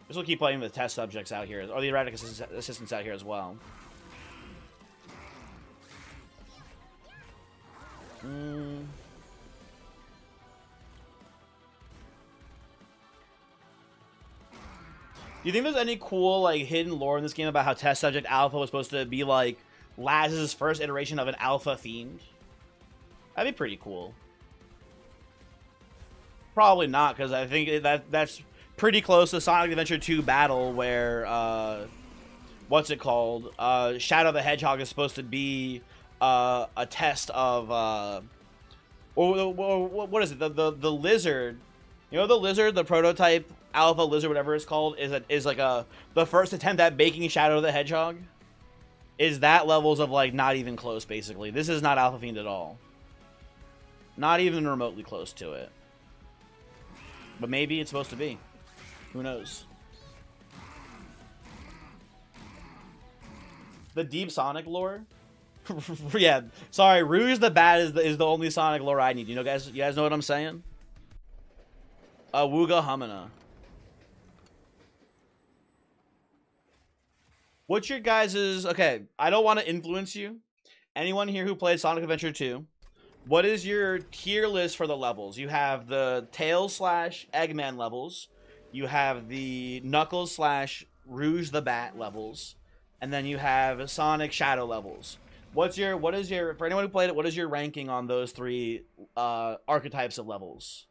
This will keep playing the test subjects out here, or the erratic assistants out here as well. Do you think there's any cool, like, hidden lore in this game about how Test Subject Alpha was supposed to be, like, Laz's first iteration of an Alpha Fiend? That'd be pretty cool. Probably not, because I think that's pretty close to Sonic Adventure 2 Battle, where, what's it called? Shadow the Hedgehog is supposed to be a test of, or what is it? The lizard. You know the lizard, the prototype Alpha Lizard, whatever it's called, is like the first attempt at making Shadow the Hedgehog? Is that levels of, like, not even close, basically. This is not Alpha Fiend at all. Not even remotely close to it. But maybe it's supposed to be. Who knows? The deep Sonic lore? Yeah, sorry, Rouge the Bat is the only Sonic lore I need. You guys know what I'm saying? Wooga Humana. What's your guys's... Okay, I don't want to influence you. Anyone here who played Sonic Adventure 2, what is your tier list for the levels? You have the Tails / Eggman levels. You have the Knuckles / Rouge the Bat levels. And then you have Sonic Shadow levels. For anyone who played it, what is your ranking on those three archetypes of levels?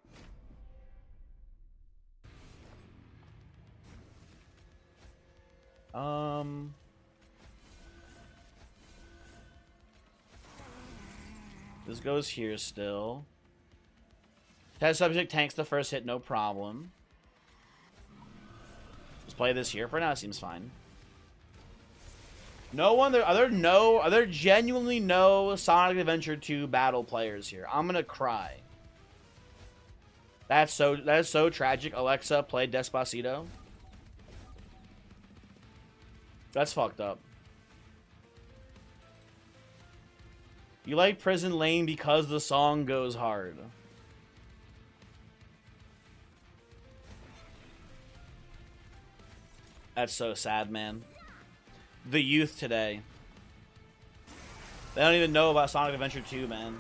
This goes here still. Test subject tanks the first hit, no problem. Let's play this here for now. Seems fine. No one there. Are there genuinely no Sonic Adventure 2 battle players here? I'm gonna cry. That's so tragic. Alexa played Despacito. That's fucked up. You like Prison Lane because the song goes hard. That's so sad, man. The youth today. They don't even know about Sonic Adventure 2, man.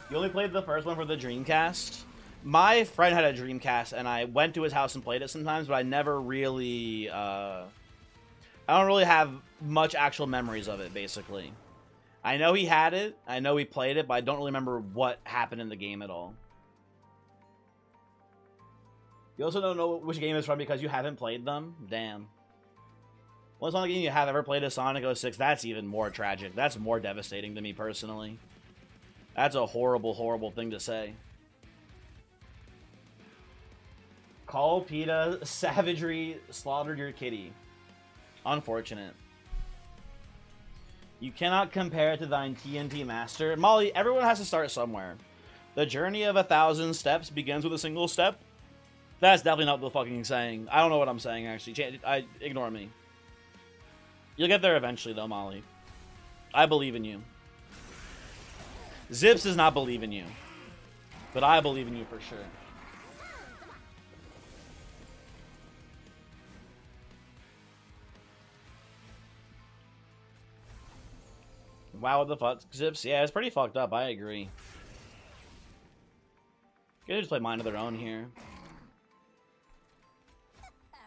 You only played the first one for the Dreamcast? My friend had a Dreamcast, and I went to his house and played it sometimes, but I never really, I don't really have much actual memories of it, basically. I know he had it, I know he played it, but I don't really remember what happened in the game at all. You also don't know which game it's from because you haven't played them? Damn. Well, it's not a game you have ever played as Sonic 06. That's even more tragic. That's more devastating to me personally. That's a horrible, horrible thing to say. Call PETA savagery slaughtered your kitty. Unfortunate. You cannot compare it to thine TNT master. Molly, everyone has to start somewhere. The journey of 1,000 steps begins with a single step. That's definitely not the fucking saying. I don't know what I'm saying, actually. Ignore me. You'll get there eventually, though, Molly. I believe in you. Zips does not believe in you. But I believe in you for sure. Wow, what the fuck? Zips? Yeah, it's pretty fucked up. I agree. You could just play Mind of Their Own here.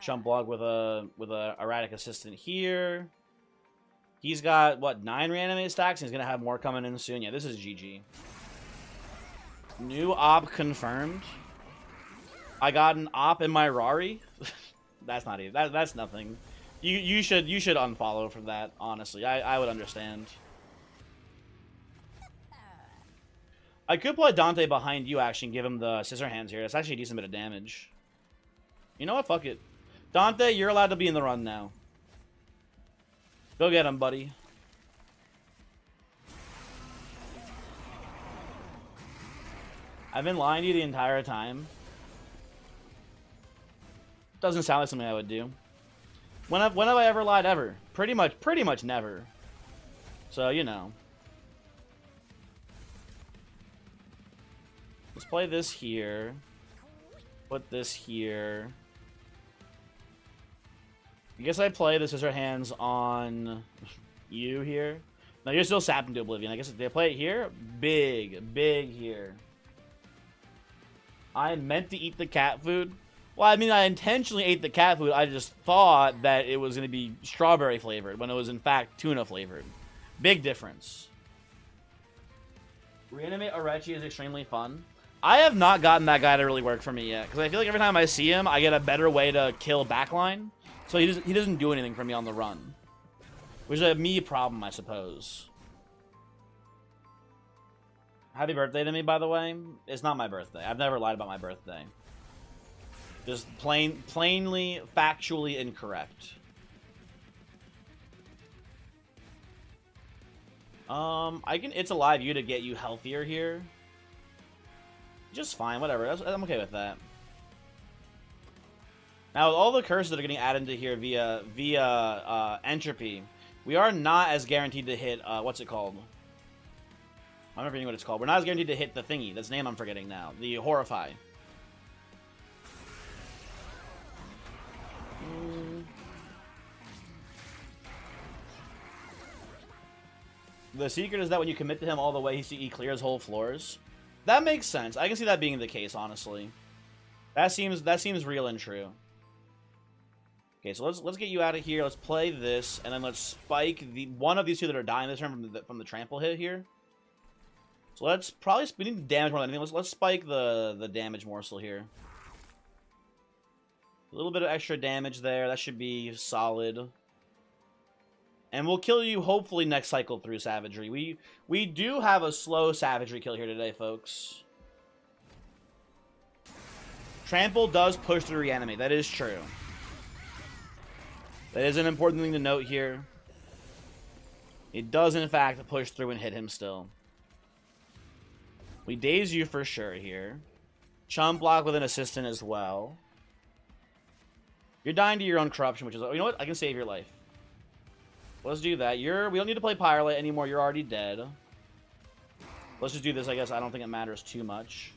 Chump block with a erratic assistant here. He's got, what, 9 reanimate stacks? He's going to have more coming in soon. Yeah, this is GG. New op confirmed. I got an op in my Rari. That's not even... That's nothing. You should unfollow from that, honestly. I would understand. I could play Dante behind you, actually, and give him the scissor hands here. That's actually a decent bit of damage. You know what? Fuck it. Dante, you're allowed to be in the run now. Go get him, buddy. I've been lying to you the entire time. Doesn't sound like something I would do. When have I ever lied ever? Pretty much never. So, you know. play this here. Put this here. I guess I play the Scissor Hands on you here. No, you're still sapping to Oblivion. I guess if they play it here, big here. I meant to eat the cat food. Well, I mean, I intentionally ate the cat food. I just thought that it was going to be strawberry flavored when it was, in fact, tuna flavored. Big difference. Reanimate Orechi is extremely fun. I have not gotten that guy to really work for me yet, because I feel like every time I see him, I get a better way to kill backline. So he doesn't do anything for me on the run. Which is a me problem, I suppose. Happy birthday to me, by the way. It's not my birthday. I've never lied about my birthday. Just plainly, factually incorrect. It's a live you to get you healthier here. Just fine, whatever. I'm okay with that. Now, with all the curses that are getting added into here via entropy, we are not as guaranteed to hit, what's it called? I'm not forgetting what it's called. We're not as guaranteed to hit the thingy. That's the name I'm forgetting now. The Horrify. The secret is that when you commit to him all the way, he clears whole floors. That makes sense. I can see that being the case, honestly. That seems real and true. Okay, so let's get you out of here. Let's play this, and then let's spike one of these two that are dying this turn from the trample hit here. So we need damage more than anything. Let's spike the damage morsel here. A little bit of extra damage there. That should be solid. And we'll kill you hopefully next cycle through Savagery. We do have a slow Savagery kill here today, folks. Trample does push through Reanimate. That is true. That is an important thing to note here. It does, in fact, push through and hit him still. We daze you for sure here. Chump block with an assistant as well. You're dying to your own corruption, which is... You know what? I can save your life. Let's do that. We don't need to play Pyrolite anymore. You're already dead. Let's just do this, I guess. I don't think it matters too much.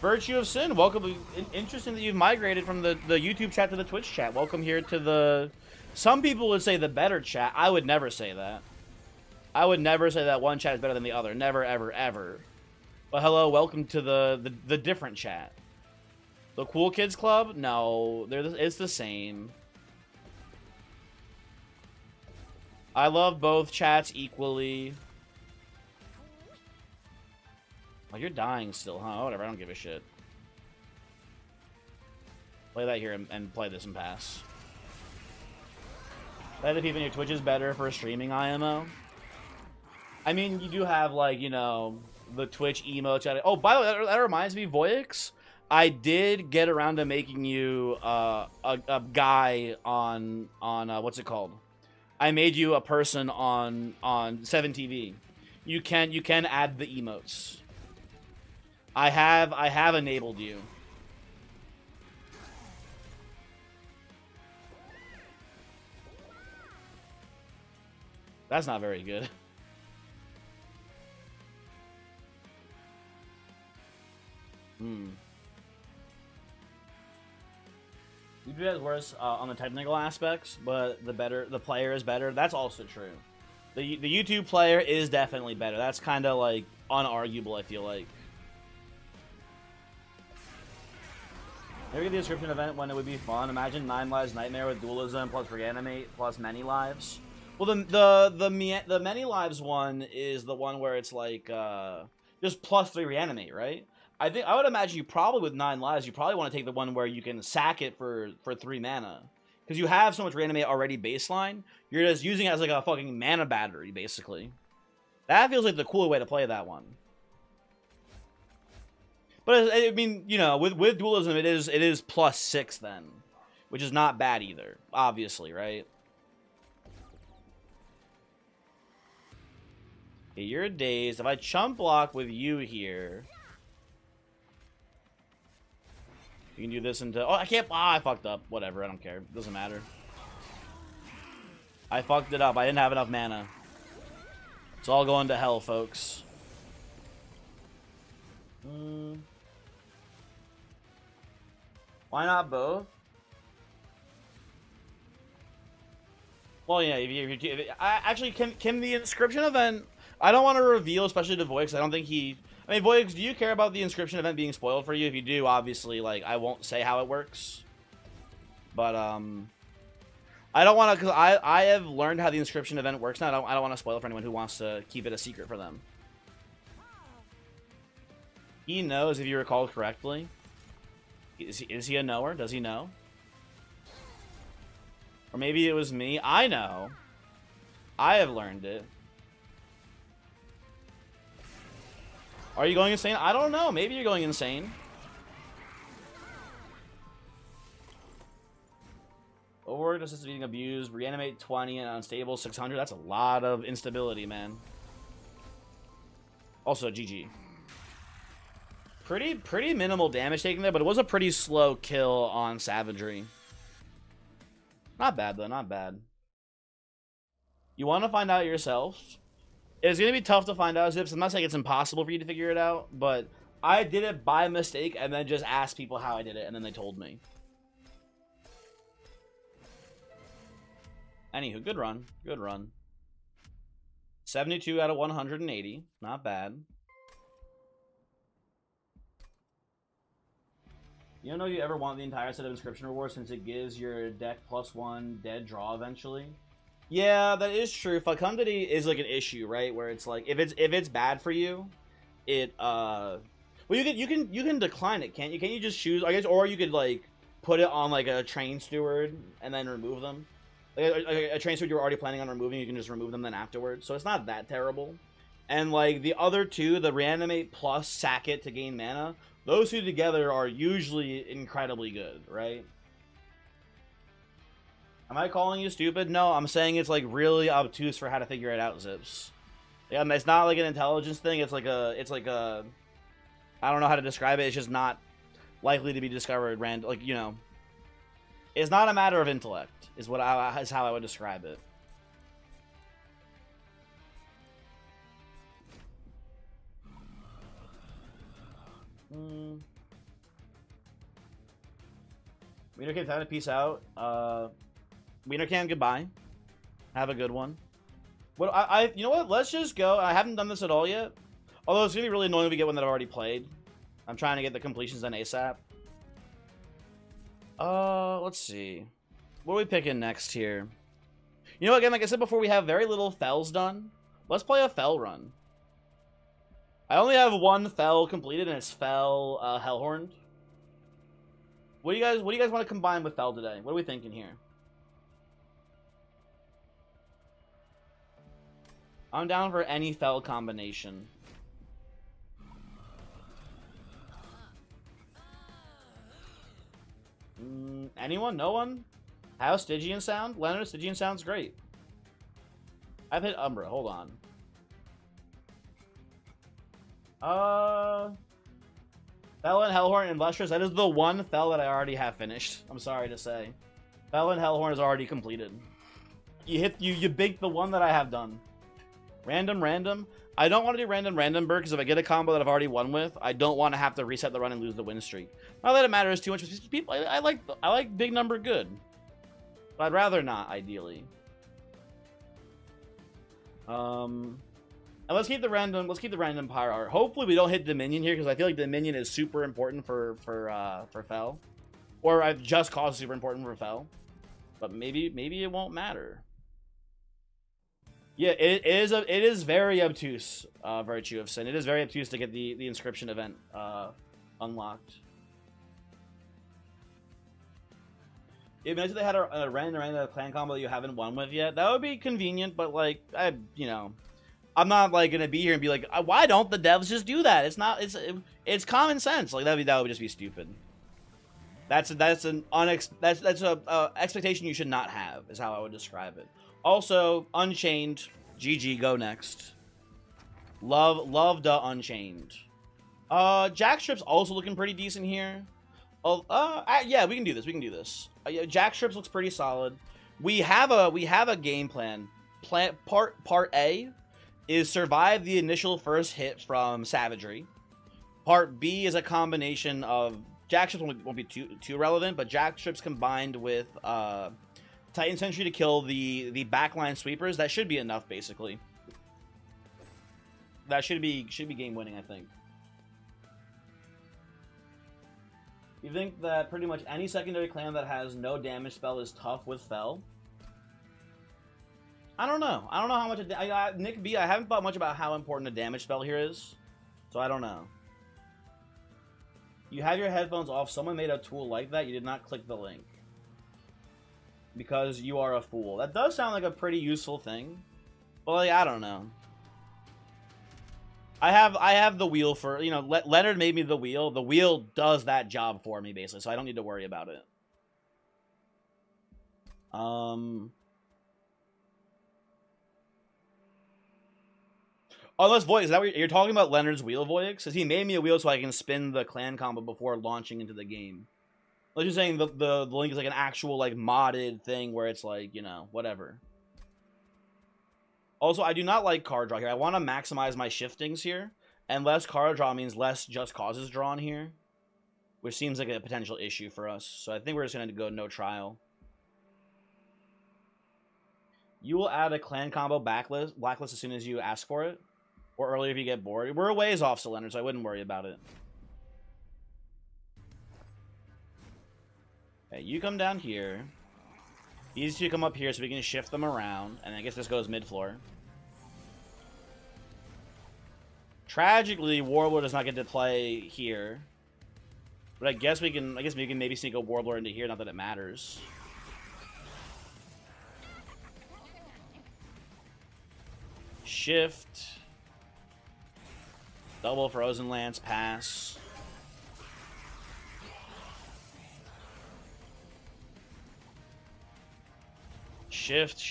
Virtue of Sin. Welcome. Interesting that you've migrated from the YouTube chat to the Twitch chat. Welcome here to the... Some people would say the better chat. I would never say that. I would never say that one chat is better than the other. Never, ever, ever. But hello, welcome to the different chat. The Cool Kids Club? No, it's the same. I love both chats equally. Oh, you're dying still, huh? Whatever, I don't give a shit. Play that here and play this and pass. Play the people in your Twitch is better for streaming IMO. I mean, you do have, like, you know, the Twitch emo chat. Oh, by the way, that reminds me, Voyix. I did get around to making you a guy on what's it called? I made you a person on 7TV. You can add the emotes. I have enabled you. That's not very good. You do that worse on the technical aspects, but the player is better. That's also true. The YouTube player is definitely better. That's kind of like unarguable, I feel like. Maybe the description event when it would be fun. Imagine 9 Lives Nightmare with Dualism plus Reanimate plus Many Lives. Well, the Many Lives one is the one where it's like just plus 3 Reanimate, right? I would imagine you probably with 9 lives, you probably want to take the one where you can sack it for 3 mana. Because you have so much Reanimate already baseline, you're just using it as like a fucking mana battery, basically. That feels like the cooler way to play that one. But I mean, you know, with Dualism, it is plus 6 then. Which is not bad either, obviously, right? Okay, you're dazed. If I chump block with you here... You can do this into... Oh, I can't... Ah, I fucked up. Whatever, I don't care. Doesn't matter. I fucked it up. I didn't have enough mana. It's all going to hell, folks. Why not both? Well, yeah. Actually, can the inscription event? I don't want to reveal, especially to Voix. I don't think he. I mean, Voix, do you care about the inscription event being spoiled for you? If you do, obviously, like, I won't say how it works. But I don't want to, because I have learned how the inscription event works now. I don't want to spoil it for anyone who wants to keep it a secret for them. He knows, if you recall correctly. Is he a knower? Does he know? Or maybe it was me. I know. I have learned it. Are you going insane? I don't know. Maybe you're going insane. Overworked, assisted being abused, reanimate 20 and unstable 600. That's a lot of instability, man. Also, GG. Pretty minimal damage taken there, but it was a pretty slow kill on Savagery. Not bad, though. Not bad. You want to find out yourself? It's going to be tough to find out, Zips. I'm not saying it's impossible for you to figure it out, but I did it by mistake and then just asked people how I did it, and then they told me. Anywho, good run. Good run. 72 out of 180. Not bad. You don't know you ever want the entire set of inscription rewards since it gives your deck +1 dead draw eventually? Yeah, that is true. Fecundity is like an issue, right? Where it's like if it's bad for you, it well you can decline it, can't you? Can't you just choose, I guess, or you could like put it on like a train steward and then remove them. Like a train steward you were already planning on removing, you can just remove them then afterwards. So it's not that terrible. And like the other two, the reanimate plus sack it to gain mana, those two together are usually incredibly good, right? Am I calling you stupid? No, I'm saying it's like really obtuse for how to figure it out, Zips. Yeah, it's not like an intelligence thing. It's like a I don't know how to describe it. It's just not likely to be discovered random. Like, you know, it's not a matter of intellect. Is how I would describe it. Wiener Cam, time to peace out. Wiener Cam, goodbye. Have a good one. What you know what? Let's just go. I haven't done this at all yet. Although it's gonna be really annoying if we get one that I've already played. I'm trying to get the completions done ASAP. Let's see. What are we picking next here? You know, again, like I said before, we have very little fells done. Let's play a fell run. I only have one fell completed, and it's fell Hellhorn. What do you guys want to combine with fell today? What are we thinking here? I'm down for any fell combination. Anyone? No one? How Stygian sound? Leonard, Stygian sounds great. I've hit Umbra. Hold on. Fell and Hellhorn and Lustrous. That is the one fell that I already have finished. I'm sorry to say. Fell and Hellhorn is already completed. You baked the one that I have done. Random. I don't want to do random bird because if I get a combo that I've already won with, I don't want to have to reset the run and lose the win streak. Not that it matters too much. People, I like big number good, but I'd rather not ideally. And let's keep the random pyre art. Hopefully we don't hit Dominion here because I feel like Dominion is super important for Fel, or I've just caused super important for Fel, but maybe it won't matter. Yeah, it is very obtuse, Virtue of Sin. It is very obtuse to get the inscription event unlocked. Imagine they had a random clan combo that you haven't won with yet. That would be convenient, but like I'm not like gonna be here and be like, why don't the devs just do that? It's common sense. Like that would just be stupid. That's an expectation you should not have. Is how I would describe it. Also, Unchained, GG, go next. Love the Unchained. Jackstrip's also looking pretty decent here. Yeah, we can do this. Yeah, Jackstrips looks pretty solid. We have a game plan. Part A is survive the initial first hit from Savagery. Part B is a combination of jack strips won't be too relevant, but jack strips combined with Titan Sentry to kill the backline sweepers. That should be enough, basically. That should be game winning, I think. You think that pretty much any secondary clan that has no damage spell is tough with Fel? I don't know. I don't know how much... Nick B, I haven't thought much about how important a damage spell here is. So I don't know. You have your headphones off. Someone made a tool like that. You did not click the link. Because you are a fool. That does sound like a pretty useful thing. But, like, I don't know. I have the wheel for, you know, Leonard made me the wheel. The wheel does that job for me, basically, so I don't need to worry about it. Unless Voix, is that what you're talking about, Leonard's wheel, Voix? Because he made me a wheel so I can spin the clan combo before launching into the game. Like you're saying the link is like an actual, like, modded thing where it's like, you know, whatever. Also, I do not like card draw here. I want to maximize my shiftings here. And less card draw means less just causes drawn here. Which seems like a potential issue for us. So I think we're just going to go no trial. You will add a clan combo blacklist as soon as you ask for it. Or earlier if you get bored. We're a ways off, still, Leonard, so I wouldn't worry about it. Okay, you come down here. These two come up here so we can shift them around. And I guess this goes mid-floor. Tragically, Warbler does not get to play here. But I guess we can maybe sneak a Warbler into here, not that it matters. Shift. Double Frozen Lance, pass. Shift.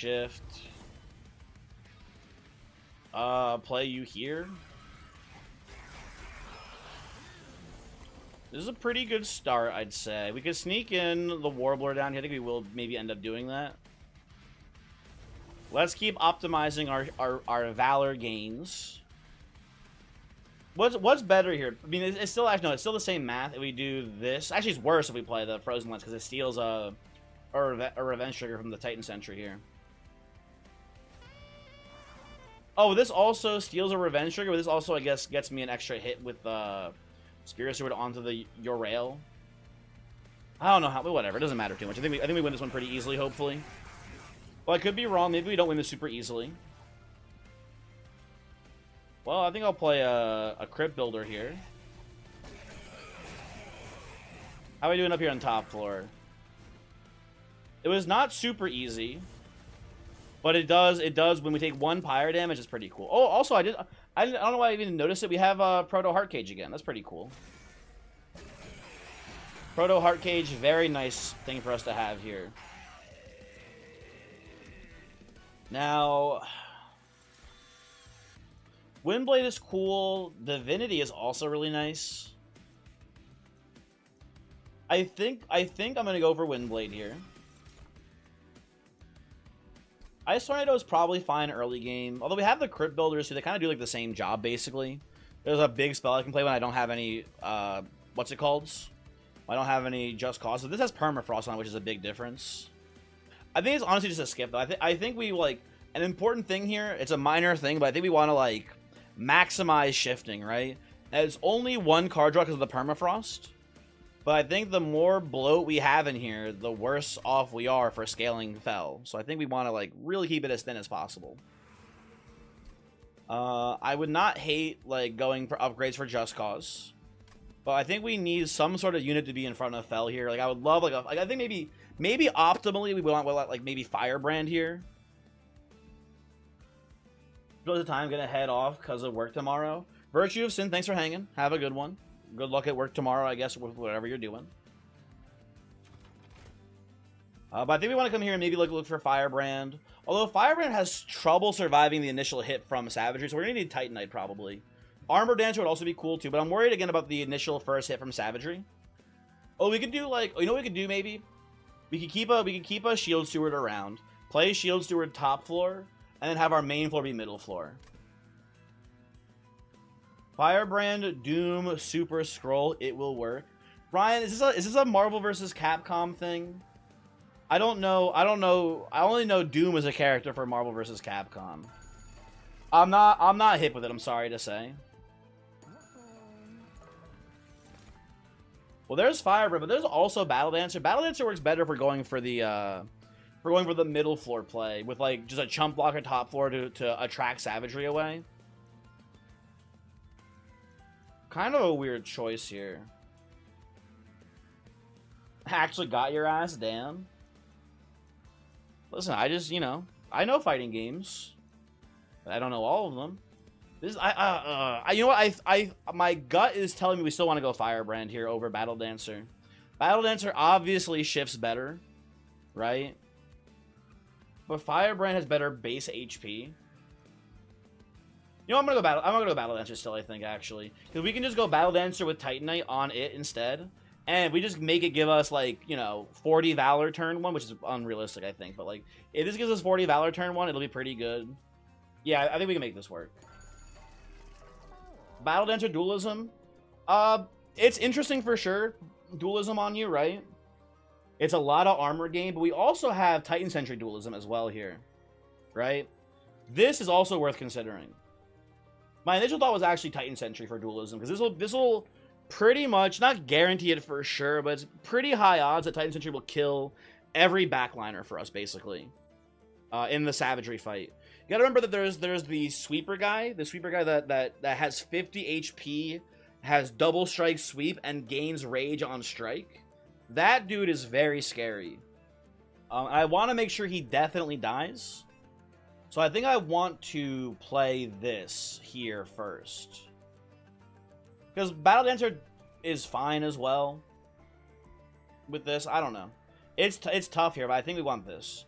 Play you here. This is a pretty good start, I'd say. We could sneak in the Warbler down here. I think we will maybe end up doing that. Let's keep optimizing our Valor gains. What's better here? I mean, it's still actually no, it's still the same math if we do this. Actually, it's worse if we play the Frozen Lens because it steals a Revenge Trigger from the Titan Sentry here. Oh, this also steals a Revenge Trigger, but this also, I guess, gets me an extra hit with Spirit Sword onto the Urail. I don't know how, but whatever. It doesn't matter too much. I think we win this one pretty easily, hopefully. Well, I could be wrong. Maybe we don't win this super easily. Well, I think I'll play a Crypt Builder here. How are we doing up here on top floor? It was not super easy, but it does when we take 1 pyre damage. It's pretty cool. Oh, also I don't know why I even noticed it. We have Proto Heart Cage again. That's pretty cool. Proto Heart Cage, very nice thing for us to have here. Now, Windblade is cool. Divinity is also really nice. I think I'm gonna go for Windblade here. Ice Tornado is probably fine early game. Although we have the Crypt Builders, so they kind of do like the same job basically. There's a big spell I can play when I don't have any what's it called? I don't have any Just Cause. So this has Permafrost on it, which is a big difference. I think it's honestly just a skip though. I think we like an important thing here. It's a minor thing, but I think we want to like maximize shifting, right? And it's only 1 card draw because of the Permafrost. But I think the more bloat we have in here, the worse off we are for scaling Fel. So I think we want to like really keep it as thin as possible. I would not hate like going for upgrades for Just Cause, but I think we need some sort of unit to be in front of Fel here. Like I would love like I think maybe optimally we want like maybe Firebrand here. Most of the time, I'm gonna head off because of work tomorrow. Virtue of Sin, thanks for hanging. Have a good one. Good luck at work tomorrow, I guess, with whatever you're doing. But I think we want to come here and maybe look for Firebrand. Although Firebrand has trouble surviving the initial hit from Savagery, so we're going to need Titanite probably. Armor Dancer would also be cool too, but I'm worried again about the initial first hit from Savagery. Oh, we could do like, you know what we could do maybe? We could keep a Shield Steward around, play Shield Steward top floor, and then have our main floor be middle floor. Firebrand, Doom, Super Scroll. It will work. Ryan, is this a Marvel versus Capcom thing? I don't know. I only know Doom as a character for Marvel versus Capcom. I'm not hip with it. I'm sorry to say. Well, there's Firebrand, but there's also Battle Dancer. Battle Dancer works better for going for the middle floor play with like just a chump blocker top floor to attract savagery away. Kind of a weird choice here. Actually got your ass, damn. Listen, I just, you know, I know fighting games. But I don't know all of them. This you know what? My gut is telling me we still want to go Firebrand here over Battle Dancer. Battle Dancer obviously shifts better, right? But Firebrand has better base HP. You know, I'm gonna go Battle Dancer still, I think, actually. Because we can just go Battle Dancer with Titanite on it instead. And we just make it give us, like, you know, 40 Valor turn 1, which is unrealistic, I think. But, like, if this gives us 40 Valor turn 1, it'll be pretty good. Yeah, I think we can make this work. Battle Dancer Dualism. It's interesting for sure. Dualism on you, right? It's a lot of armor gain, but we also have Titan Sentry Dualism as well here. Right? This is also worth considering. My initial thought was actually Titan Sentry for Dualism, because this will pretty much, not guarantee it for sure, but it's pretty high odds that Titan Sentry will kill every backliner for us, basically. In the Savagery fight. You gotta remember that there's the sweeper guy that has 50 HP, has double strike sweep, and gains rage on strike. That dude is very scary. I want to make sure he definitely dies. So I think I want to play this here first. Because Battle Dancer is fine as well. With this, I don't know. It's tough here, but I think we want this.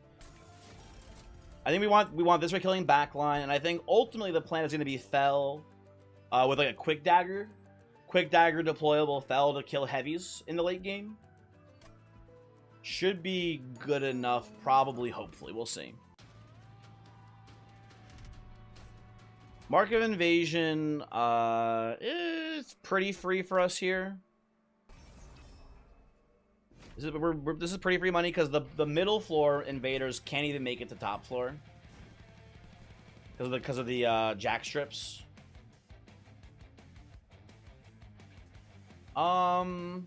I think we want this for killing backline, and I think ultimately the plan is going to be Fell with like a quick dagger deployable Fell to kill heavies in the late game. Should be good enough, probably, hopefully. We'll see. Mark of Invasion is pretty free for us here. This is pretty free money because the middle floor invaders can't even make it to top floor because of the jack strips. Well,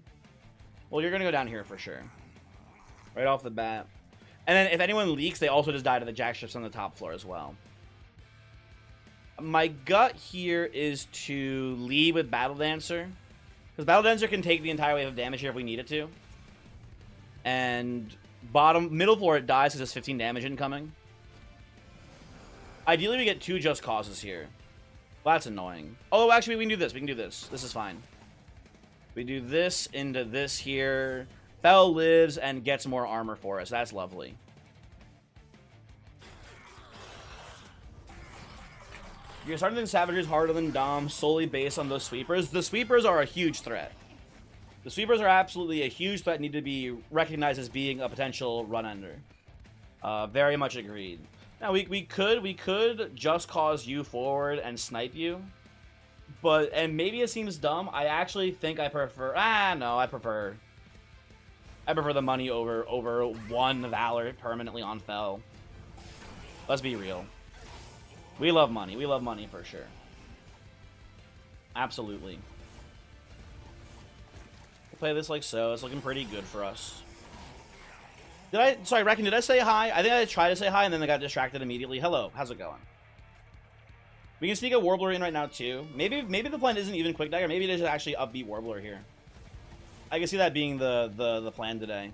you're gonna go down here for sure, right off the bat. And then if anyone leaks, they also just die to the jack strips on the top floor as well. My gut here is to lead with Battle Dancer, because Battle Dancer can take the entire wave of damage here if we need it to. And middle floor it dies because there's 15 damage incoming. Ideally we get 2 Just Causes here. Well, that's annoying. Oh, actually we can do this. We can do this. This is fine. We do this into this here. Fell lives and gets more armor for us. That's lovely. You're starting to think Savagery is harder than Dom solely based on those sweepers. The sweepers are a huge threat. The sweepers are absolutely a huge threat, need to be recognized as being a potential run-ender. Very much agreed. Now, we could just cause you forward and snipe you. And maybe it seems dumb. I actually think I prefer... no, I prefer the money over 1 Valor permanently on Fell. Let's be real. We love money. We love money for sure. Absolutely. Play this like so. It's looking pretty good for us. Sorry, Reckon, did I say hi? I think I tried to say hi and then I got distracted immediately. Hello, how's it going? We can sneak a Warbler in right now too. Maybe the plan isn't even Quick Dagger. Maybe it is actually upbeat Warbler here. I can see that being the plan today.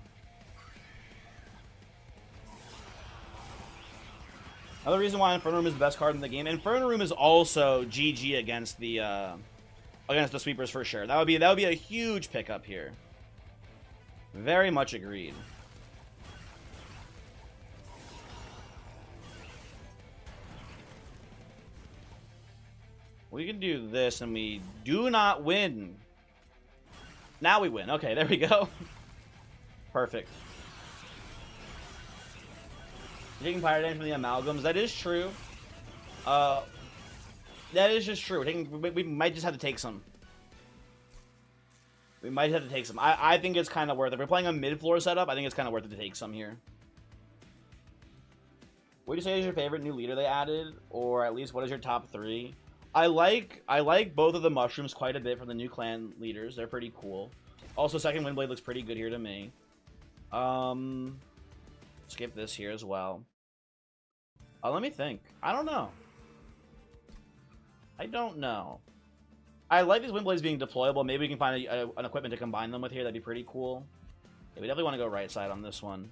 Another reason why Inferno Room is the best card in the game. Inferno Room is also GG against the sweepers for sure. That would be a huge pickup here. Very much agreed. We can do this and we do not win. Now we win. Okay, there we go. Perfect. Taking Pyro damage from the amalgams. That is true. That is just true. We might just have to take some. We might have to take some. I think it's kind of worth it. If we're playing a mid-floor setup, I think it's kind of worth it to take some here. What do you say is your favorite new leader they added? Or at least what is your top 3? I like both of the mushrooms quite a bit from the new clan leaders. They're pretty cool. Also, second Windblade looks pretty good here to me. Skip this here as well. Let me think. I don't know. I like these Windblades being deployable. Maybe we can find an equipment to combine them with here. That'd be pretty cool. Yeah, we definitely want to go right side on this one.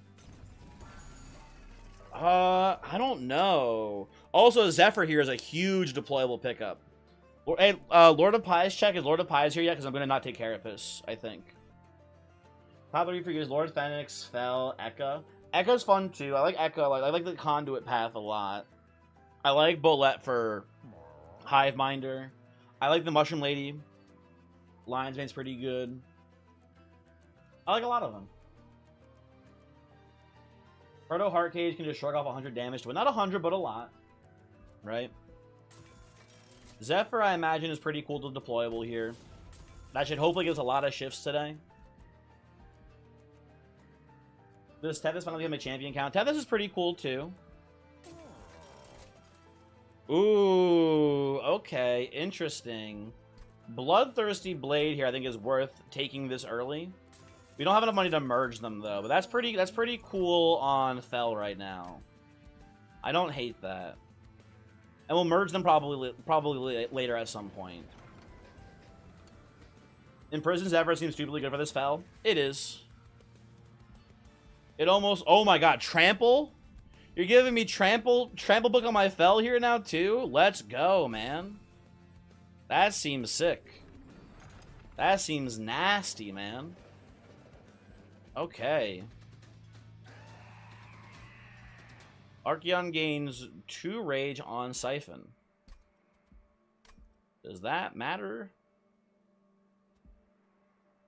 I don't know. Also, Zephyr here is a huge deployable pickup. Hey, Lord of Pies check. Is Lord of Pies here yet? Because I'm going to not take Carapace, I think. Top 3 for you is Lord Phoenix, Fel, Ekka. Ekka's fun too. I like Ekka. I like the conduit path a lot. I like Bolette for Hiveminder. I like the Mushroom Lady. Lion's Mane's pretty good. I like a lot of them. Proto Heart Cage can just shrug off 100 damage to it. Not 100, but a lot. Right? Zephyr, I imagine, is pretty cool to deployable here. That should hopefully give us a lot of shifts today. This Tethys finally became a champion count. Tethys is pretty cool, too. Ooh, okay. Interesting. Bloodthirsty Blade here, I think, is worth taking this early. We don't have enough money to merge them, though. But that's pretty cool on Fel right now. I don't hate that. And we'll merge them probably later at some point. Imprison's Zephyr seems stupidly good for this Fel. It is. It almost... Oh my god, Trample? You're giving me Trample book on my Fel here now, too? Let's go, man. That seems sick. That seems nasty, man. Okay. Archeon gains 2 Rage on Siphon. Does that matter?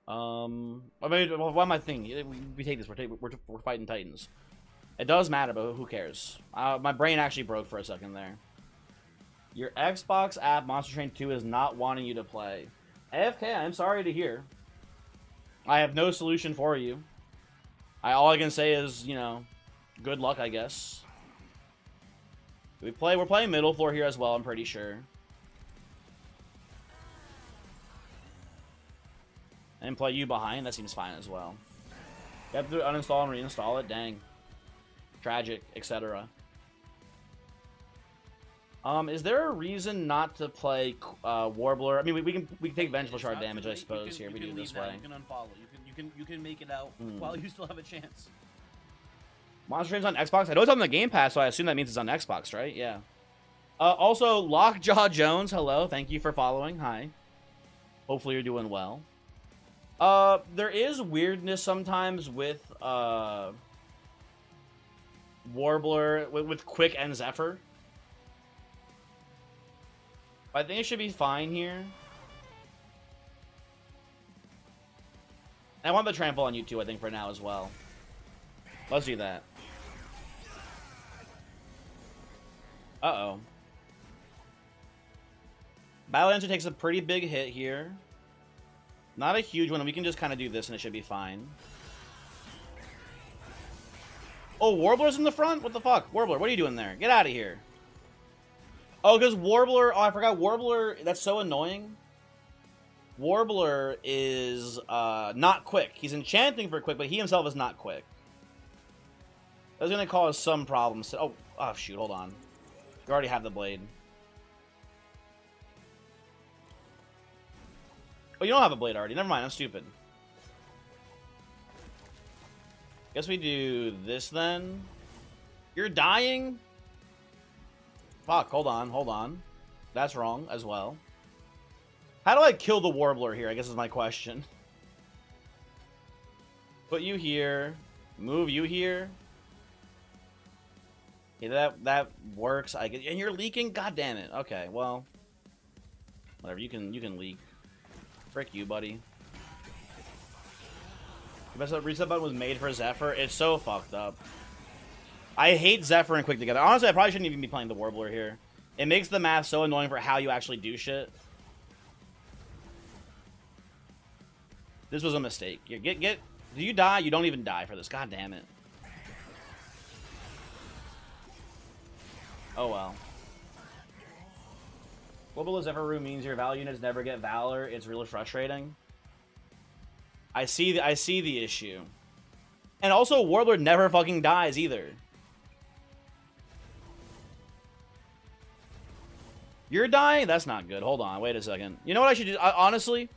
I mean, what am I thinking? We take this. We're fighting Titans. It does matter, but who cares? My brain actually broke for a second there. Your Xbox app, Monster Train 2, is not wanting you to play. AFK, I'm sorry to hear. I have no solution for you. All I can say is, you know, good luck, I guess. We're playing middle floor here as well, I'm pretty sure. And play you behind, that seems fine as well. You have to uninstall and reinstall it, dang. Tragic, etc. Is there a reason not to play Warbler? I mean, we can take Vengeful Shard damage, I suppose. Here we do it this way. You can unfollow. You can make it out while you still have a chance. Monster Train's on Xbox. I know it's on the Game Pass, so I assume that means it's on Xbox, right? Yeah. Also, Lockjaw Jones, hello. Thank you for following. Hi. Hopefully you're doing well. There is weirdness sometimes with Warbler, with Quick and Zephyr. I think it should be fine here. I want the trample on you too, I think, for now as well. Let's do that. Uh-oh. Battle Answer takes a pretty big hit here. Not a huge one, and we can just kind of do this and it should be fine. Oh, Warbler's in the front? What the fuck? Warbler, what are you doing there? Get out of here. Oh, because Warbler... Oh, I forgot. Warbler... That's so annoying. Warbler is not quick. He's enchanting for quick, but he himself is not quick. That's going to cause some problems. Oh, shoot. Hold on. You already have the blade. Oh, you don't have a blade already. Never mind. I'm stupid. Guess we do this then. You're dying? Fuck, hold on. That's wrong as well. How do I kill the Warbler here, I guess is my question. Put you here. Move you here. Okay, that works. And you're leaking? God damn it. Okay, well. Whatever, you can leak. Frick you, buddy. The reset button was made for Zephyr. It's so fucked up. I hate Zephyr and Quick together. Honestly, I probably shouldn't even be playing the Warbler here. It makes the math so annoying for how you actually do shit. This was a mistake. Do you die? You don't even die for this. God damn it. Oh well. Global as ever room means your value units never get Valor. It's really frustrating. I see the issue. And also, Warlord never fucking dies either. You're dying? That's not good. Hold on. Wait a second. You know what I should do? Honestly?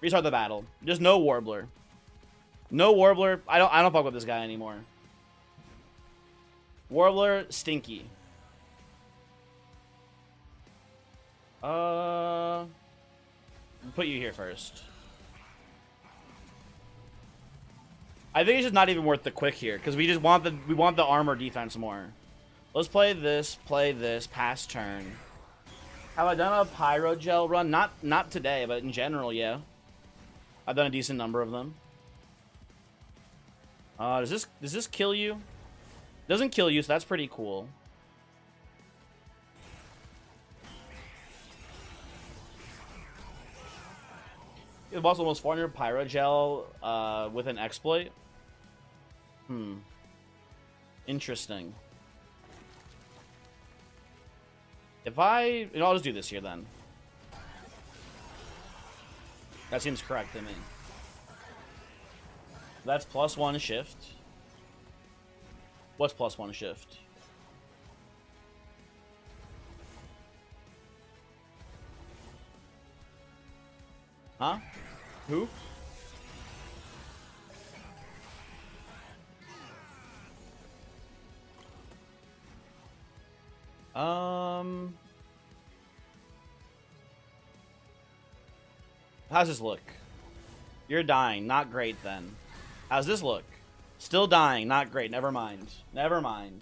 Restart the battle. Just no Warbler. No Warbler. I don't fuck with this guy anymore. Warbler, stinky. Put you here first. I think it's just not even worth the quick here because we want the armor defense more. Let's play this, pass turn. Have I done a Pyro Gel run? Not today, but in general, yeah. I've done a decent number of them. Does this kill you? Doesn't kill you, so that's pretty cool. The boss almost 400 Pyro Gel with an exploit. Interesting. I'll just do this here then. That seems correct to me. That's +1 shift. What's +1 shift? Huh? Who? How's this look? You're dying. Not great, then. How's this look? Still dying. Not great. Never mind. Never mind.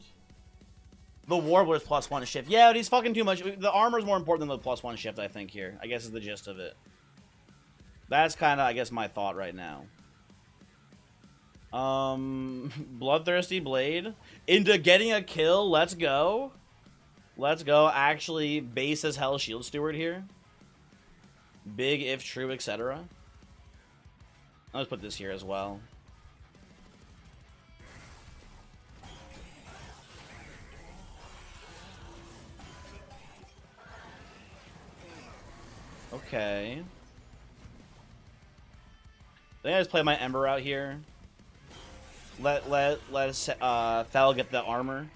The Warbler's +1 shift. Yeah, but he's fucking too much. The armor's more important than the +1 shift, I think, here. I guess is the gist of it. That's kind of, I guess, my thought right now. Bloodthirsty Blade. Into getting a kill. Let's go. Let's go. Actually, base as hell Shield Steward here. Big if true, etc. Let's put this here as well. Okay. I think I just play my Ember out here. Let Thel get the armor.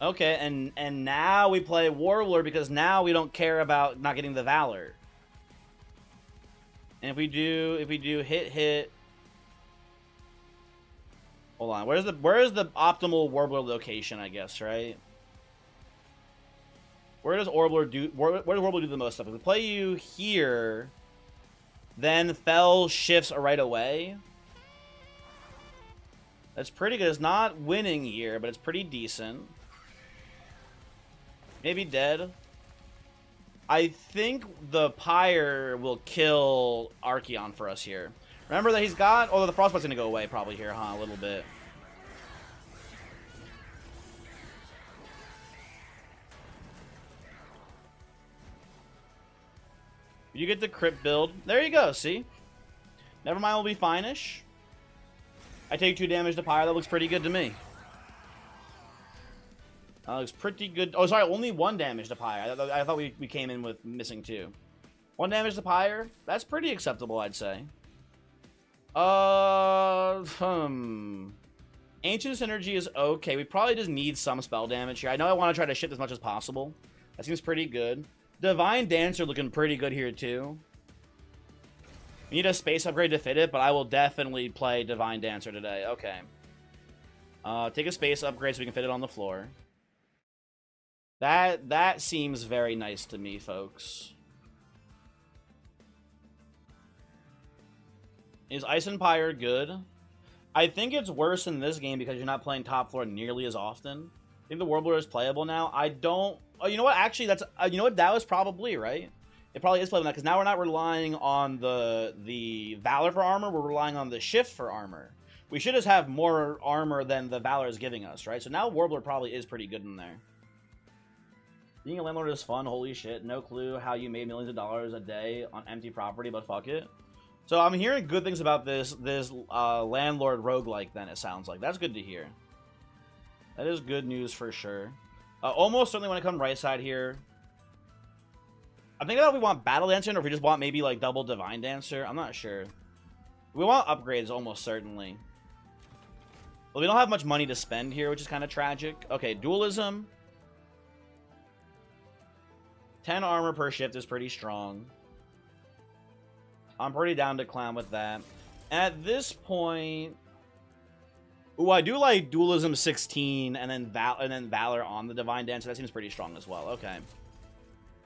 Okay, and now we play Warbler because now we don't care about not getting the Valor. And if we do hit. Hold on, where's the optimal Warbler location, I guess, right? Where does Warbler do the most stuff? If we play you here, then Fel shifts right away. That's pretty good. It's not winning here, but it's pretty decent. Maybe dead. I think the Pyre will kill Archeon for us here. Remember that he's got... Although the Frostbite's going to go away probably here, huh? A little bit. You get the crit build. There you go, see? Nevermind will be fine-ish. I take 2 damage to Pyre. That looks pretty good to me. That looks pretty good. Oh, sorry, only 1 damage to Pyre. I thought we came in with missing 2. 1 damage to Pyre. That's pretty acceptable, I'd say. Ancient Synergy is okay. We probably just need some spell damage here. I know I want to try to shift as much as possible. That seems pretty good. Divine Dancer looking pretty good here, too. We need a space upgrade to fit it, but I will definitely play Divine Dancer today. Okay. Take a space upgrade so we can fit it on the floor. That seems very nice to me, folks. Is Ice and Pyre good? I think it's worse in this game because you're not playing top floor nearly as often. I think the Warbler is playable now. I don't... Oh, you know what? Actually, that's... you know what? That was probably, right? It probably is playable now, because now we're not relying on the Valor for armor. We're relying on the Shift for armor. We should just have more armor than the Valor is giving us, right? So now Warbler probably is pretty good in there. Being a landlord is fun, holy shit. No clue how you made millions of dollars a day on empty property, but fuck it. So I'm hearing good things about this landlord roguelike then, it sounds like. That's good to hear. That is good news for sure. Almost certainly when I come right side here. I'm thinking about if we want Battle Dancer or if we just want maybe like double Divine Dancer. I'm not sure. We want upgrades almost certainly. Well, we don't have much money to spend here, which is kind of tragic. Okay, Dualism. 10 armor per shift is pretty strong. I'm pretty down to clown with that. At this point... Ooh, I do like Dualism 16 and then Valor on the Divine Dancer. That seems pretty strong as well. Okay.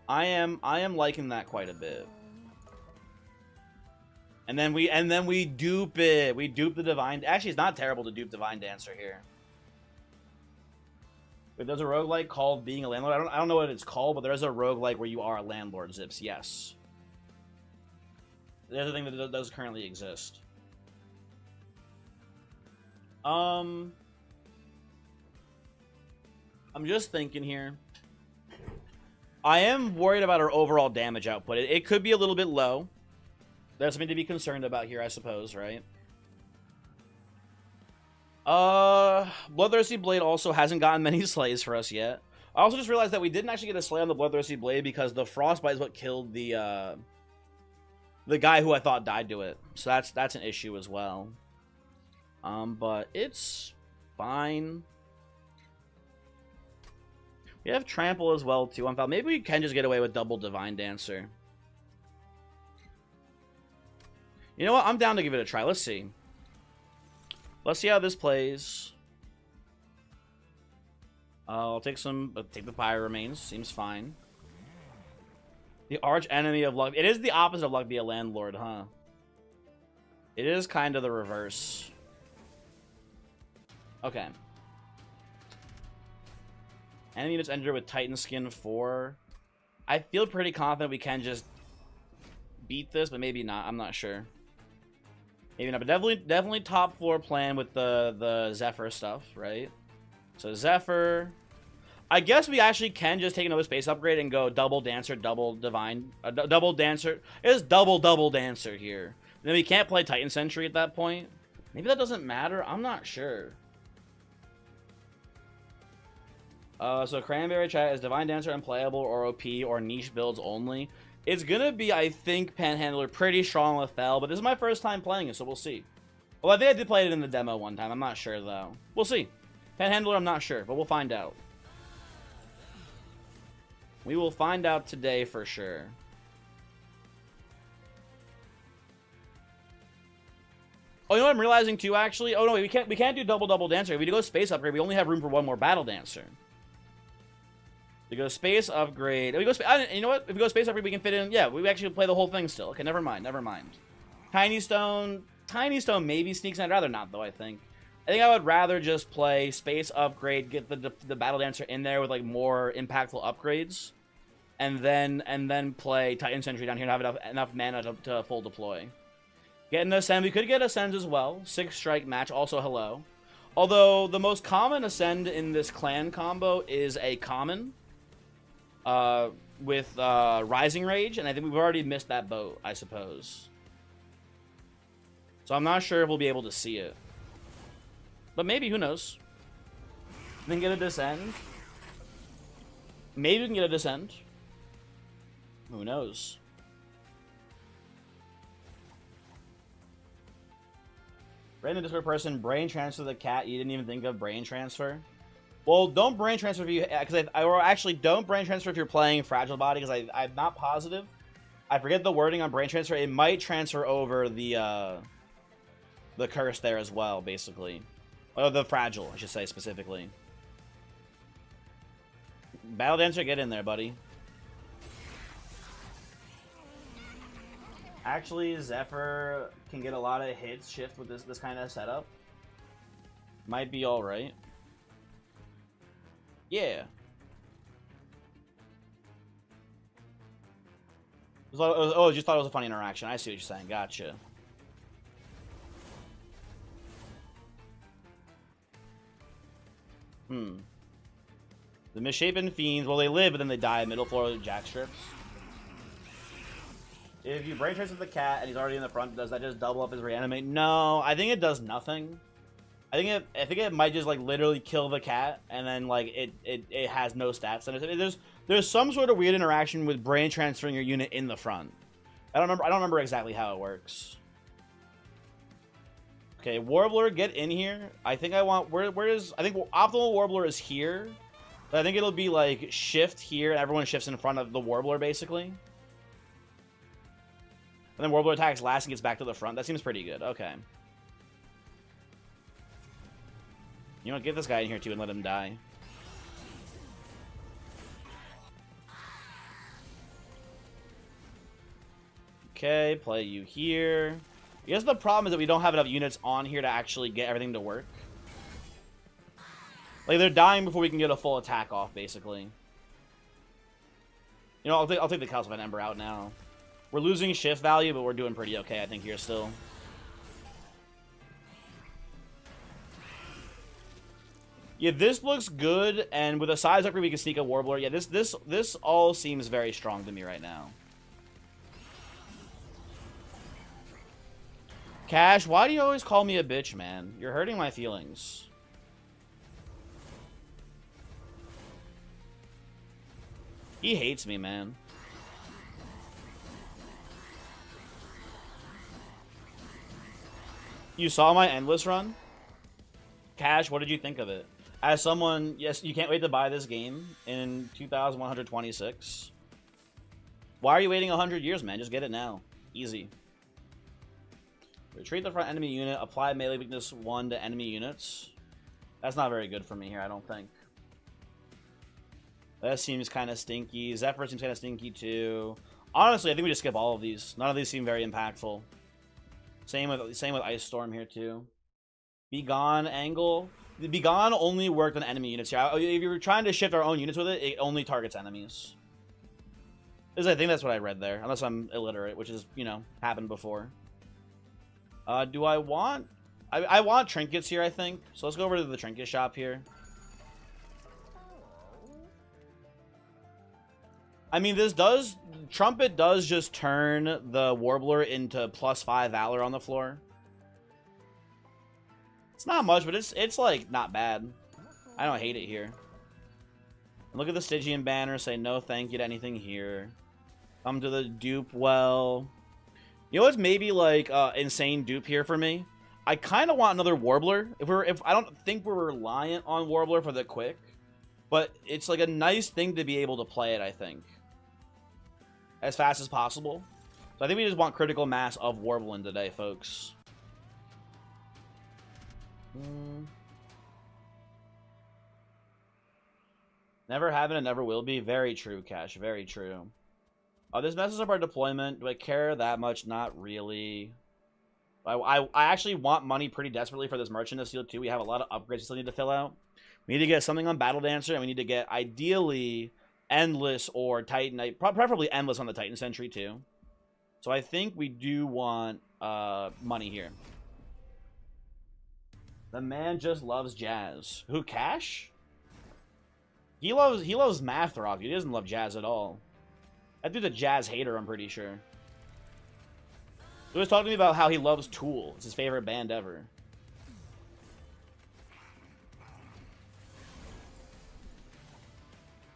I am liking that quite a bit. And then we dupe it. We dupe the Divine... Actually, it's not terrible to dupe Divine Dancer here. But there's a roguelike called Being a Landlord. I don't know what it's called, but there is a roguelike where you are a landlord, Zips. Yes. There's a thing that does currently exist. I'm just thinking here. I am worried about our overall damage output. It could be a little bit low. There's something to be concerned about here, I suppose, right? Bloodthirsty Blade also hasn't gotten many slays for us yet. I also just realized that we didn't actually get a slay on the Bloodthirsty Blade because the Frostbite is what killed the guy who I thought died to it. So that's an issue as well. But it's fine. We have Trample as well, too. Maybe we can just get away with double Divine Dancer. You know what? I'm down to give it a try. Let's see. Let's see how this plays. I'll take the Pyre Remains. Seems fine. The arch enemy of luck. It is the opposite of luck be a landlord, huh? It is kind of the reverse. Okay. Enemy units enter with Titan Skin 4. I feel pretty confident we can just beat this, but maybe not. I'm not sure. Maybe not, but definitely top floor plan with the Zephyr stuff, right? So Zephyr. I guess we actually can just take another space upgrade and go double Dancer, double Divine, double Dancer. It is double Dancer here. Then we can't play Titan Sentry at that point. Maybe that doesn't matter. I'm not sure. So Cranberry Chat is Divine Dancer unplayable or OP or niche builds only. It's gonna be, I think, Panhandler pretty strong with Fel, but this is my first time playing it, so we'll see. Well, I think I did play it in the demo one time. I'm not sure, though. We'll see. Panhandler, I'm not sure, but we'll find out. We will find out today for sure. Oh, you know what I'm realizing, too, actually? Oh, no, we can't do double Dancer. If we go Space Upgrade, we only have room for one more Battle Dancer. We go Space Upgrade. If we go you know what? If we go Space Upgrade, we can fit in... Yeah, we actually play the whole thing still. Okay, never mind. Tiny Stone maybe sneaks in. I'd rather not, though, I think. I think I would rather just play Space Upgrade, get the Battle Dancer in there with, like, more impactful upgrades, and then play Titan Sentry down here and have enough mana to full deploy. Get an Ascend. We could get Ascends as well. 6-strike match. Also, hello. Although, the most common Ascend in this clan combo is a common... with Rising Rage, and I think we've already missed that boat, I suppose. So I'm not sure if we'll be able to see it. But maybe, who knows? Then get a Descend. Maybe we can get a Descend. Who knows? Random Discord person, brain transfer the cat. You didn't even think of brain transfer? Well, don't brain transfer if you... or actually, don't brain transfer if you're playing Fragile Body, because I'm not positive. I forget the wording on brain transfer. It might transfer over the curse there as well, basically. Or the Fragile, I should say, specifically. Battle Dancer, get in there, buddy. Actually, Zephyr can get a lot of hits shift with this kind of setup. Might be alright. Yeah. Oh, just thought it was a funny interaction. I see what you're saying. Gotcha. The misshapen fiends, well, they live, but then they die. Middle floor jack strips. If you brain transfer the cat and he's already in the front, does that just double up his reanimate? No, I think it does nothing. I think it might just like literally kill the cat, and then like it has no stats. And there's some sort of weird interaction with brain transferring your unit in the front. I don't remember exactly how it works. Okay, Warbler, get in here. I think I want I think optimal Warbler is here. But I think it'll be like shift here, and everyone shifts in front of the Warbler basically. And then Warbler attacks last and gets back to the front. That seems pretty good. Okay. You know, get this guy in here too and let him die. Okay, play you here. I guess the problem is that we don't have enough units on here to actually get everything to work. Like, they're dying before we can get a full attack off, basically. You know, I'll take the Calcified Ember out now. We're losing shift value, but we're doing pretty okay, I think, here still. Yeah, this looks good, and with a size upgrade, we can sneak a Warbler. Yeah, this all seems very strong to me right now. Cash, why do you always call me a bitch, man? You're hurting my feelings. He hates me, man. You saw my endless run? Cash, what did you think of it? As someone, yes, you can't wait to buy this game in 2126. Why are you waiting 100 years, man? Just get it now. Easy. Retreat the front enemy unit. Apply melee weakness 1 to enemy units. That's not very good for me here, I don't think. That seems kind of stinky. Zephyr seems kind of stinky too. Honestly, I think we just skip all of these. None of these seem very impactful. Same with Ice Storm here too. Be Gone angle. The Be Gone only worked on enemy units here. If you were trying to shift our own units with it, it only targets enemies. I think that's what I read there, unless I'm illiterate, which is, you know, happened before. Do I want... I want trinkets here, I think. So let's go over to the trinket shop here. I mean, Trumpet does just turn the Warbler into +5 Valor on the floor. It's not much, but it's like, not bad. I don't hate it here. Look at the Stygian banner, say no thank you to anything here. Come to the dupe well. You know what's maybe like insane dupe here for me? I kind of want another Warbler. If I don't think we're reliant on Warbler for the quick, but it's like a nice thing to be able to play it, I think. As fast as possible. So I think we just want critical mass of Warbling today, folks. Never have been and never will be. Very true, Cash. Very true. This messes up our deployment. Do I care that much? Not really. I actually want money pretty desperately for this Merchant of Steel too. We have a lot of upgrades we still need to fill out. We need to get something on Battle Dancer, and we need to get, ideally, Endless or Titan. Preferably Endless on the Titan Sentry too. So I think we do want money here. The man just loves jazz. Who, Cash? He loves math rock. He doesn't love jazz at all. That dude's a jazz hater, I'm pretty sure. He was talking to me about how he loves Tool. It's his favorite band ever.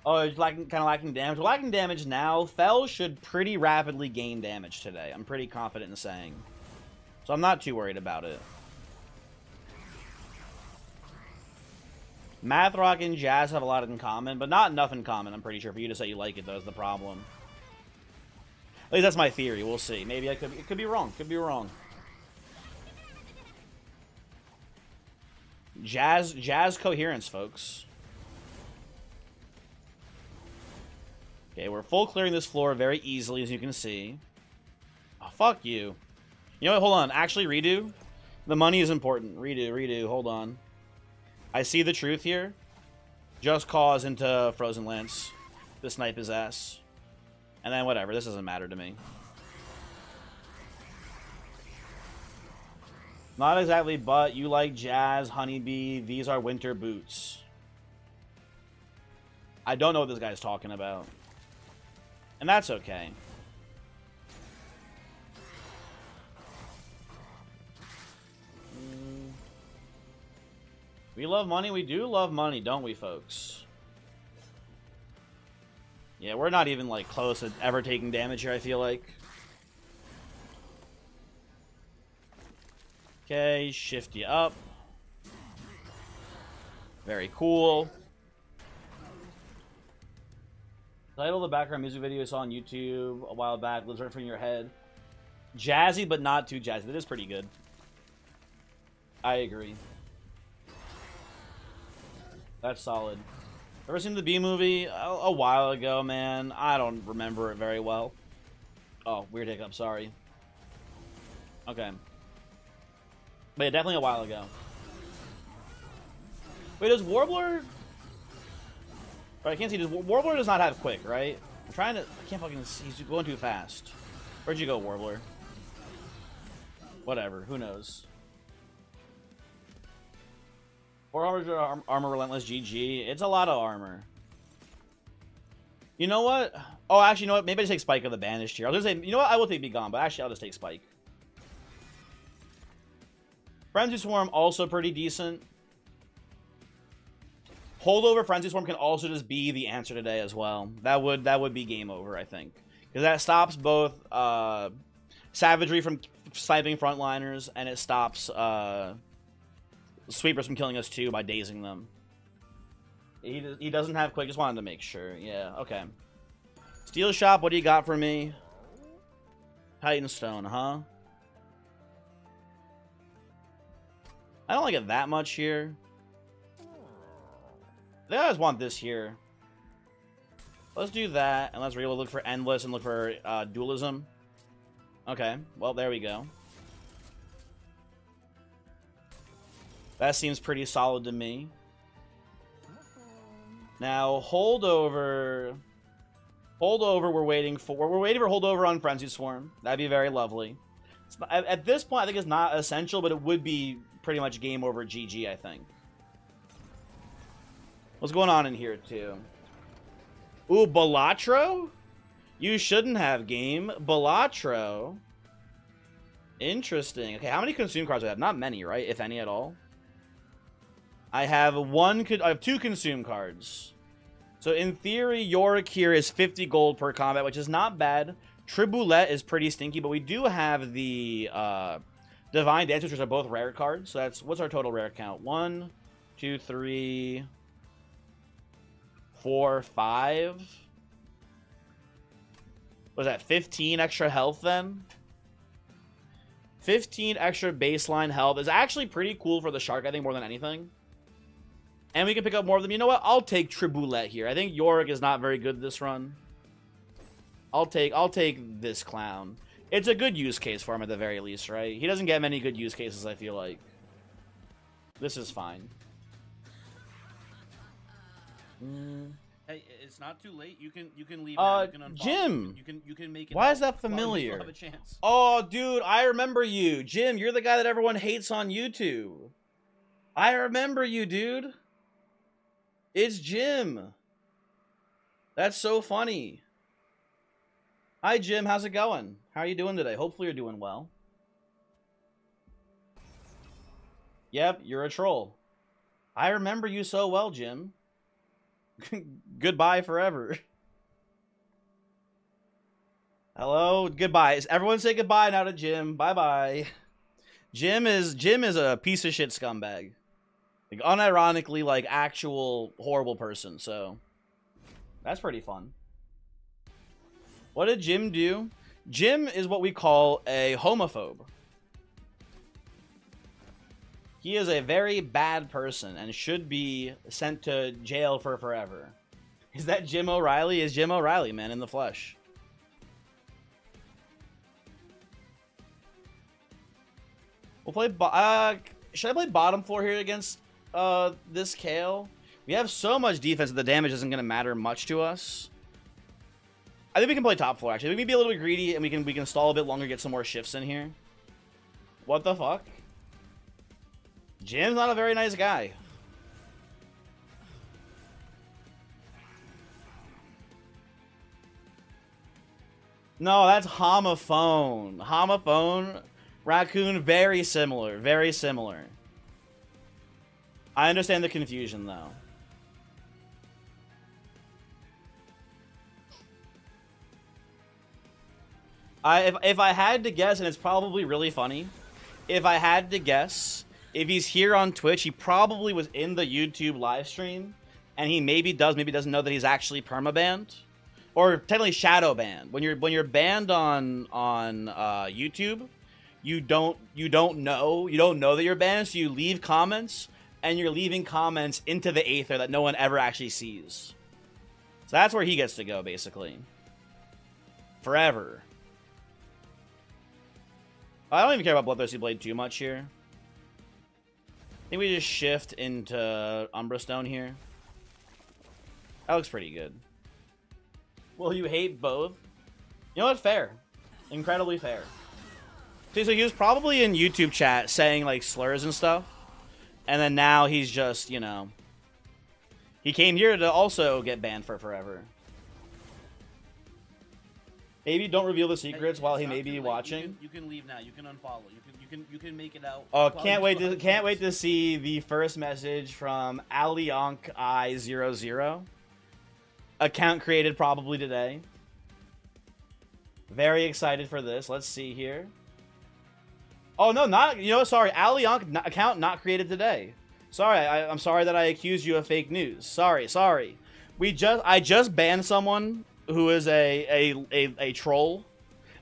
Oh, it's kind of lacking damage. We're lacking damage now. Fel should pretty rapidly gain damage today. I'm pretty confident in saying. So I'm not too worried about it. Math Rock and Jazz have a lot in common, but not enough in common, I'm pretty sure, for you to say you like it, though, is the problem. At least that's my theory. We'll see. Maybe it could be wrong. Could be wrong. Jazz coherence, folks. Okay, we're full clearing this floor very easily, as you can see. Oh, fuck you. You know what? Hold on. Actually, redo. The money is important. Redo. Hold on. I see the truth here. Just Cause into Frozen Lance to snipe his ass. And then whatever. This doesn't matter to me. Not exactly, but you like Jazz, Honeybee. These are winter boots. I don't know what this guy's talking about. And that's okay. We love money. We do love money, don't we, folks? Yeah, we're not even, like, close to ever taking damage here, I feel like. Okay, shift you up. Very cool. Title of the background music video I saw on YouTube a while back lives right in front of your head. Jazzy, but not too jazzy. That is pretty good. I agree. That's solid. Ever seen the B movie? A while ago, man. I don't remember it very well. Oh, weird hiccup, sorry. Okay. But yeah, definitely a while ago. Wait, does Warbler... I can't see. Warbler does not have quick, right? I'm trying to... I can't fucking see. He's going too fast. Where'd you go, Warbler? Whatever. Who knows? 400 armor relentless GG. It's a lot of armor. You know what? Oh, actually, you know what? Maybe I just take Spike of the Banished here. I was gonna say, you know what? I will take Be Gone, but actually, I'll just take Spike. Frenzy Swarm also pretty decent. Holdover Frenzy Swarm can also just be the answer today as well. That would be game over, I think, because that stops both Savagery from sniping frontliners, and it stops Sweepers from killing us too by dazing them. He doesn't have quick. Just wanted to make sure. Yeah. Okay. Steel Shop. What do you got for me? Titan Stone, huh? I don't like it that much here. I always want this here. Let's do that, and let's look for Endless and look for Dualism. Okay, well, there we go. That seems pretty solid to me. Now, Holdover. Holdover, we're waiting for Holdover on Frenzy Swarm. That'd be very lovely. At this point, I think it's not essential, but it would be pretty much game over GG, I think. What's going on in here, too? Ooh, Balatro? You shouldn't have game. Balatro. Interesting. Okay, how many consume cards do I have? Not many, right? If any at all. I have two consume cards. So in theory, Yorick here is 50 gold per combat, which is not bad. Triboulet is pretty stinky, but we do have the Divine Dance, which are both rare cards. So that's, what's our total rare count? 1, 2, 3, 4, 5. Was that 15 extra health then? 15 extra baseline health is actually pretty cool for the shark, I think, more than anything. And we can pick up more of them. You know what? I'll take Triboulet here. I think Yorick is not very good this run. I'll take this clown. It's a good use case for him at the very least, right? He doesn't get many good use cases, I feel like. This is fine. Hey, it's not too late. You can leave. Now. You can unfollow. Jim. You can make it. Why is that familiar? You still have a chance. Oh, dude, I remember you, Jim. You're the guy that everyone hates on YouTube. I remember you, dude. It's Jim. That's so funny. Hi, Jim. How's it going? How are you doing today? Hopefully you're doing well. Yep, you're a troll. I remember you so well, Jim. Goodbye forever. Hello, goodbye. Everyone say goodbye now to Jim. Bye-bye. Jim is a piece of shit scumbag. Like, unironically, like, actual horrible person, so that's pretty fun. What did Jim do? Jim is what we call a homophobe. He is a very bad person and should be sent to jail for forever. Is that Jim O'Reilly? Is Jim O'Reilly, man, in the flesh. We'll play... should I play bottom floor here against this Kale? We have so much defense that the damage isn't going to matter much to us. I think we can play top floor, actually. We can be a little bit greedy, and we can stall a bit longer, get some more shifts in here. What the fuck? Jim's not a very nice guy. No, that's homophone. Homophone, raccoon, very similar. Very similar. I understand the confusion, though. If I had to guess, and it's probably really funny, if I had to guess, if he's here on Twitch, he probably was in the YouTube live stream, and he maybe doesn't know that he's actually permabanned, or technically shadow banned. When you're banned on YouTube, you don't know that you're banned, so you leave comments, and you're leaving comments into the aether that no one ever actually sees. So that's where he gets to go, basically, forever. I don't even care about Bloodthirsty Blade too much here. I think we just shift into Umbra Stone here. That looks pretty good. Will you hate both? You know what? Fair. Incredibly fair. See, so he was probably in YouTube chat saying, like, slurs and stuff. And then now he's just, you know... He came here to also get banned for forever. Maybe don't reveal the secrets while he may be watching. You can leave now. You can unfollow. You can make it out. Oh, can't wait to see the first message from AlionI00. Account created probably today. Very excited for this. Let's see here. Oh no, not sorry. Alionk account not created today. Sorry, I'm sorry that I accused you of fake news. Sorry. I just banned someone who is a troll.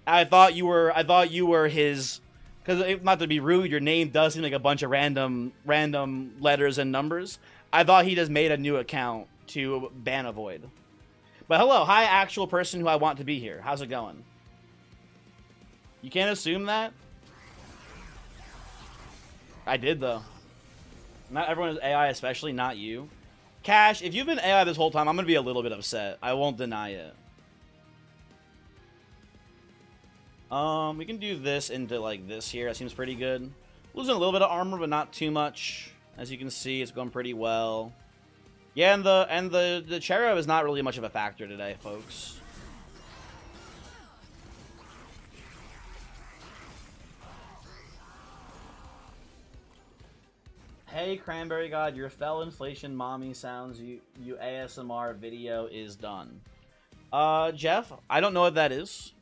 I thought you were his, because not to be rude, your name does seem like a bunch of random letters and numbers. I thought he just made a new account to ban a void. But hello, hi actual person who I want to be here. How's it going? You can't assume that. I did though. Not everyone is AI, especially not you. Cash, if you've been AI this whole time, I'm going to be a little bit upset. I won't deny it. We can do this into, like, this here. That seems pretty good. Losing a little bit of armor, but not too much. As you can see, it's going pretty well. Yeah, and the Cherub is not really much of a factor today, folks. Hey, Cranberry God, your fell inflation mommy sounds you ASMR video is done. Jeff, I don't know what that is.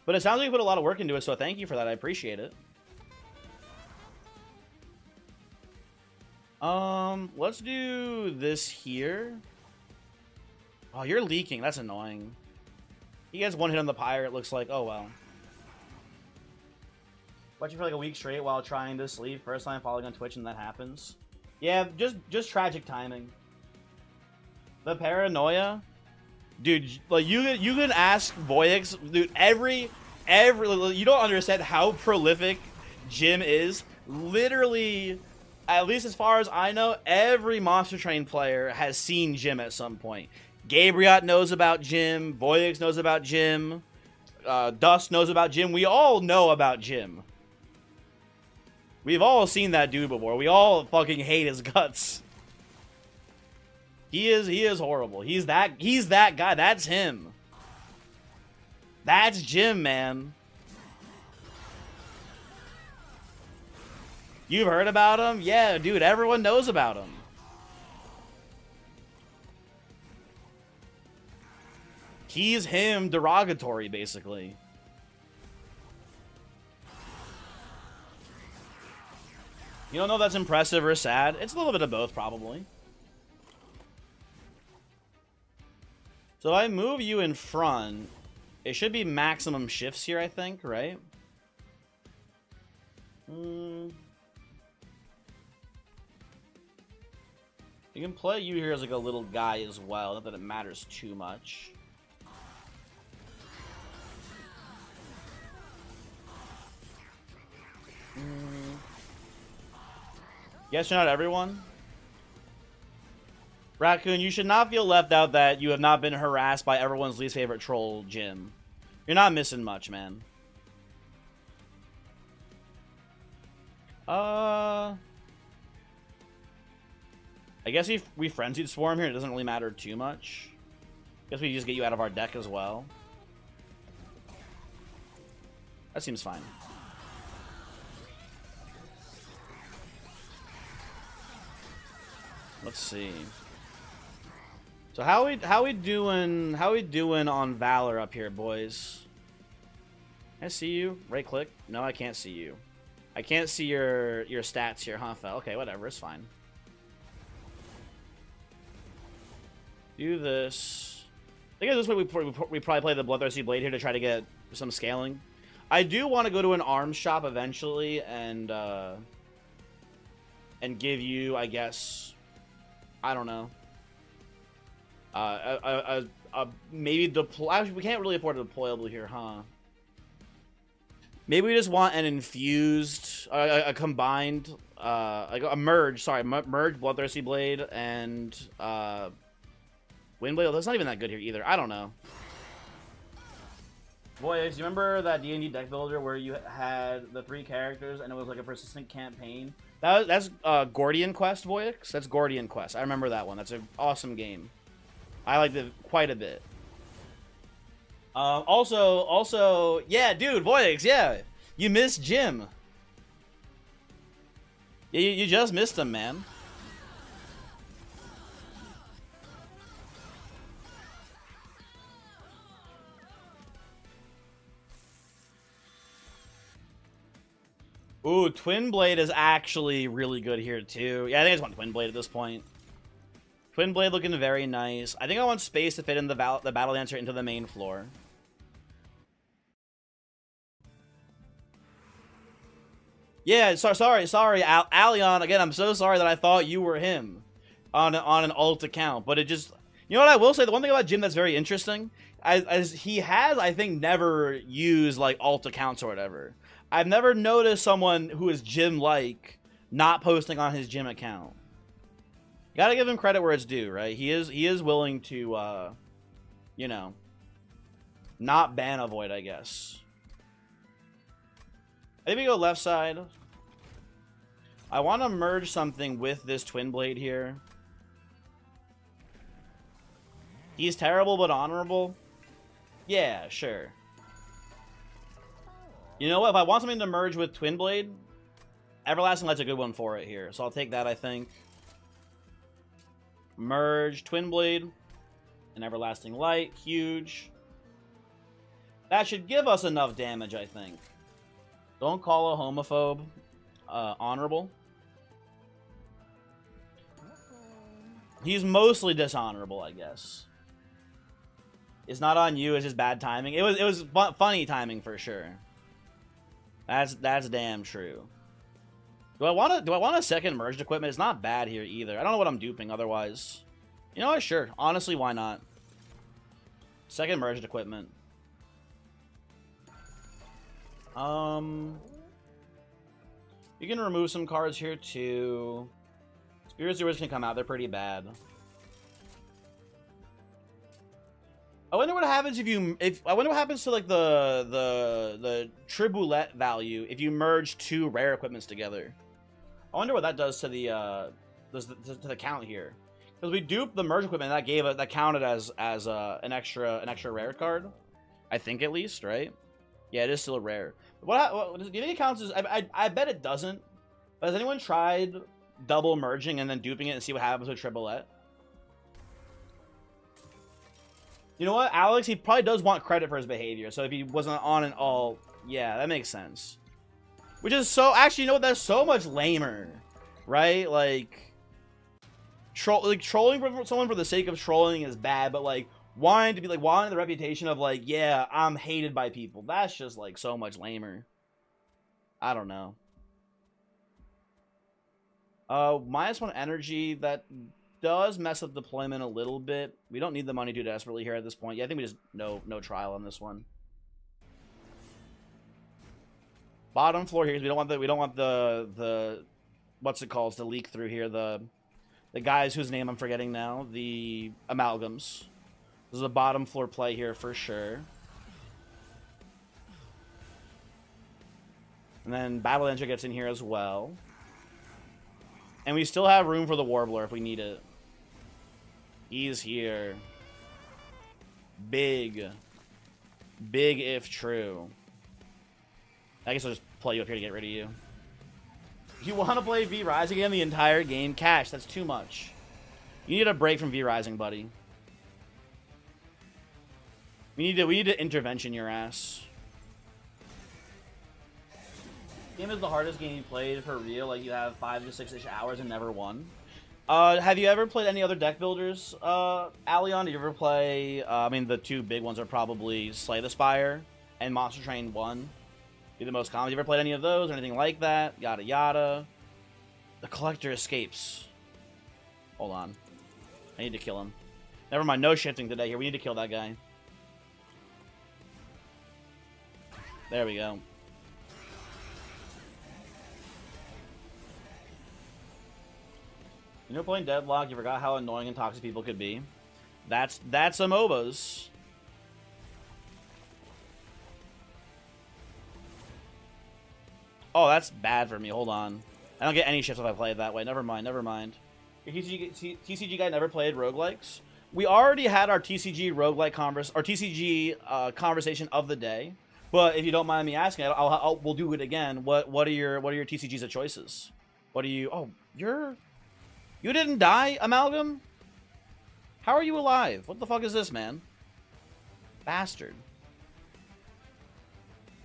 But it sounds like you put a lot of work into it, so thank you for that. I appreciate it. Let's do this here. Oh, you're leaking. That's annoying. He gets one hit on the pyre, it looks like. Oh, well. Watching for like a week straight while trying to sleep. First time following on Twitch and that happens. Yeah, just tragic timing. The paranoia, dude. Like you can ask Voyix, dude. Every you don't understand how prolific Jim is. Literally, at least as far as I know, every Monster Train player has seen Jim at some point. Gabriot knows about Jim. Voyix knows about Jim. Dust knows about Jim. We all know about Jim. We've all seen that dude before. We all fucking hate his guts. He is horrible. He's that guy. That's him. That's Jim, man. You've heard about him? Yeah, dude, everyone knows about him. He's him derogatory, basically. You don't know if that's impressive or sad? It's a little bit of both, probably. So if I move you in front, it should be maximum shifts here, I think, right? You can play you here as like a little guy as well, not that it matters too much. Yes or not, everyone? Raccoon, you should not feel left out that you have not been harassed by everyone's least favorite troll, Jim. You're not missing much, man. I guess we frenzied Swarm here. It doesn't really matter too much. Guess we just get you out of our deck as well. That seems fine. Let's see. So how we doing on Valor up here, boys? Can I see you? Right click? No, I can't see you. I can't see your stats here, huh, Fel? Okay, whatever, it's fine. Do this. I think this way we probably play the Bloodthirsty Blade here to try to get some scaling. I do want to go to an arms shop eventually and give you, I guess, I don't know. Maybe deploy. Actually, we can't really afford a deployable here, huh? Maybe we just want an infused, a combined, like a merge. Sorry, merge Bloodthirsty Blade and Windblade. That's not even that good here either. I don't know. Boys, you remember that D&D deck builder where you had the 3 characters and it was like a persistent campaign? That's Gordian Quest, Voyix. That's Gordian Quest. I remember that one. That's an awesome game. I liked it quite a bit. Also, yeah, dude, Voyix, yeah. You missed Jim. Yeah, you just missed him, man. Ooh, Twin Blade is actually really good here, too. Yeah, I think I just want Twin Blade at this point. Twin Blade looking very nice. I think I want space to fit in the Battle Dancer into the main floor. Yeah, sorry, Alion. Again, I'm so sorry that I thought you were him on an alt account. But it just... You know what I will say? The one thing about Jim that's very interesting, as he has, I think, never used, like, alt accounts or whatever. I've never noticed someone who is Jim-like not posting on his Jim account. You gotta give him credit where it's due, right? He is willing to, you know, not ban a Void, I guess. I think we go left side. I want to merge something with this Twin Blade here. He's terrible but honorable. Yeah, sure. You know what? If I want something to merge with Twin Blade, Everlasting Light's a good one for it here. So I'll take that, I think. Merge Twin Blade and Everlasting Light. Huge. That should give us enough damage, I think. Don't call a homophobe honorable. He's mostly dishonorable, I guess. It's not on you, it's just bad timing. It was funny timing for sure. That's damn true. Do I want a second merged equipment? It's not bad here either. I don't know what I'm duping otherwise. You know what? Sure. Honestly, why not? Second merged equipment. You can remove some cards here too. Spirit Zewers can come out. They're pretty bad. I wonder what happens I wonder what happens to like the Tribulette value if you merge 2 rare equipments together. I wonder what that does to the count here. Because we duped the merge equipment, that counted as an extra rare card. I think at least, right? Yeah, it is still a rare. What do you think it counts as? I bet it doesn't. But has anyone tried double merging and then duping it and see what happens with Tribulette? You know what, Alex? He probably does want credit for his behavior. So if he wasn't on an all, yeah, that makes sense. Which is so actually, you know what? That's so much lamer, right? Like, trolling someone for the sake of trolling is bad, but like wanting the reputation of like, yeah, I'm hated by people. That's just like so much lamer. I don't know. -1 energy, that does mess up deployment a little bit. We don't need the money too desperately here at this point. Yeah, I think we just no trial on this one. Bottom floor here, because we don't want the what's it called to leak through here. The guys whose name I'm forgetting now, the amalgams. This is a bottom floor play here for sure. And then Battle Dancer gets in here as well. And we still have room for the Warbler if we need it. He's here. Big if true. I guess I'll just play you up here to get rid of you. You want to play V Rising again the entire game? Cash, that's too much. You need a break from V Rising, buddy. We need to intervention your ass. Game is the hardest game you played for real. Like, you have 5 to 6-ish hours and never won. Have you ever played any other deck builders, Allion? Did you ever play, I mean, the two big ones are probably Slay the Spire and Monster Train 1. Be the most common. You ever played any of those or anything like that? Yada yada. The Collector escapes. Hold on. I need to kill him. Never mind, no shifting today here. We need to kill that guy. There we go. You know, playing Deadlock, you forgot how annoying and toxic people could be. That's a MOBAs. Oh, that's bad for me. Hold on. I don't get any shifts if I play it that way. Never mind, never mind. Your TCG guy never played roguelikes? We already had our TCG roguelike conversation of the day. But if you don't mind me asking, we'll do it again. What are your TCGs of choices? What are you? Oh, you didn't die, Amalgam? How are you alive? What the fuck is this, man? Bastard.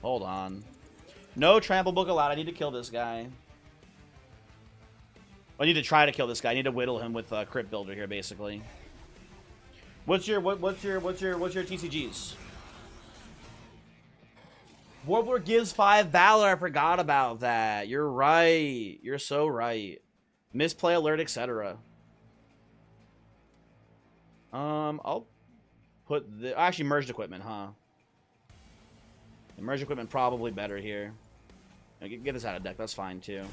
Hold on. No trample book allowed. I need to kill this guy. I need to try to kill this guy. I need to whittle him with Crypt Builder here, basically. What's your TCGs? Warbler gives 5 Valor. I forgot about that. You're right. You're so right. Misplay alert, etc. I'll put the actually merged equipment, huh? The merged equipment probably better here. Get this out of deck. That's fine too.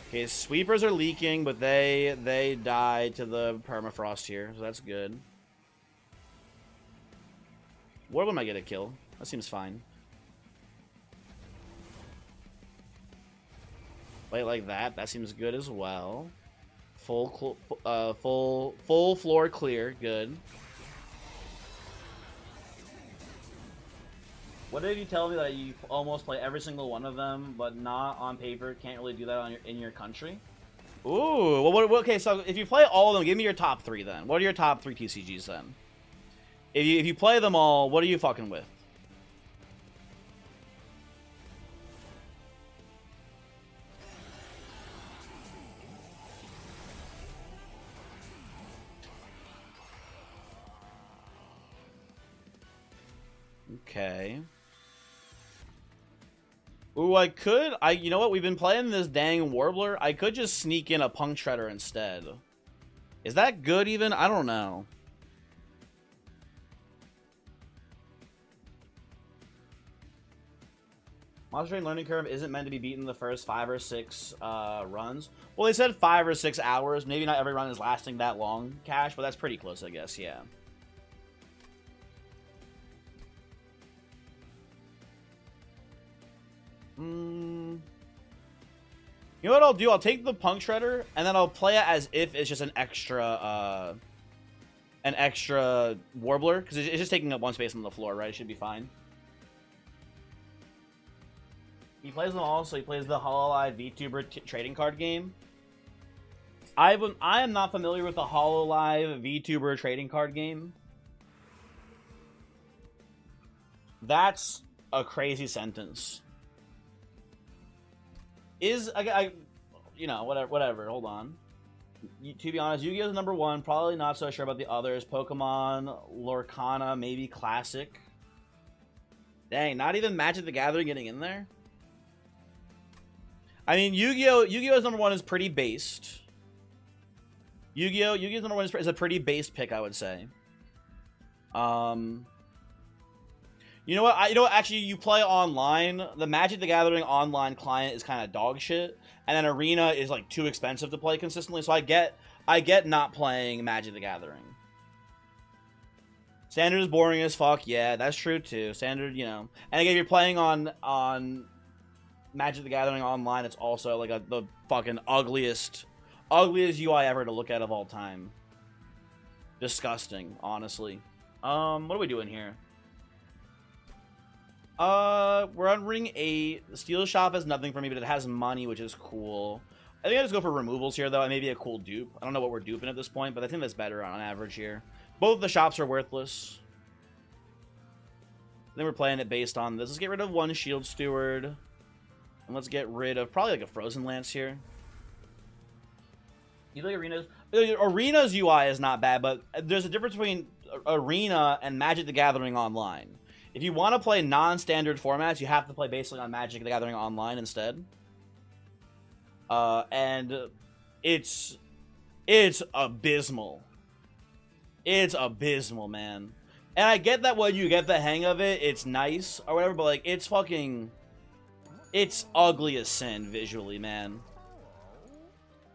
Okay, sweepers are leaking, but they died to the permafrost here, so that's good. Warbler might get a kill. That seems fine. Play it like that. That seems good as well. Full floor clear. Good. What did you tell me that you almost play every single one of them, but not on paper? Can't really do that in your country. Ooh. Well, okay. So if you play all of them, give me your top 3 then. What are your top 3 TCGs then? If you play them all, what are you fucking with? Okay. Ooh, you know what? We've been playing this dang Warbler. I could just sneak in a Punk Shredder instead. Is that good even? I don't know. Monster Train learning curve isn't meant to be beaten the first 5 or 6 runs. Well, they said 5 or 6 hours. Maybe not every run is lasting that long, Cash, but that's pretty close, I guess, yeah. You know what I'll do? I'll take the Punk Shredder, and then I'll play it as if it's just an extra Warbler, because it's just taking up 1 space on the floor, right? It should be fine. He plays them all, so he plays the Hololive VTuber trading card game. I am not familiar with the Hololive VTuber trading card game. That's a crazy sentence. You know, whatever. Hold on. To be honest, Yu-Gi-Oh's #1. Probably not so sure about the others. Pokemon, Lorcana, maybe Classic. Dang, not even Magic the Gathering getting in there? I mean, Yu-Gi-Oh's #1 is pretty based. Yu-Gi's #1 is a pretty based pick, I would say. You know what? Actually, you play online. The Magic the Gathering online client is kind of dog shit, and then Arena is like too expensive to play consistently. So I get not playing Magic the Gathering. Standard is boring as fuck. Yeah, that's true too. Standard, you know. And again, if you're playing on Magic the Gathering online, it's also like the fucking ugliest Ugliest UI ever to look at of all time. Disgusting, honestly. What are we doing here? We're on ring 8. The steel shop has nothing for me, but it has money, which is cool. I think I just go for removals here, though, and maybe a cool dupe. I don't know what we're duping at this point, but I think that's better on average here. Both of the shops are worthless. Then we're playing it based on this. Let's get rid of one shield steward. And let's get rid of probably like a frozen lance here. You like arenas? Arena's UI is not bad, but there's a difference between Arena and Magic the Gathering Online. If you want to play non-standard formats, you have to play basically on Magic the Gathering Online instead. And it's abysmal. It's abysmal, man. And I get that when you get the hang of it, it's nice or whatever, but like it's ugly as sin visually, man.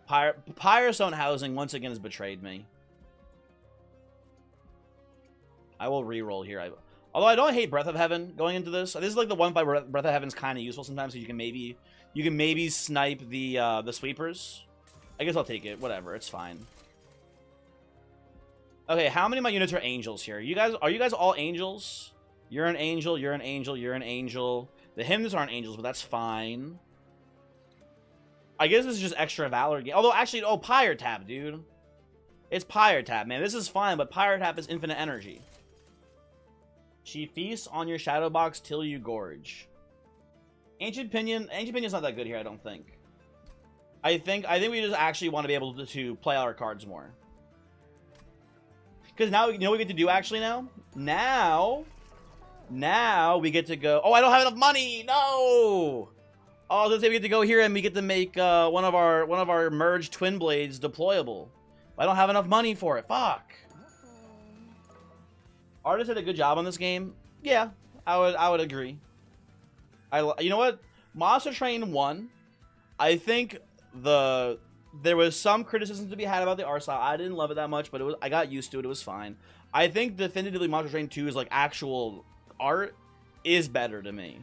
Pyrostone Housing once again has betrayed me. I will re-roll here. Although I don't hate Breath of Heaven going into this. This is like the one fight where Breath of Heaven's kind of useful sometimes, so you can maybe snipe the sweepers. I guess I'll take it. Whatever, it's fine. Okay, how many of my units are angels here? Are you guys all angels? You're an angel. You're an angel. You're an angel. The hymns aren't angels, but that's fine. I guess this is just extra Valor game. Although, actually, oh, Pyre Tap, dude. It's Pyre Tap, man. This is fine, but Pyre Tap is infinite energy. She feasts on your shadow box till you gorge. Ancient Pinion's not that good here, I don't think. I think we just actually want to be able to play our cards more. Because now, you know what we get to do actually now? Now we get to go... Oh, I don't have enough money! No! Oh, I was gonna say we get to go here and we get to make one of our merged twin blades deployable. I don't have enough money for it. Fuck. Artist did a good job on this game. Yeah, I would agree. You know what? Monster Train 1. I think there was some criticism to be had about the art style. I didn't love it that much, but I got used to it. It was fine. I think definitively Monster Train 2 is like actual art is better to me.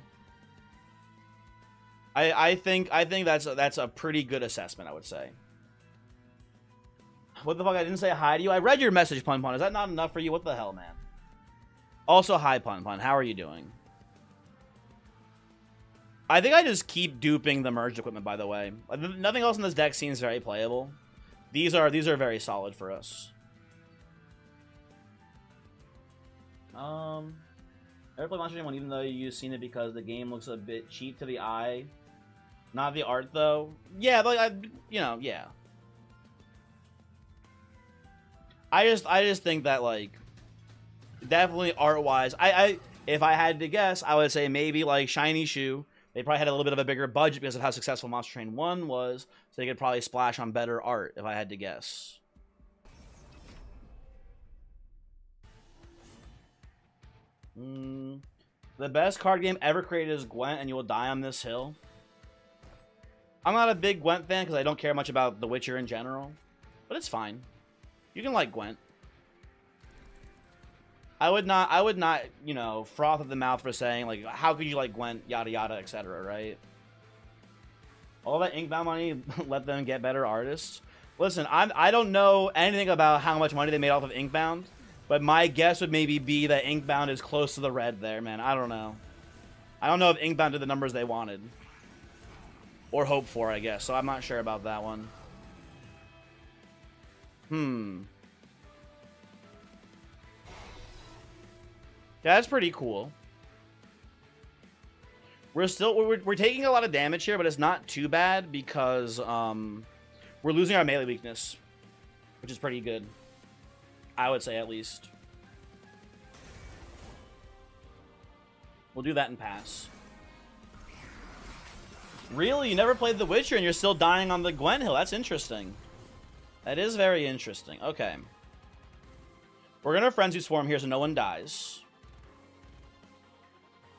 I think that's a pretty good assessment, I would say. What the fuck? I didn't say hi to you. I read your message, Pun Pun. Is that not enough for you? What the hell, man? Also, hi, Pun Pun. How are you doing? I think I just keep duping the merged equipment, by the way. Nothing else in this deck seems very playable. These are very solid for us. Never played Monster Train 1 even though you've seen it because the game looks a bit cheap to the eye. Not the art, though. Yeah, but yeah. I just think that, like, definitely art-wise, if I had to guess, I would say maybe, like, Shiny Shoe. They probably had a little bit of a bigger budget because of how successful Monster Train 1 was, so they could probably splash on better art, if I had to guess. The best card game ever created is Gwent, and you will die on this hill. I'm not a big Gwent fan because I don't care much about The Witcher in general, but it's fine. You can like Gwent. I would not, you know, froth at the mouth for saying, like, how could you like Gwent, yada yada, etc., right? All that Inkbound money, let them get better artists. Listen, I don't know anything about how much money they made off of Inkbound, but my guess would maybe be that Inkbound is close to the red there, man. I don't know. I don't know if Inkbound did the numbers they wanted. Or hoped for, I guess, so I'm not sure about that one. Yeah, that's pretty cool. We're taking a lot of damage here, but it's not too bad because we're losing our melee weakness, which is pretty good. I would say, at least. We'll do that and pass. Really? You never played The Witcher and you're still dying on the Gwent Hill? That's interesting. That is very interesting. Okay. We're going to Frenzy Swarm here so no one dies.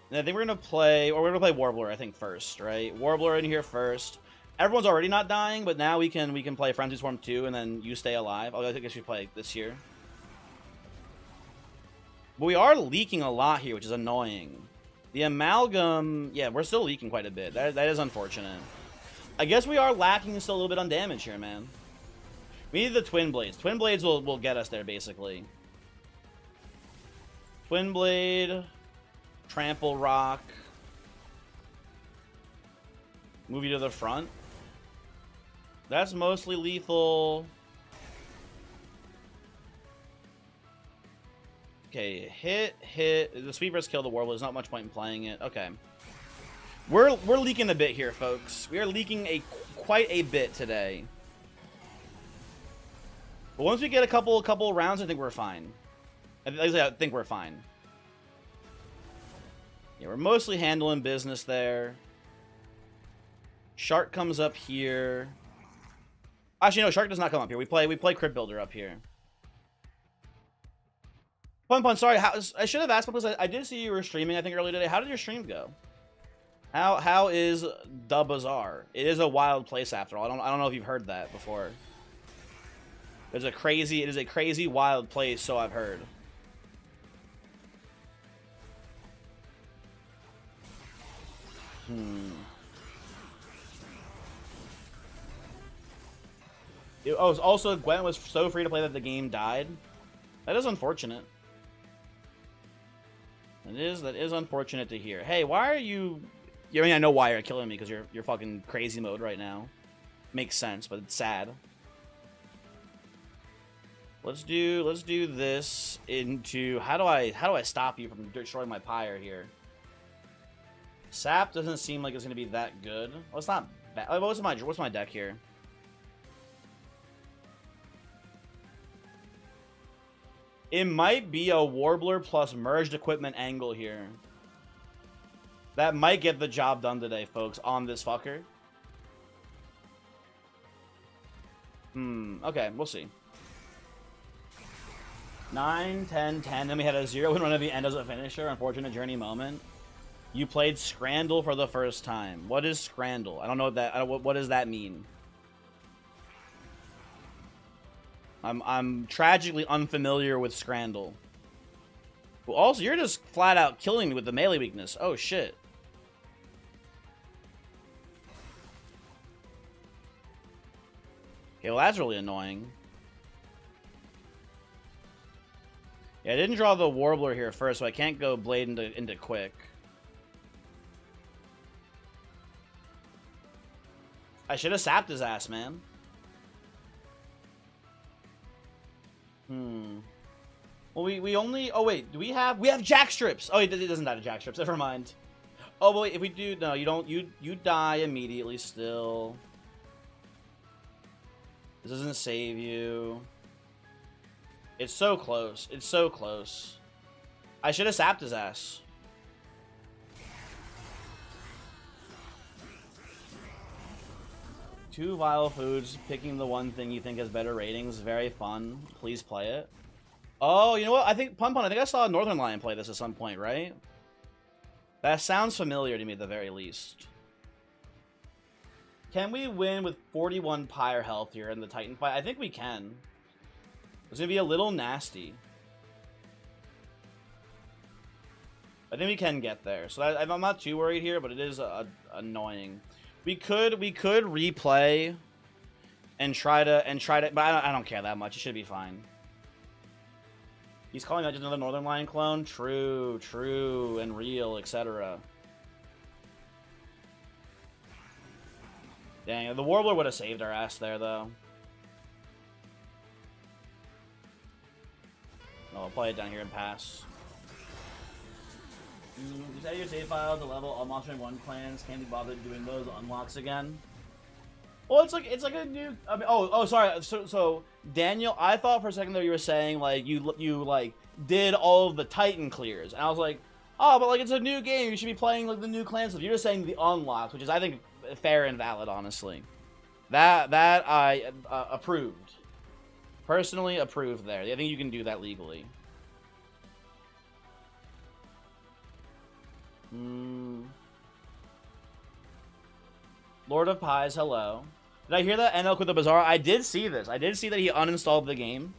And I think we're going to play... Or we're going to play Warbler, I think, first, right? Warbler in here first. Everyone's already not dying, but now we can play Frenzy Swarm 2 and then you stay alive. I think I should play this here. But we are leaking a lot here, which is annoying. The Amalgam... Yeah, we're still leaking quite a bit. That is unfortunate. I guess we are lacking still a little bit on damage here, man. We need the Twin Blades. Twin Blades will get us there, basically. Twin Blade. Trample Rock. Move you to the front. That's mostly lethal. Okay, hit. The Sweepers kill the Warbler. There's not much point in playing it. Okay. We're leaking a bit here, folks. We are leaking quite a bit today. But once we get a couple rounds, I think we're fine. I think we're fine. Yeah, we're mostly handling business there. Shark comes up here. Actually, no, Shark does not come up here. We play Crypt Builder up here. Pun, sorry. I should have asked because I did see you were streaming, I think, earlier today. How did your stream go? How is the Bazaar? It is a wild place after all. I don't know if you've heard that before. It is a crazy wild place, so I've heard. Oh, also Gwen was so free to play that the game died. That is unfortunate. That is unfortunate to hear. Hey, why are you? I mean, I know why you're killing me because you're fucking crazy mode right now. Makes sense, but it's sad. Let's do this into how do I stop you from destroying my pyre here? Sap doesn't seem like it's gonna be that good. Well, it's not bad. What's my deck here? It might be a Warbler plus merged equipment angle here. That might get the job done today, folks, on this fucker. Okay, we'll see. 9, 10, 10. Then we had a 0 win run at the end as a finisher. Unfortunate journey moment. You played Scrandle for the first time. What is Scrandle? I don't know what does that mean? I'm tragically unfamiliar with Scrandle. Well, also, you're just flat out killing me with the melee weakness. Oh, shit. Okay, well, that's really annoying. Yeah, I didn't draw the Warbler here first, so I can't go Blade into Quick. I should have sapped his ass, man. Well, we only... Oh, wait. Do we have... We have Jack Strips! Oh, it doesn't die to Jack Strips. Never mind. Oh, but wait. If we do... No, you don't... You die immediately still. This doesn't save you. It's so close. It's so close. I should have sapped his ass. Two vile foods, picking the one thing you think has better ratings. Very fun. Please play it. Oh, you know what? I think, Pun, I think I saw Northern Lion play this at some point, right? That sounds familiar to me at the very least. Can we win with 41 Pyre health here in the Titan fight? I think we can. It's going to be a little nasty. I think we can get there. So I'm not too worried here, but it is annoying. We could replay and try to, but I don't care that much. It should be fine. He's calling that just another Northern Lion clone. True, and real, etc. Dang, the Warbler would have saved our ass there, though. I'll play it down here and pass. You set your save file to level all Monster 1 clans. Can't be bothered doing those unlocks again. Well, it's like a new. I mean, sorry. So Daniel, I thought for a second there you were saying like you like did all of the Titan clears, and I was like, oh, but like it's a new game. You should be playing like the new clan stuff. You're just saying the unlocks, which is I think fair and valid, honestly. That I approved. Personally approved there. I think you can do that legally. Lord of Pies, hello. Did I hear that? NL with the Bazaar? I did see this. I did see that he uninstalled the game.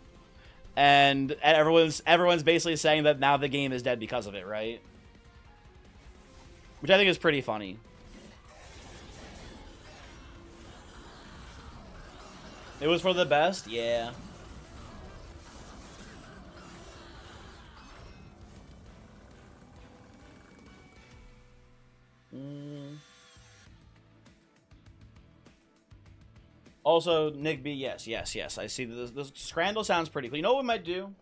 And everyone's basically saying that now the game is dead because of it, right? Which I think is pretty funny. It was for the best? Yeah. Also, Nick B, yes. I see this Scrandle sounds pretty cool. You know what we might do?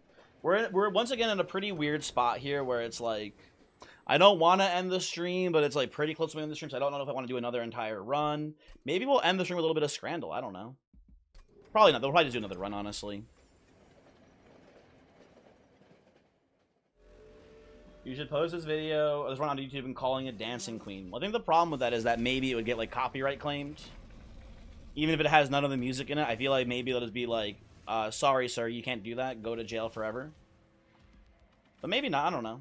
We're once again in a pretty weird spot here where it's like I don't want to end the stream, but it's like pretty close to the end of the stream, so I don't know if I want to do another entire run. Maybe we'll end the stream with a little bit of Scrandle. I don't know. Probably not. They'll probably just do another run, honestly. You should post this video, this run on YouTube, and calling it Dancing Queen. Well, I think the problem with that is that maybe it would get like copyright claimed. Even if it has none of the music in it, I feel like maybe it'll just be like, sorry, sir, you can't do that. Go to jail forever. But maybe not. I don't know.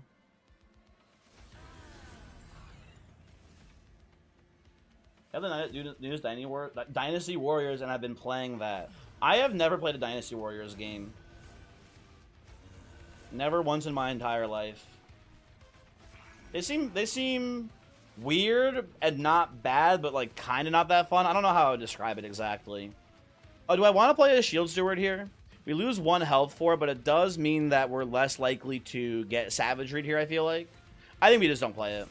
Haven't news Dynasty Warriors, and I've been playing that. I have never played a Dynasty Warriors game. Never once in my entire life. They seem weird and not bad, but like kind of not that fun. I don't know how I would describe it exactly. Oh, do I want to play a Shield Steward here? We lose 1 health for it, but it does mean that we're less likely to get Savagery here, I feel like. I think we just don't play it.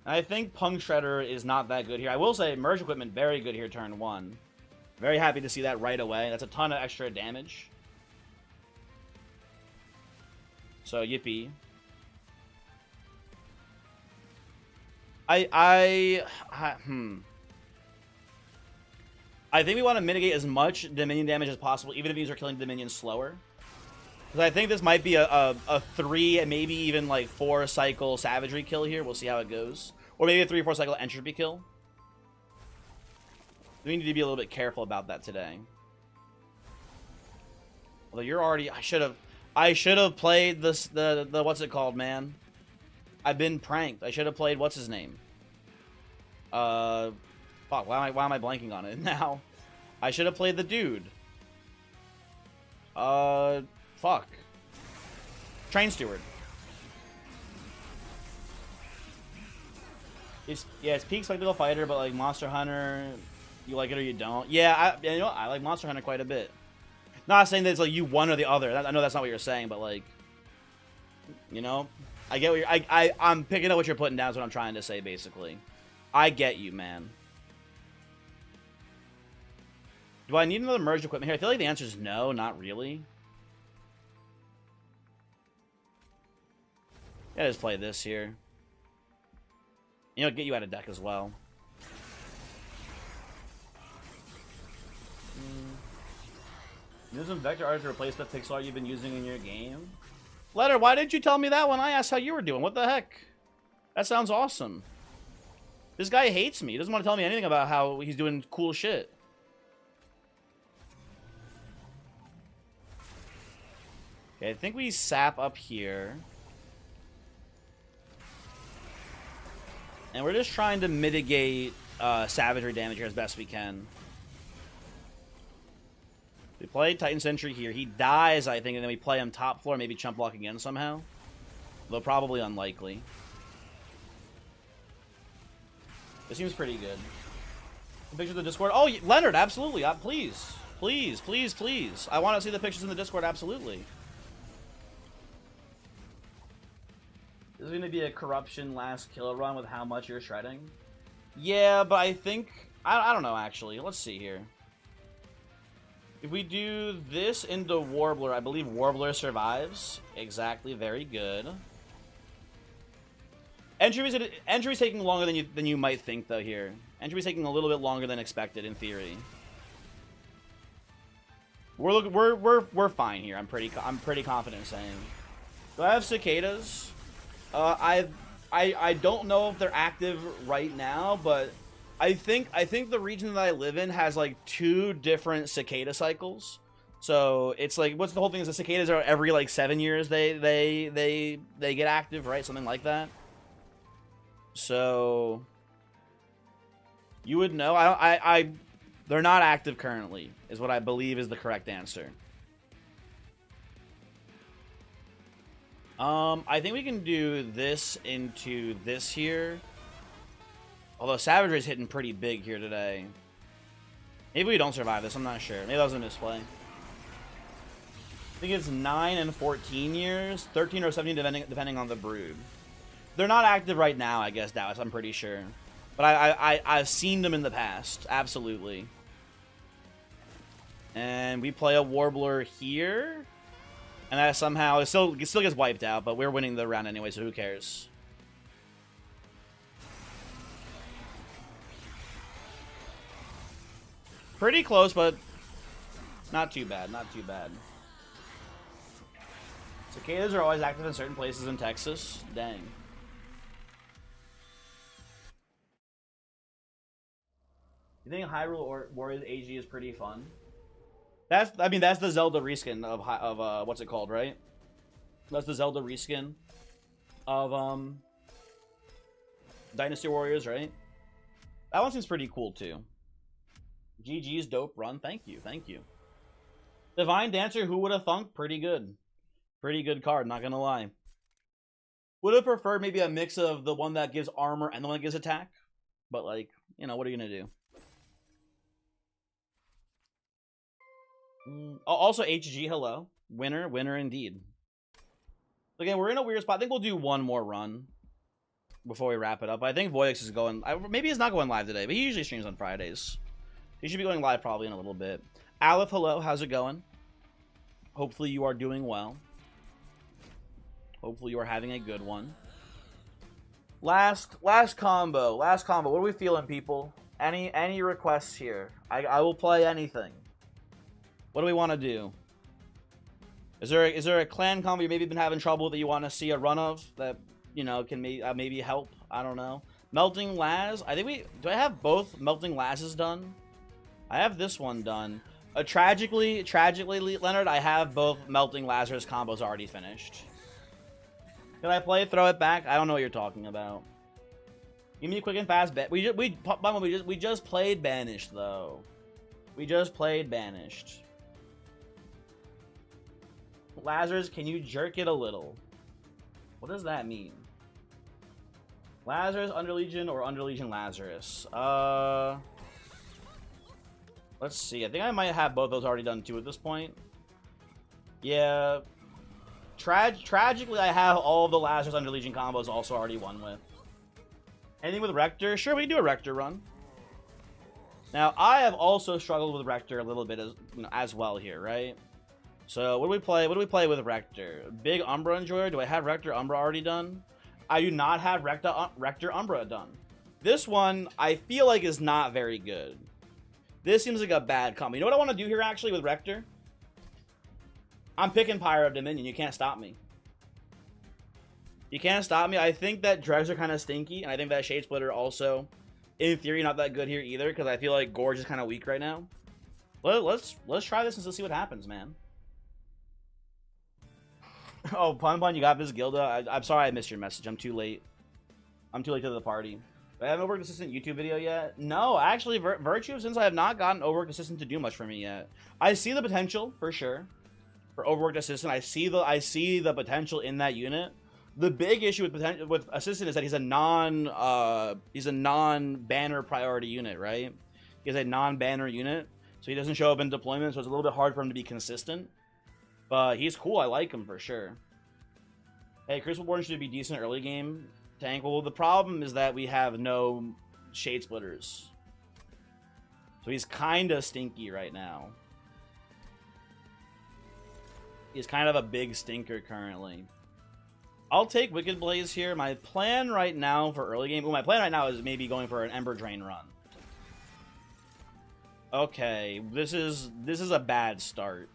I think Punk Shredder is not that good here. I will say Merge Equipment, very good here turn 1. Very happy to see that right away. That's a ton of extra damage. So, yippee. I think we want to mitigate as much Dominion damage as possible, even if these are killing Dominions slower. Because I think this might be a 3 and maybe even like 4 cycle Savagery kill here. We'll see how it goes. Or maybe a 3 or 4 cycle Entropy kill. We need to be a little bit careful about that today. Although you're already... I should have played this the what's it called, man? I've been pranked. I should have played what's his name? Fuck, why am I blanking on it now? I should have played the dude. Fuck. Train Steward. It's peak spectacle fighter, but like Monster Hunter, you like it or you don't. Yeah, I like Monster Hunter quite a bit. Not saying that it's like you one or the other. I know that's not what you're saying, but like, you know, I get what you're. I'm picking up what you're putting down. Is what I'm trying to say, basically. I get you, man. Do I need another merged equipment here? I feel like the answer is no, not really. Yeah, just play this here. You know, get you out of deck as well. Use some vector art to replace the pixel art you've been using in your game. Letter, why didn't you tell me that when I asked how you were doing? What the heck? That sounds awesome. This guy hates me. He doesn't want to tell me anything about how he's doing cool shit. Okay, I think we sap up here. And we're just trying to mitigate Savagery damage here as best we can. We play Titan Sentry here. He dies, I think, and then we play him top floor, maybe chump block again somehow. Though probably unlikely. This seems pretty good. The pictures of the Discord. Oh, Leonard, absolutely. Please. Please, please, please. I want to see the pictures in the Discord, absolutely. This is going to be a corruption last kill run with how much you're shredding. Yeah, but I think... I don't know, actually. Let's see here. If we do this into Warbler, I believe Warbler survives. Exactly, very good. Entry's taking longer than you might think, though, here. Entry's taking a little bit longer than expected, in theory. We're fine here. I'm pretty confident in saying. Do I have cicadas? I don't know if they're active right now, but I think the region that I live in has like 2 different cicada cycles. So it's like, what's the whole thing is the cicadas are every like 7 years they get active, right? Something like that. So you would know. They're not active currently, is what I believe is the correct answer. I think we can do this into this here. Although Savagery's hitting pretty big here today. Maybe we don't survive this, I'm not sure. Maybe that was a misplay. I think it's 9 and 14 years. 13 or 17 depending on the brood. They're not active right now, I guess, Dallas, I'm pretty sure. But I've seen them in the past, absolutely. And we play a Warbler here. And that somehow, it still gets wiped out, but we're winning the round anyway, so who cares? Pretty close, but not too bad, not too bad. Cicadas are always active in certain places in Texas. Dang. You think Hyrule Warriors AG is pretty fun? I mean, that's the Zelda reskin of what's it called, right? That's the Zelda reskin of Dynasty Warriors, right? That one seems pretty cool too. GG's dope run. Thank you, thank you. Divine Dancer, who would have thunk? Pretty good. Pretty good card, not gonna lie. Would have preferred maybe a mix of the one that gives armor and the one that gives attack. But like, you know, what are you gonna do? Also, HG, hello. Winner, winner indeed. Again, we're in a weird spot. I think we'll do one more run before we wrap it up. I think Voyix is going... maybe he's not going live today, but he usually streams on Fridays. He should be going live probably in a little bit. Aleph, hello. How's it going? Hopefully you are doing well. Hopefully you are having a good one. Last combo. Last combo. What are we feeling, people? Any requests here? I will play anything. What do we want to do? Is there a clan combo you maybe been having trouble that you want to see a run of that, you know, can maybe help? I don't know. Melting Laz. I think do I have both Melting Lazes done? I have this one done. Tragically, Leonard, I have both Melting Lazarus combos already finished. Can I play Throw It Back? I don't know what you're talking about. Give me a quick and fast bet. We just played Banished though. We just played Banished. Lazarus, can you jerk it a little? What does that mean? Lazarus, Under Legion, or Under Legion Lazarus? Let's see. I think I might have both those already done too at this point. Yeah. Tragically, I have all of the Lazarus Under Legion combos also already won with. Anything with Rector? Sure, we can do a Rector run. Now, I have also struggled with Rector a little bit as well here, right? So, what do we play? What do we play with Rector? Big Umbra Enjoyer? Do I have Rector Umbra already done? I do not have Rector Umbra done. This one, I feel like is not very good. This seems like a bad combo. You know what I want to do here, actually, with Rector? I'm picking Pyro of Dominion. You can't stop me. You can't stop me. I think that Dregs are kind of stinky, and I think that Shade Splitter also, in theory, not that good here either, because I feel like Gorge is kind of weak right now. Let's try this and let's see what happens, man. Oh, Pun, you got this, Gilda. I'm sorry I missed your message. I'm too late. I'm too late to the party. I haven't Overworked Assistant YouTube video yet. No, actually, Virtue, since I have not gotten Overworked Assistant to do much for me yet. I see the potential for sure for Overworked Assistant. I see the potential in that unit. The big issue with Assistant is that he's a non-banner priority unit, right? He's a non-banner unit, so he doesn't show up in deployment, so it's a little bit hard for him to be consistent. But he's cool. I like him for sure. Hey, Crucibleborn should be decent early game tank. Well, the problem is that we have no Shade Splitters. So he's kind of stinky right now. He's kind of a big stinker currently. I'll take Wicked Blaze here. My plan right now for early game... Well, my plan right now is maybe going for an Ember Drain run. Okay, this is a bad start.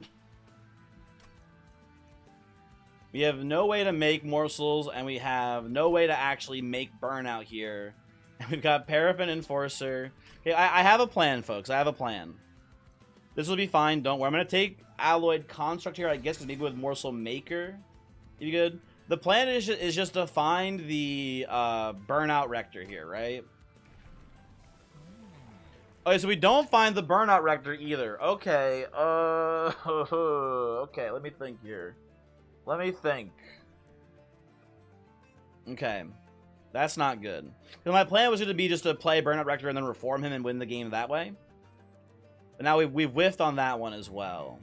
We have no way to make morsels, and we have no way to actually make burnout here. And we've got Paraffin Enforcer. Okay, I have a plan, folks. I have a plan. This will be fine. Don't worry. I'm going to take Alloyed Construct here, I guess, because maybe with Morsel Maker, it'd be good. The plan is just to find the Burnout Rector here, right? Okay, so we don't find the Burnout Rector either. Okay, okay, let me think here. Let me think. Okay. That's not good. Because my plan was going to be just to play Burnout Rector and then reform him and win the game that way. But now we've whiffed on that one as well.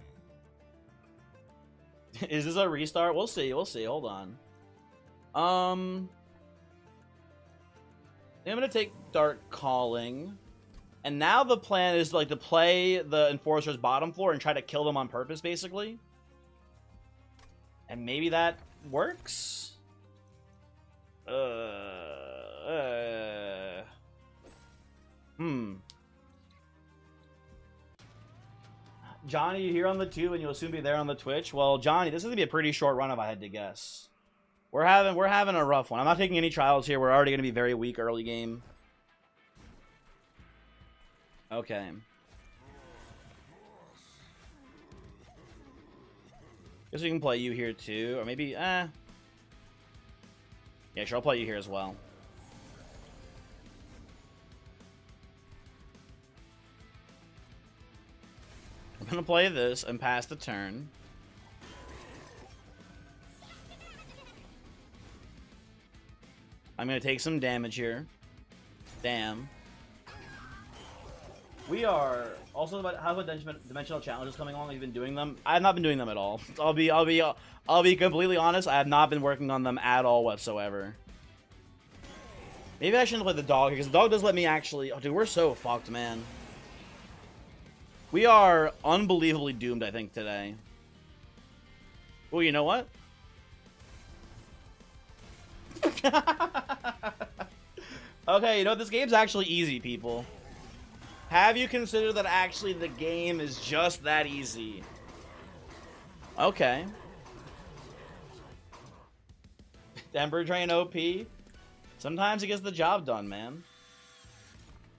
Is this a restart? We'll see. We'll see. Hold on. I'm going to take Dark Calling. And now the plan is like to play the Enforcer's bottom floor and try to kill them on purpose, basically. And maybe that works? Johnny, you here on the tube and you'll soon be there on the Twitch? Well, Johnny, this is going to be a pretty short run if I had to guess. We're having a rough one. I'm not taking any trials here. We're already going to be very weak early game. Okay. Guess we can play you here too, or maybe, yeah, sure, I'll play you here as well. I'm gonna play this and pass the turn. I'm gonna take some damage here. Damn. We are also about how about dimensional challenges coming along. You've been doing them. I have not been doing them at all. I'll be completely honest. I have not been working on them at all whatsoever. Maybe I shouldn't play the dog because the dog does let me actually. Oh, dude, we're so fucked, man. We are unbelievably doomed, I think, today. Oh, you know what? Okay, you know what? This game's actually easy, people. Have you considered that actually the game is just that easy? Okay. Ember Drain OP. Sometimes it gets the job done, man.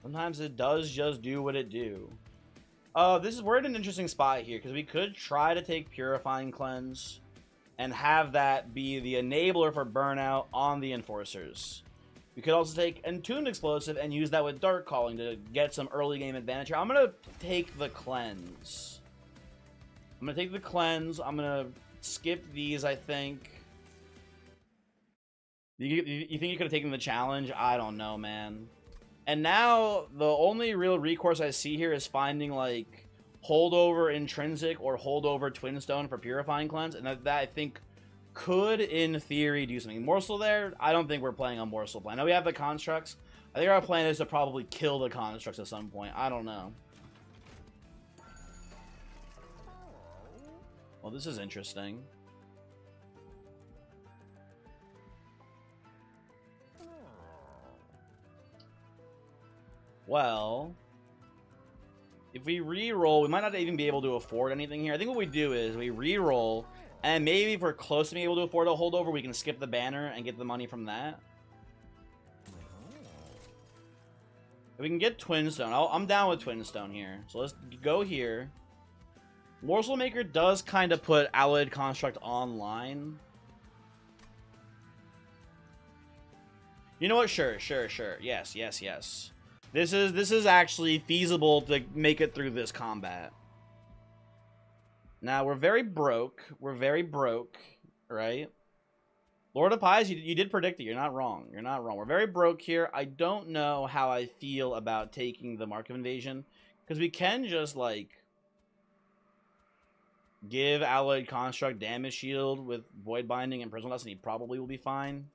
Sometimes it does just do what it do. We're in an interesting spot here, because we could try to take Purifying Cleanse and have that be the enabler for burnout on the Enforcers. We could also take Entombed Explosive and use that with Dark Calling to get some early game advantage here. I'm going to take the Cleanse. I'm going to skip these, I think. You think you could have taken the challenge? I don't know, man. And now, the only real recourse I see here is finding, like, Holdover Intrinsic or Holdover Twinstone for Purifying Cleanse. And that I think could, in theory, do something. Morsel there, I don't think we're playing a Morsel plan. I know we have the Constructs. I think our plan is to probably kill the Constructs at some point. I don't know. Well, this is interesting. Well, if we re-roll, we might not even be able to afford anything here. I think what we do is we re-roll, and maybe if we're close to being able to afford a holdover, we can skip the banner and get the money from that. If we can get Twinstone, I'm down with Twinstone here. So let's go here. Morsel Maker does kind of put Alloyed Construct online. You know what? Sure. Yes. This is actually feasible to make it through this combat. Now, we're very broke, right? Lord of Pies, you did predict it. You're not wrong. We're very broke here. I don't know how I feel about taking the Mark of Invasion, because we can just, like, give Alloyed Construct Damage Shield with Void Binding and Prism Dust, and he probably will be fine.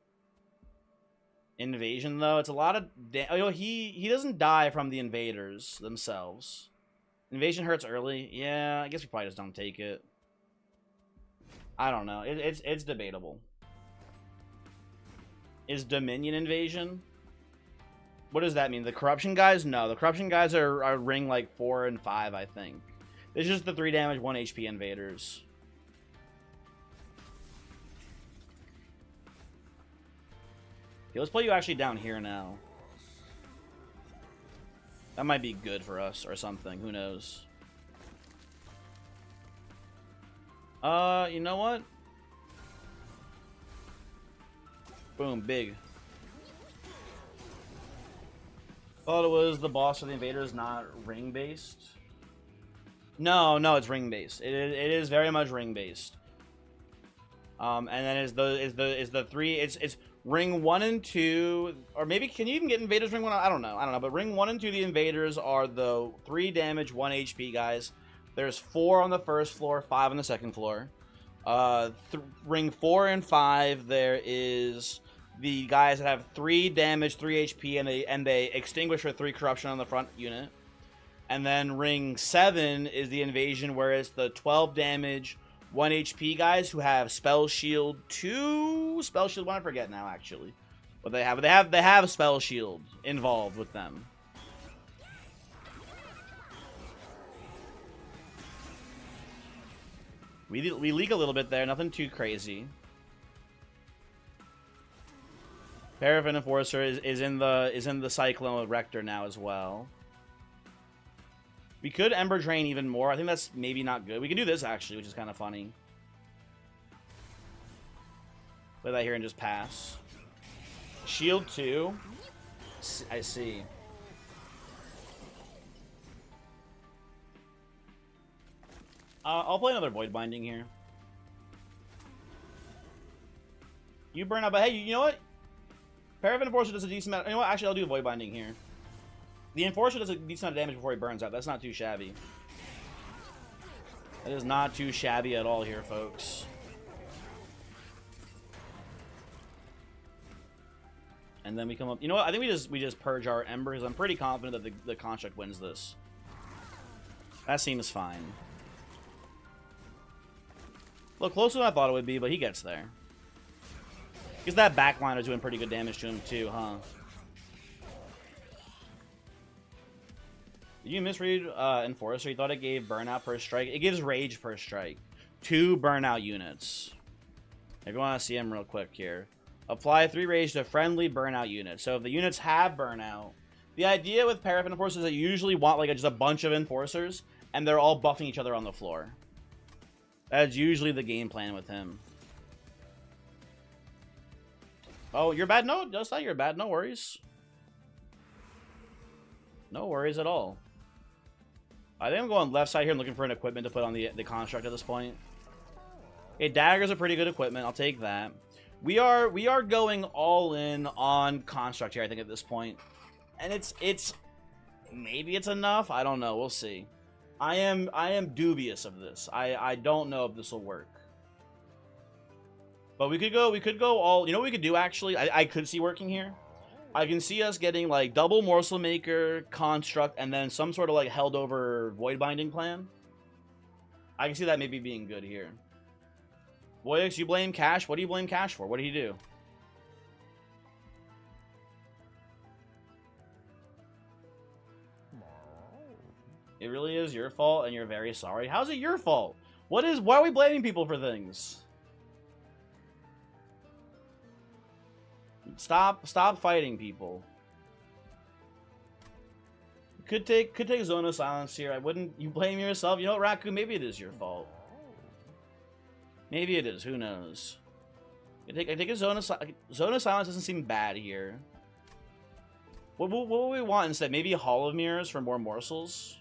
Invasion, though, it's a lot of he doesn't die from the invaders themselves. Invasion hurts early. Yeah, I guess we probably just don't take it. I don't know. It's debatable. Is Dominion Invasion? What does that mean? The Corruption guys? No, the Corruption guys are ring like 4 and 5, I think. It's just the 3 damage, 1 HP invaders. Okay, let's play you actually down here now. That might be good for us or something. Who knows? You know what? Boom, big. Thought it was the boss of the invaders, not ring-based. No, it's ring-based. It is very much ring-based. And then is the 3. It's Ring 1 and 2, or maybe can you even get invaders ring 1? I don't know. But ring 1 and 2, the invaders are the 3 damage, 1 HP guys. There's 4 on the first floor, 5 on the second floor. Ring 4 and 5, there is the guys that have 3 damage, 3 HP, and they extinguish for 3 corruption on the front unit. And then ring 7 is the invasion, where it's the 12 damage, 1 HP guys who have spell shield 2, spell shield 1, I forget now actually. But they have spell shield involved with them. We leak a little bit there, nothing too crazy. Paraffin Enforcer is in the Cyclone with Rector now as well. We could Ember Drain even more. I think that's maybe not good. We can do this actually, which is kind of funny. Play that here and just pass. Shield 2. I see. I'll play another Void Binding here. You burn out, but hey, you know what? Paraffin Enforcer does a decent amount. You know what? Actually, I'll do a Void Binding here. The Enforcer does a decent amount of damage before he burns out. That's not too shabby. That is not too shabby at all here, folks. And then we come up. You know what? I think we just purge our Ember because I'm pretty confident that the Construct wins this. That seems fine. Look, closer than I thought it would be, but he gets there. Because that backliner is doing pretty good damage to him too, huh? Did you misread Enforcer? You thought it gave burnout per strike? It gives rage per strike. 2 burnout units. If you want to see him real quick here. Apply 3 rage to friendly burnout units. So if the units have burnout, the idea with Paraffin Enforcers is that you usually want like just a bunch of Enforcers, and they're all buffing each other on the floor. That's usually the game plan with him. Oh, you're bad? No, that's not your bad. No worries. No worries at all. I think I'm going left side here and looking for an equipment to put on the Construct at this point. Okay, daggers are pretty good equipment. I'll take that. We are going all in on Construct here, I think, at this point. And it's maybe it's enough. I don't know. We'll see. I am dubious of this. I don't know if this will work. But we could go all, you know what we could do actually? I could see working here. I can see us getting like double Morsel Maker, Construct, and then some sort of like held over Void Binding plan. I can see that maybe being good here. Voyix, you blame Cash? What do you blame Cash for? What did he do? It really is your fault, and you're very sorry. How's it your fault? Why are we blaming people for things? Stop fighting people. Could take Zone of Silence here. I wouldn't. You blame yourself. You know what, Raccoon? Maybe it is your fault. Maybe it is. Who knows? I think a Zone of Silence doesn't seem bad here. What would we want instead? Maybe Hall of Mirrors for more morsels.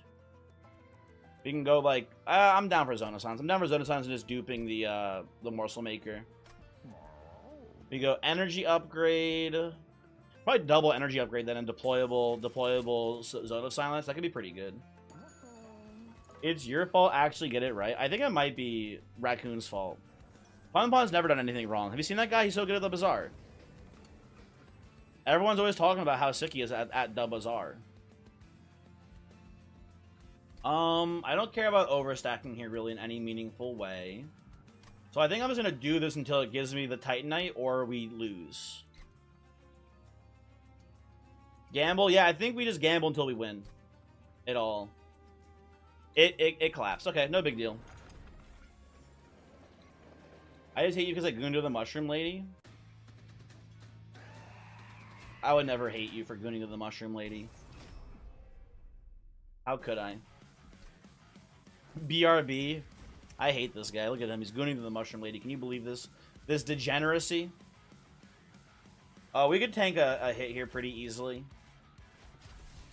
We can go like I'm down for Zone of Silence. I'm down for Zone of Silence and just duping the Morsel Maker. We go energy upgrade. Probably double energy upgrade then and deployable Zone of Silence. That could be pretty good. It's your fault. Actually get it right. I think it might be Raccoon's fault. Pon's never done anything wrong. Have you seen that guy? He's so good at the Bazaar. Everyone's always talking about how sick he is at the Bazaar. I don't care about overstacking here really in any meaningful way. So I think I'm just going to do this until it gives me the Titanite or we lose. Gamble? Yeah, I think we just gamble until we win. It all. It collapsed. Okay, no big deal. I just hate you because I gooned to the Mushroom Lady. I would never hate you for gooning to the Mushroom Lady. How could I? BRB. I hate this guy. Look at him. He's gooning to the Mushroom Lady. Can you believe this? This degeneracy? We could tank a hit here pretty easily.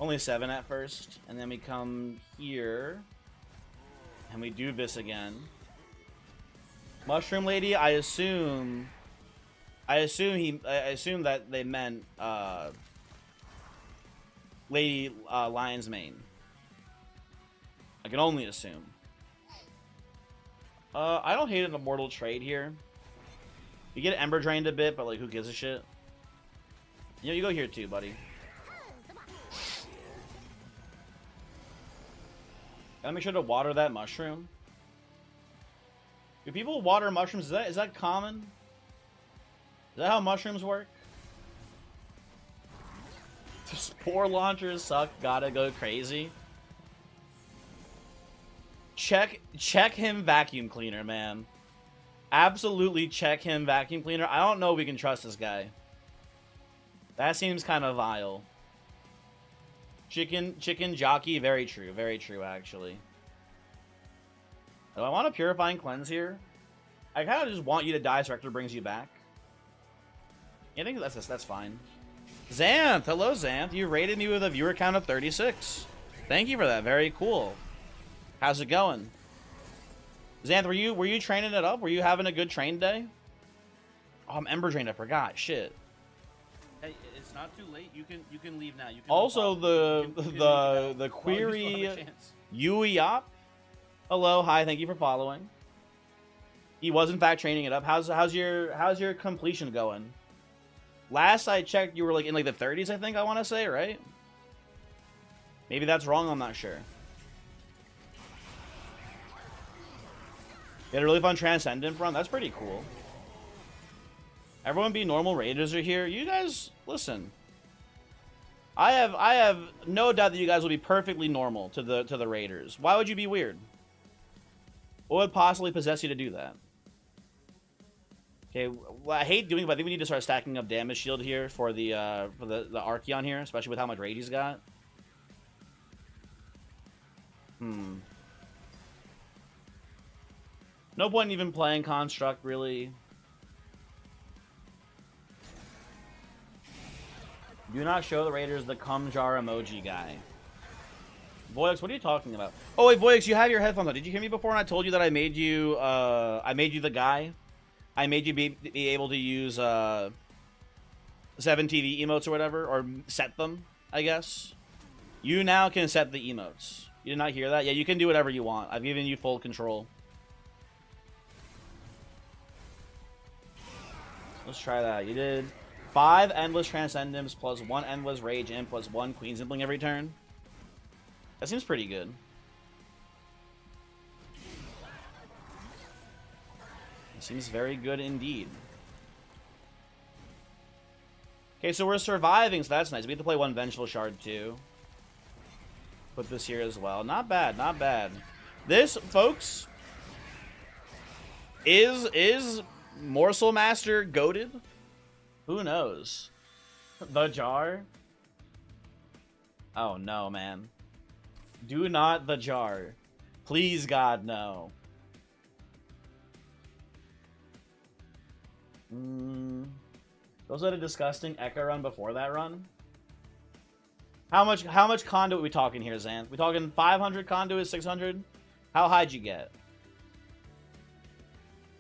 Only 7 at first. And then we come here. And we do this again. Mushroom Lady, I assume I assume that they meant Lady Lion's Mane. I can only assume. I don't hate an immortal trade here. You get Ember drained a bit, but like, who gives a shit? You know, you go here too, buddy. Gotta make sure to water that mushroom. Do people water mushrooms? Is that common? Is that how mushrooms work? Spore launchers suck. Gotta go crazy. Check him vacuum cleaner, man. Absolutely check him vacuum cleaner. I don't know if we can trust this guy. That seems kind of vile. Chicken jockey, very true actually. Do I want a purifying cleanse here? I kind of just want you to die so Rector brings you back. I think that's fine. Xanth, hello Xanth. You rated me with a viewer count of 36. Thank you for that. Very cool. How's it going? Xanth, were you training it up? Were you having a good train day? Oh, I'm Ember drained. I forgot. Shit. Hey, it's not too late. You can leave now. You can also, the query Yuiop. Hello, hi. Thank you for following. He was in fact training it up. How's your completion going? Last I checked, you were like in like the 30s. I think I want to say, right? Maybe that's wrong. I'm not sure. You had a really fun Transcendent run. That's pretty cool. Everyone be normal. Raiders are here. You guys, listen. I have no doubt that you guys will be perfectly normal to the Raiders. Why would you be weird? What would possibly possess you to do that? Okay, well, I hate doing it, but I think we need to start stacking up damage shield here for the Archeon here, especially with how much rage he's got. No point in even playing Construct, really. Do not show the Raiders the cum jar emoji guy. Voyix, what are you talking about? Oh wait, Voyix, you have your headphones on. Did you hear me before when I told you that I made you the guy? I made you be able to use 7 TV emotes or whatever, or set them, I guess. You now can set the emotes. You did not hear that? Yeah, you can do whatever you want. I've given you full control. Let's try that. You did 5 Endless Transcendence plus 1 Endless Rage in plus 1 Queen's Impling every turn. That seems pretty good. It seems very good indeed. Okay, so we're surviving, so that's nice. We have to play 1 Vengeful Shard too. Put this here as well. Not bad, not bad. This, folks, is Morsel Master goated? Who knows? The jar? Oh no, man. Do not the jar. Please, God, no. Those had a disgusting Echo run before that run. How much conduit are we talking here, Xanth? We talking 500 conduit, 600? How high'd you get?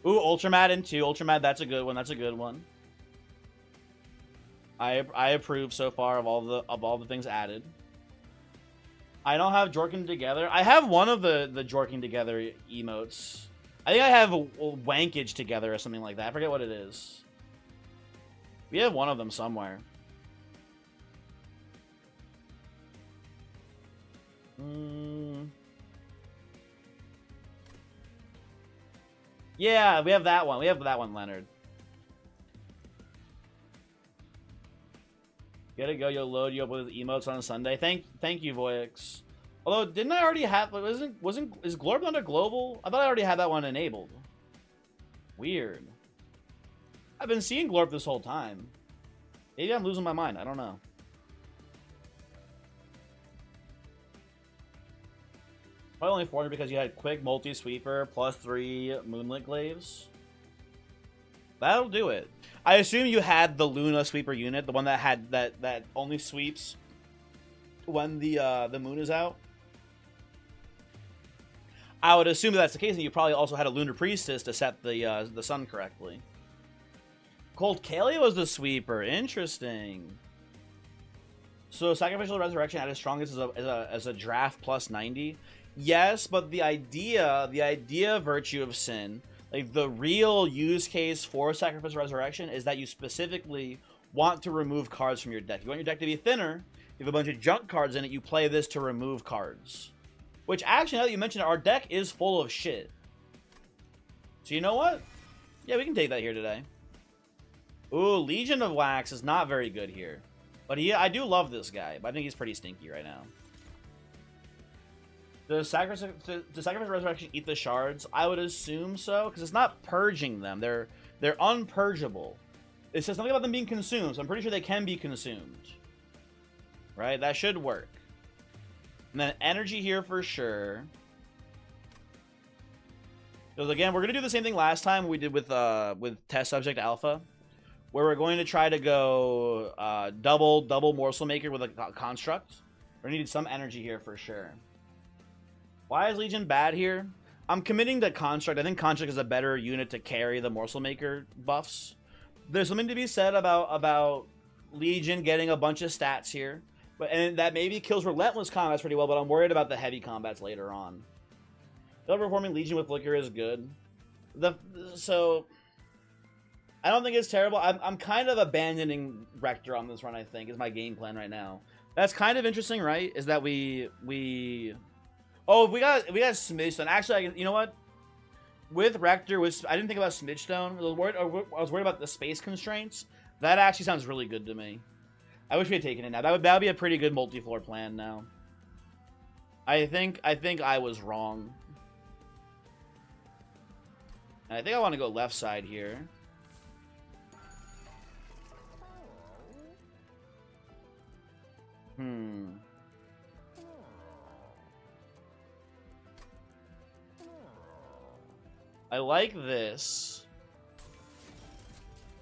Ooh, Ultramad in 2. Ultramad, that's a good one. That's a good one. I approve so far of all the things added. I don't have Jorking Together. I have one of the Jorking Together emotes. I think I have a Wankage Together or something like that. I forget what it is. We have one of them somewhere. Yeah, we have that one. We have that one, Leonard. Gotta go, you'll load you up with emotes on Sunday. Thank you, Voyix. Although, didn't I already have... is Glorb under Global? I thought I already had that one enabled. Weird. I've been seeing Glorb this whole time. Maybe I'm losing my mind. I don't know. Probably only 400 because you had Quick Multi-Sweeper plus 3 Moonlit Glaives. That'll do it. I assume you had the Luna Sweeper unit, the one that had that only sweeps when the moon is out. I would assume that's the case, and you probably also had a Lunar Priestess to set the sun correctly. Cold Kalia was the sweeper. Interesting. So Sacrificial Resurrection at its strongest as a draft plus 90. Yes, but the idea virtue of sin, like the real use case for Sacrificial Resurrection is that you specifically want to remove cards from your deck. You want your deck to be thinner. You have a bunch of junk cards in it. You play this to remove cards. Which actually, now that you mention it, our deck is full of shit. So you know what? Yeah, we can take that here today. Ooh, Legion of Wax is not very good here. But I do love this guy, but I think he's pretty stinky right now. Does Sacrifice Resurrection eat the shards? I would assume so, because it's not purging them. They're unpurgeable. It says something about them being consumed, so I'm pretty sure they can be consumed. Right? That should work. And then energy here for sure. Because again, we're going to do the same thing last time we did with Test Subject Alpha, where we're going to try to go double Morsel Maker with a Construct. We're going to need some energy here for sure. Why is Legion bad here? I'm committing to Construct. I think Construct is a better unit to carry the Morsel Maker buffs. There's something to be said about Legion getting a bunch of stats here. And that maybe kills Relentless combats pretty well, but I'm worried about the heavy combats later on. Performing Legion with Flicker is good. So I don't think it's terrible. I'm kind of abandoning Rector on this run, I think, is my game plan right now. That's kind of interesting, right? Is that we oh, we got Smidgestone. Actually, you know what? With Rector, I didn't think about Smidgestone. I was worried about the space constraints. That actually sounds really good to me. I wish we had taken it now. That would be a pretty good multi-floor plan now. I think I was wrong. And I think I want to go left side here. I like this.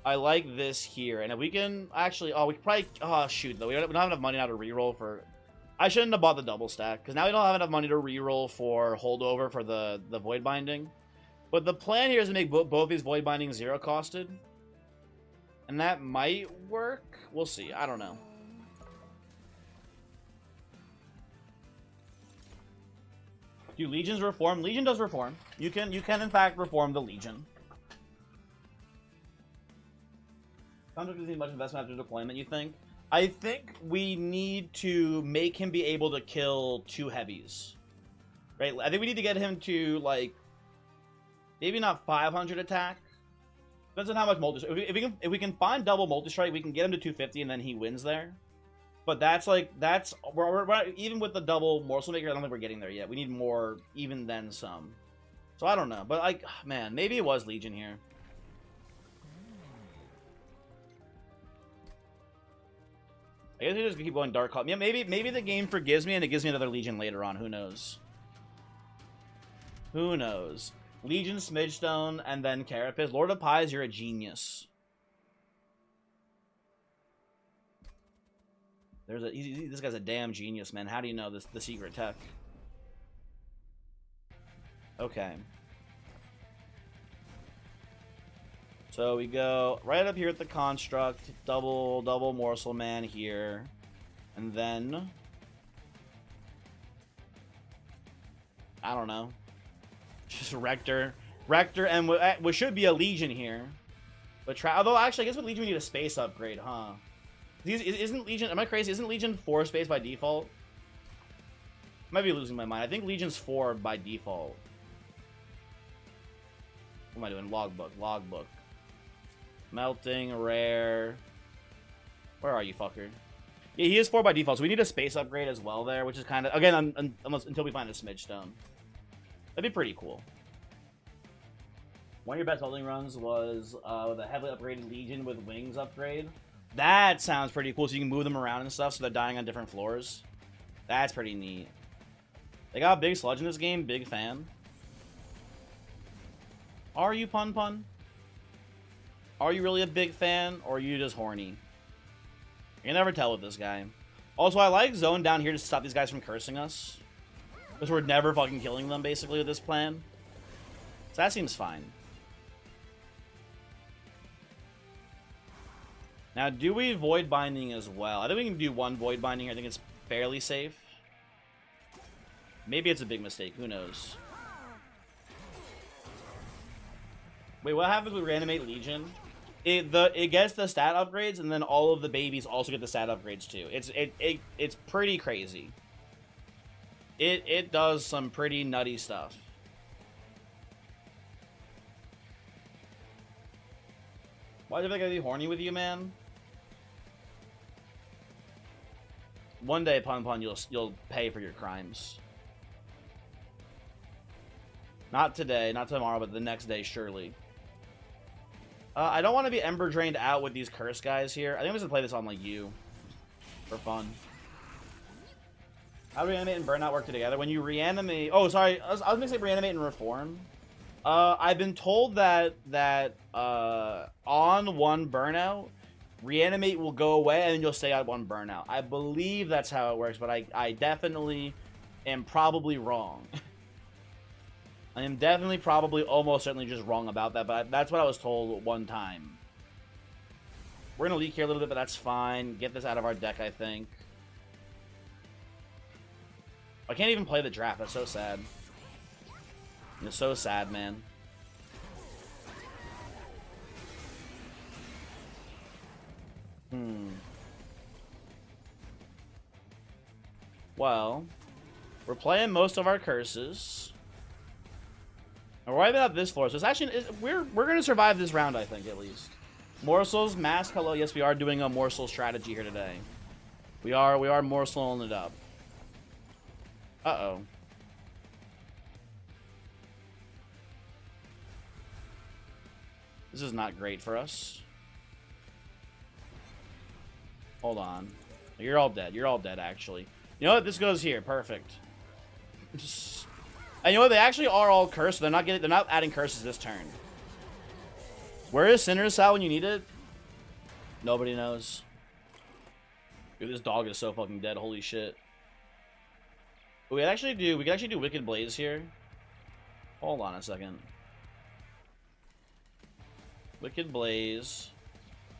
I like this here. And if we can actually... Oh, we could probably... Oh, shoot, though. We don't have enough money now to reroll for... I shouldn't have bought the double stack, because now we don't have enough money to reroll for holdover for the Void Binding. But the plan here is to make both these Void Bindings 0 costed. And that might work. We'll see. I don't know. Do Legions reform? Legion does reform. You can in fact reform the Legion. Contract doesn't need much investment after deployment, you think? I think we need to make him be able to kill 2 heavies. Right? I think we need to get him to, like, maybe not 500 attack. Depends on how much multi. If we can find double multi-strike, we can get him to 250 and then he wins there. But we're even with the double Morsel Maker, I don't think we're getting there yet. We need more, even then some. So I don't know. But, like, man, maybe it was Legion here. I guess we just keep going Dark Call. Yeah, maybe the game forgives me and it gives me another Legion later on. Who knows? Who knows? Legion, Smidgestone, and then Carapace. Lord of Pies, you're a genius. This guy's a damn genius, man. How do you know the secret tech? Okay. So we go right up here at the Construct, double Morsel Man here, and then I don't know, just Rector, and what should be a Legion here, but although actually I guess with Legion we need a space upgrade, huh? Isn't Legion? Am I crazy? Isn't Legion 4 space by default? I might be losing my mind. I think Legion's 4 by default. What am I doing? Logbook. Melting, rare. Where are you, fucker? Yeah, he is 4 by default, so we need a space upgrade as well there, which is kind of, again, until we find a Smidgestone. That'd be pretty cool. One of your best holding runs was with a heavily upgraded Legion with wings upgrade. That sounds pretty cool, so you can move them around and stuff, so they're dying on different floors. That's pretty neat. They got a big sludge in this game, big fan. Are you, Pun? Are you really a big fan, or are you just horny? You can never tell with this guy. Also, I like Zone down here to stop these guys from cursing us. Because we're never fucking killing them, basically, with this plan. So that seems fine. Now, do we void binding as well? I think we can do one void binding here. I think it's fairly safe. Maybe it's a big mistake. Who knows? Wait, what happens with Reanimate Legion? It gets the stat upgrades, and then all of the babies also get the stat upgrades too. It's pretty crazy. It does some pretty nutty stuff. Why do I gotta be horny with you, man? One day, Pun Pun, you'll pay for your crimes. Not today, not tomorrow, but the next day, surely. I don't want to be Ember Drained out with these curse guys here. I think I'm just gonna play this on, like, you. For fun. How do Reanimate and Burnout work together? When you reanimate... Oh, sorry. I was gonna say Reanimate and Reform. I've been told that on one Burnout, Reanimate will go away and then you'll stay on one Burnout. I believe that's how it works, but I definitely am probably wrong. I am definitely probably almost certainly just wrong about that, but that's what I was told one time. We're going to leak here a little bit, but that's fine. Get this out of our deck, I think. I can't even play the draft. That's so sad. It's so sad, man. Well, we're playing most of our curses. And we're wiping out this floor, so it's actually we're gonna survive this round, I think, at least. Morsels, mask, hello. Yes, we are doing a morsel strategy here today. We are morseling it up. Uh-oh. This is not great for us. Hold on. You're all dead. You're all dead, actually. You know what? This goes here. Perfect. And you know what? They actually are all cursed. So they're not adding curses this turn. Where is Sinner's Sal when you need it? Nobody knows. Dude, this dog is so fucking dead. Holy shit. We could actually do Wicked Blaze here. Hold on a second. Wicked Blaze.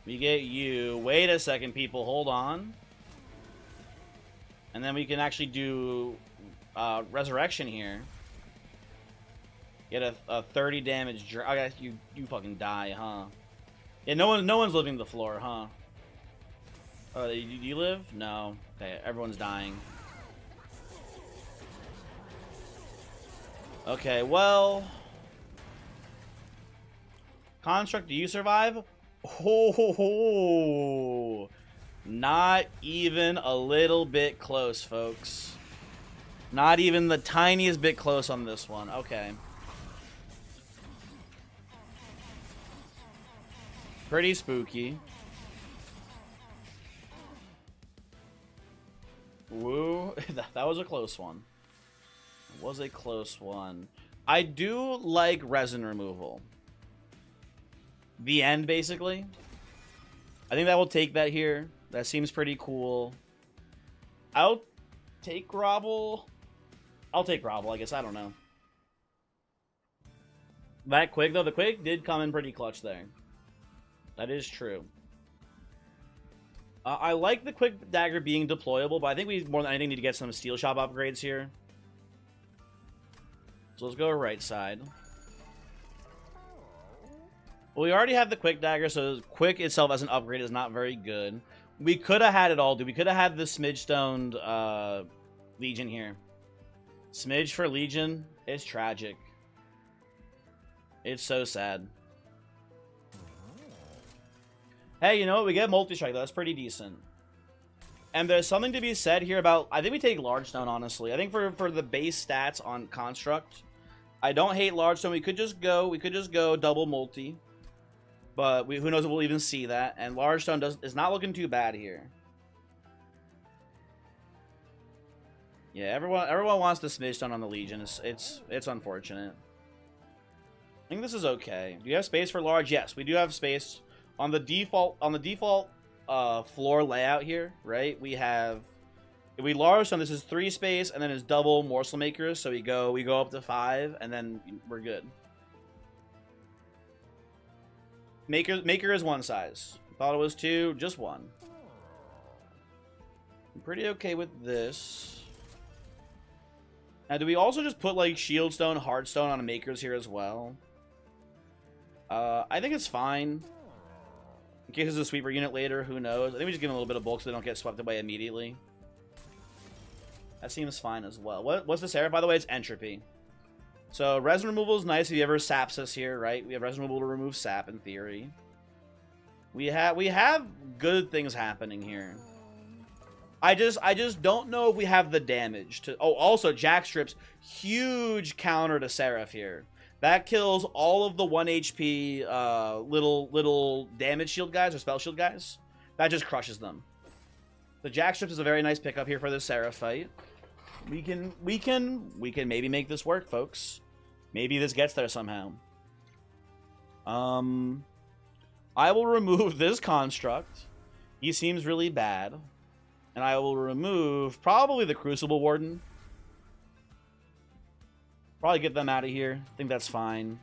We get you. Wait a second, people. Hold on. And then we can actually do Resurrection here. Get a 30 damage. I guess you fucking die, huh? Yeah, no one's living the floor, huh? Oh, you live? No. Okay, everyone's dying. Okay, well. Construct, do you survive? Oh, not even a little bit close, folks. Not even the tiniest bit close on this one. Okay. Pretty spooky. Woo. That was a close one. It was a close one. I do like resin removal. The end, basically. I think that will take that here. That seems pretty cool. I'll take Grovel. I'll take Grovel, I guess. I don't know. That Quig, though. The Quig did come in pretty clutch there. That is true. I like the Quick Dagger being deployable, but I think we more than anything need to get some Steel Shop upgrades here. So let's go right side. Well, we already have the Quick Dagger, so Quick itself as an upgrade is not very good. We could have had it all, dude. We could have had the Smidge Stoned Legion here. Smidge for Legion, it's tragic. It's so sad. Hey, you know what? We get multi-strike, though. That's pretty decent. And there's something to be said here about... I think we take Large Stone, honestly. I think for the base stats on Construct, I don't hate Large Stone. We could just go double multi. But who knows if we'll even see that. And Large Stone is not looking too bad here. Yeah, everyone wants the Smidge Stone on the Legion. It's unfortunate. I think this is okay. Do you have space for Large? Yes, we do have space. On the default floor layout here, right? We have, if we Large Stone, this is 3 space, and then it's double Morsel Makers. So we go up to 5, and then we're good. Maker is 1 size. Thought it was 2, just 1. I'm pretty okay with this. Now, do we also just put, like, Shield Stone, Heart Stone on Makers here as well? I think it's fine. In case there's a sweeper unit later, who knows? I think we just give them a little bit of bulk so they don't get swept away immediately. That seems fine as well. What's this Seraph, by the way? It's Entropy. So, resin removal is nice if he ever saps us here, right? We have resin removal to remove sap, in theory. We have good things happening here. I just don't know if we have the damage to... Oh, also, Jackstrip's huge counter to Seraph here. That kills all of the 1 HP little damage shield guys or spell shield guys. That just crushes them. The Jackstrips is a very nice pickup here for the Seraph fight. We can maybe make this work, folks. Maybe this gets there somehow. I will remove this construct. He seems really bad. And I will remove probably the Crucible Warden. Probably get them out of here. I think that's fine.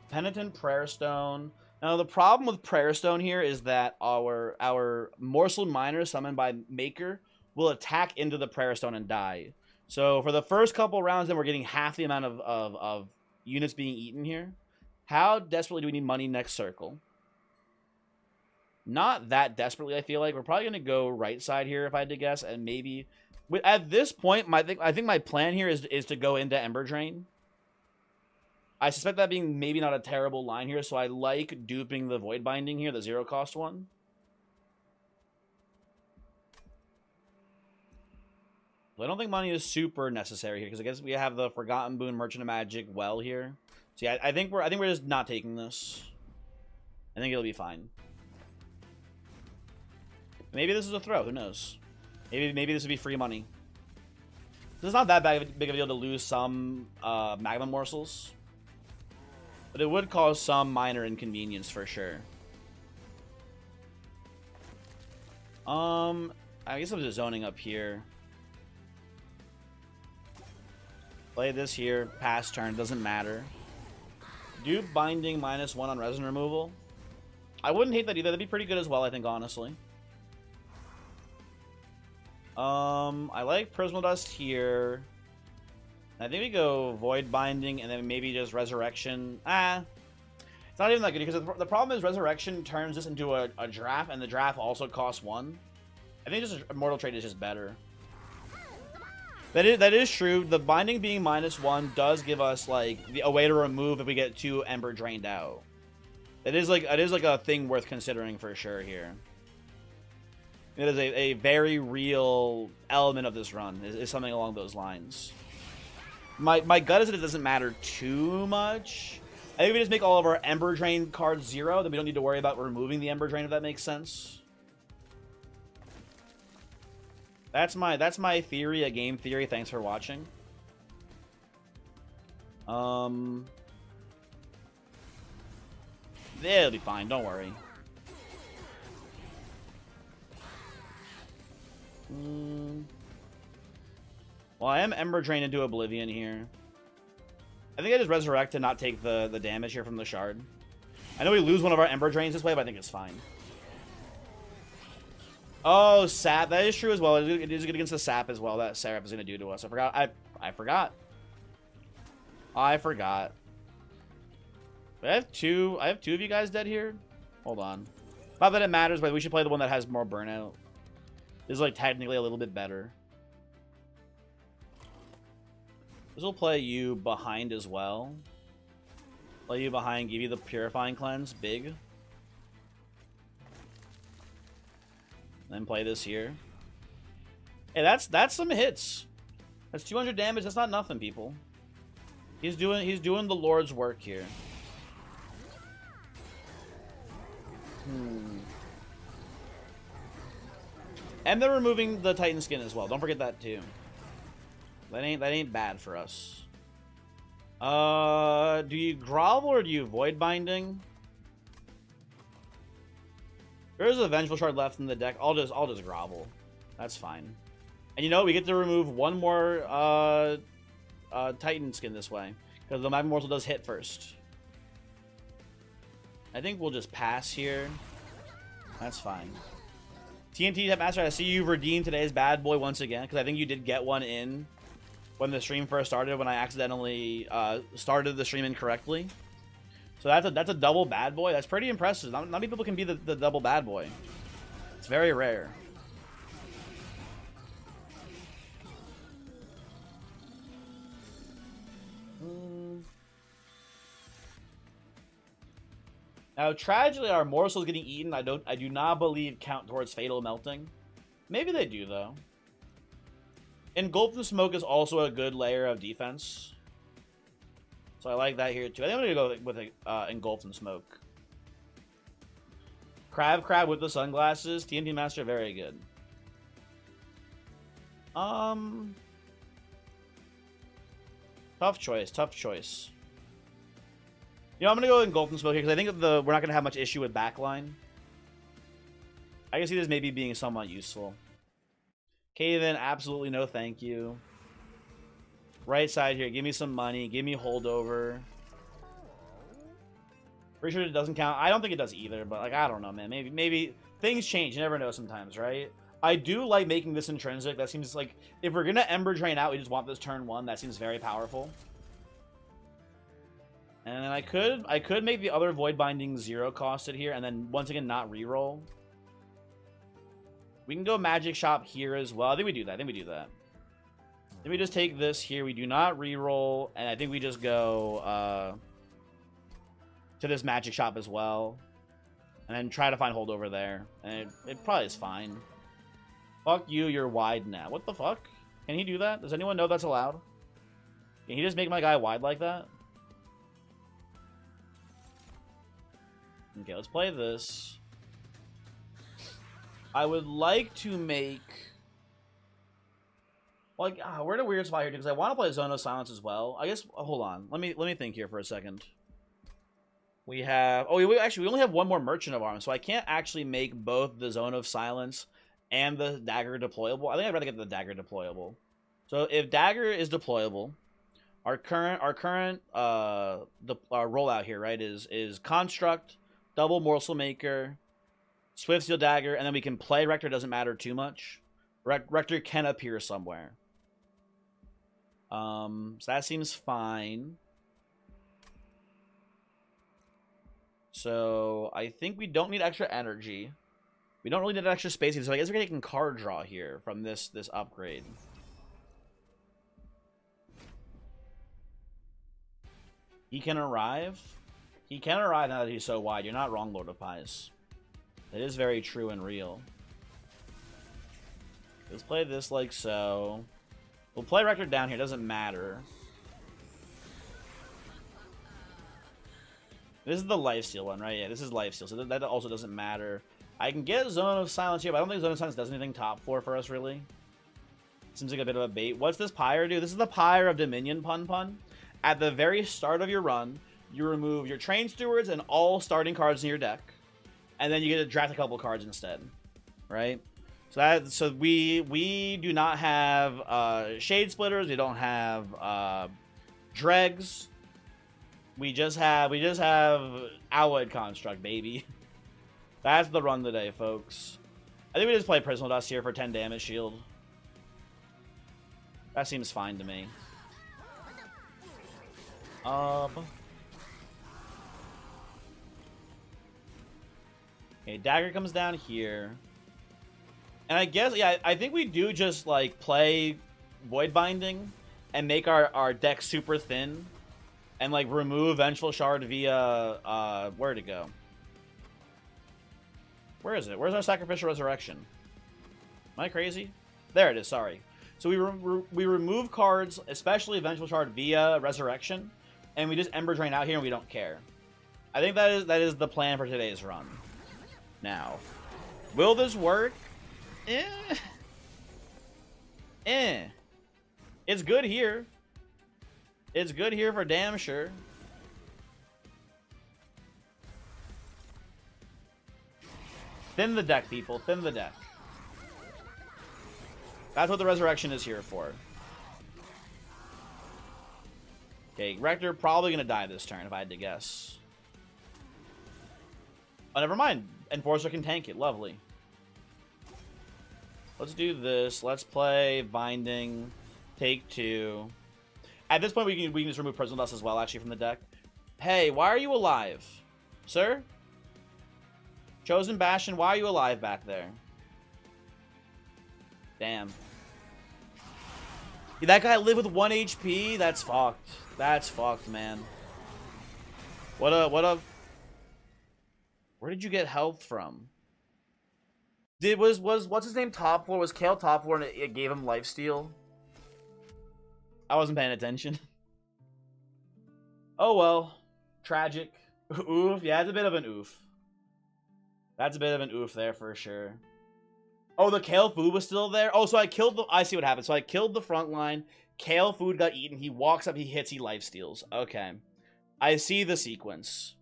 Penitent Prayer Stone. Now, the problem with Prayer Stone here is that our Morsel Miner summoned by Maker will attack into the Prayer Stone and die. So, for the first couple rounds, then we're getting half the amount of units being eaten here. How desperately do we need money next circle? Not that desperately, I feel like. We're probably going to go right side here, if I had to guess, and maybe... At this point, I think my plan here is to go into Ember Drain. I suspect that being maybe not a terrible line here, so I like duping the Void Binding here, the 0-cost one. I don't think money is super necessary here, because I guess we have the Forgotten Boon, Merchant of Magic well here. So yeah, I think we're just not taking this. I think it'll be fine. Maybe this is a throw, who knows? Maybe this would be free money. It's not that big of a deal to lose some Magma Morsels. But it would cause some minor inconvenience for sure. I guess I'm just zoning up here. Play this here, pass turn, doesn't matter. Dupe Binding -1 on resin removal. I wouldn't hate that either, that'd be pretty good as well, I think, honestly. I like Prismal Dust here. I think we go Void Binding and then maybe just Resurrection. It's not even that good because the problem is Resurrection turns this into a draft, and the draft also costs 1. I think just Immortal Trade is just better. That is true. The Binding being -1 does give us like a way to remove if we get 2 Ember drained out. It is like a thing worth considering for sure here. It is a very real element of this run, is something along those lines. My gut is that it doesn't matter too much. I think if we just make all of our Ember Drain cards 0, then we don't need to worry about removing the Ember Drain, if that makes sense. That's my theory, a game theory. Thanks for watching. It'll be fine, don't worry. Well, I am Ember Drain into Oblivion here. I think I just Resurrect to not take the damage here from the Shard. I know we lose one of our Ember Drains this way, but I think it's fine. Oh, Sap. That is true as well. It is good against the Sap as well that Seraph is going to do to us. I forgot. I forgot. I forgot. I have two of you guys dead here. Hold on. Not that it matters, but we should play the one that has more burnout. This is like technically a little bit better. This will play you behind as well. Play you behind, give you the Purifying Cleanse, big. Then play this here. Hey, that's some hits. That's 200 damage. That's not nothing, people. He's doing the Lord's work here. And they're removing the Titan skin as well. Don't forget that too. That ain't bad for us. Do you grovel or do you void binding? There's a Vengeful Shard left in the deck. I'll just grovel. That's fine. And you know, we get to remove one more Titan skin this way, because the Magma Morsel does hit first. I think we'll just pass here. That's fine. TNT Master, I see you redeemed today's bad boy once again, because I think you did get one in when the stream first started, when I accidentally started the stream incorrectly. So that's a double bad boy. That's pretty impressive. Not many people can be the double bad boy. It's very rare. Now, tragically, our morsels getting eaten, I do not believe count towards fatal melting. Maybe they do, though. Engulfed in Smoke is also a good layer of defense. So I like that here, too. I think I'm going to go with Engulfed in Smoke. Crab with the sunglasses. TNT Master, very good. Tough choice. You know, I'm going to go Engulfed in Smoke here, because I think we're not going to have much issue with backline. I can see this maybe being somewhat useful. Okay, then, absolutely no thank you. Right side here, give me some money, give me holdover. Pretty sure it doesn't count. I don't think it does either, but, like, I don't know, man. Maybe things change. You never know sometimes, right? I do like making this intrinsic. That seems like, if we're going to Ember Drain out, we just want this turn 1. That seems very powerful. And then I could make the other Void Binding 0 costed here, and then once again not reroll. We can go Magic Shop here as well. I think we do that. Then we just take this here. We do not reroll, and I think we just go to this Magic Shop as well, and then try to find holdover there. And it probably is fine. Fuck you, you're wide now. What the fuck? Can he do that? Does anyone know that's allowed? Can he just make my guy wide like that? Okay, let's play this. I would like to make... Like, we're in a weird spot here, because I want to play Zone of Silence as well. I guess, hold on. Let me think here for a second. We have... Oh, we only have one more Merchant of Arms, so I can't actually make both the Zone of Silence and the Dagger deployable. I think I'd rather get the Dagger deployable. So if Dagger is deployable, our current rollout here, right, is Construct, Double Morsel Maker, Swift Steel Dagger, and then we can play Rector. Doesn't matter too much. Rector can appear somewhere. So that seems fine. So I think we don't need extra energy. We don't really need extra space either, so I guess we're taking card draw here from this upgrade. He can arrive. He can arrive now that he's so wide. You're not wrong, Lord of Pies. That is very true and real. Let's play this like so. We'll play Rector down here. Doesn't matter. This is the lifesteal one, right? Yeah, this is lifesteal, so that also doesn't matter. I can get Zone of Silence here, but I don't think Zone of Silence does anything top 4 for us, really. Seems like a bit of a bait. What's this Pyre do? This is the Pyre of Dominion, pun. At the very start of your run, you remove your Train Stewards and all starting cards in your deck, and then you get to draft a couple cards instead, right? So we do not have Shade Splitters. We don't have Dregs. We just have Alloyed Construct, baby. That's the run today, folks. I think we just play Prismal Dust here for 10 damage shield. That seems fine to me. Okay, Dagger comes down here. And I guess, yeah, I think we do just, like, play Void Binding and make our deck super thin. And, like, remove Vengeful Shard via, where'd it go? Where is it? Where's our Sacrificial Resurrection? Am I crazy? There it is, sorry. So we remove cards, especially Vengeful Shard via Resurrection, and we just Ember Drain out here and we don't care. I think that is the plan for today's run. Now, will this work? It's good here. It's good here for damn sure. Thin the deck, people. Thin the deck. That's what the Resurrection is here for. Okay, Rector probably going to die this turn, if I had to guess. Oh, never mind. Enforcer can tank it. Lovely. Let's do this. Let's play Binding. Take 2. At this point, we can just remove Personal Dust as well, actually, from the deck. Hey, why are you alive? Sir? Chosen Bastion, why are you alive back there? Damn. That guy lived with 1 HP? That's fucked. That's fucked, man. What a... Where did you get health from? What's his name top floor? Was Kale top floor and it gave him lifesteal? I wasn't paying attention. Oh well. Tragic. Oof. Yeah, it's a bit of an oof. That's a bit of an oof there for sure. Oh, the Kale food was still there? Oh, so I killed the... I see what happened. So I killed the front line. Kale food got eaten. He walks up, he hits, he lifesteals. Okay. I see the sequence.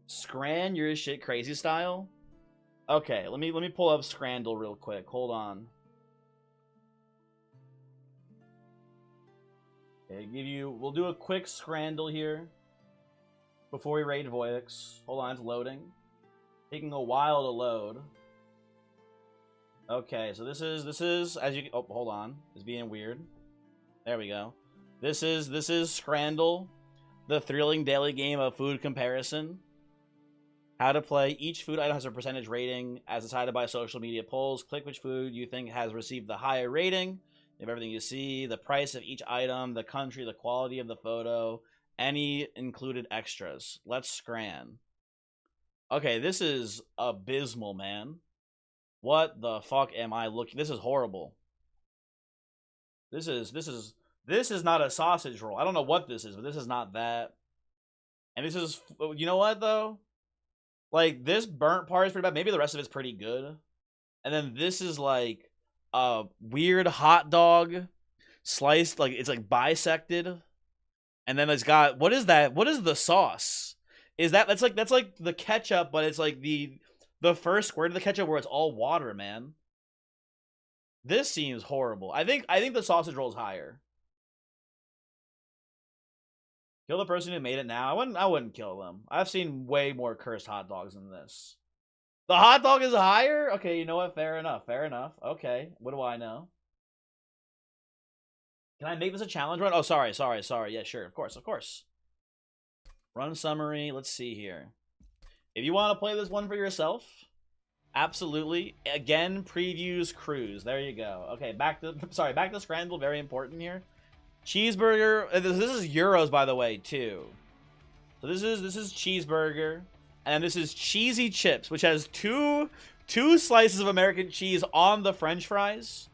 Scran, you're shit crazy style? Okay, let me pull up Scrandle real quick. Hold on. Okay, we'll do a quick Scrandle here before we raid Voyix. Hold on, it's loading. Taking a while to load. Okay, so this is as you... Oh, hold on. It's being weird. There we go. This is Scrandle, the thrilling daily game of food comparison. How to play. Each food item has a percentage rating as decided by social media polls. Click which food you think has received the higher rating. You have everything you see, the price of each item, the country, the quality of the photo, any included extras. Let's scran. Okay, this is abysmal, man. What the fuck am I looking? This is horrible. This is not a sausage roll. I don't know what this is, but this is not that. And this is, you know what though? Like, this burnt part is pretty bad. Maybe the rest of it's pretty good. And then this is like a weird hot dog sliced, like it's like bisected. And then it's got, what is that? What is the sauce? Is that's like the ketchup, but it's like the first squirt of the ketchup where it's all water, man. This seems horrible. I think the sausage roll is higher. Kill the person who made it now. I wouldn't kill them. I've seen way more cursed hot dogs than this. The hot dog is higher? Okay, you know what? Fair enough. Fair enough. Okay. What do I know? Can I make this a challenge run? Oh, sorry. Yeah, sure. Of course. Run summary. Let's see here. If you want to play this one for yourself, absolutely. Again, previews cruise. There you go. Okay, back to Scramble. Very important here. Cheeseburger. This is euros, by the way, too. So this is cheeseburger, and this is cheesy chips, which has two slices of American cheese on the French fries,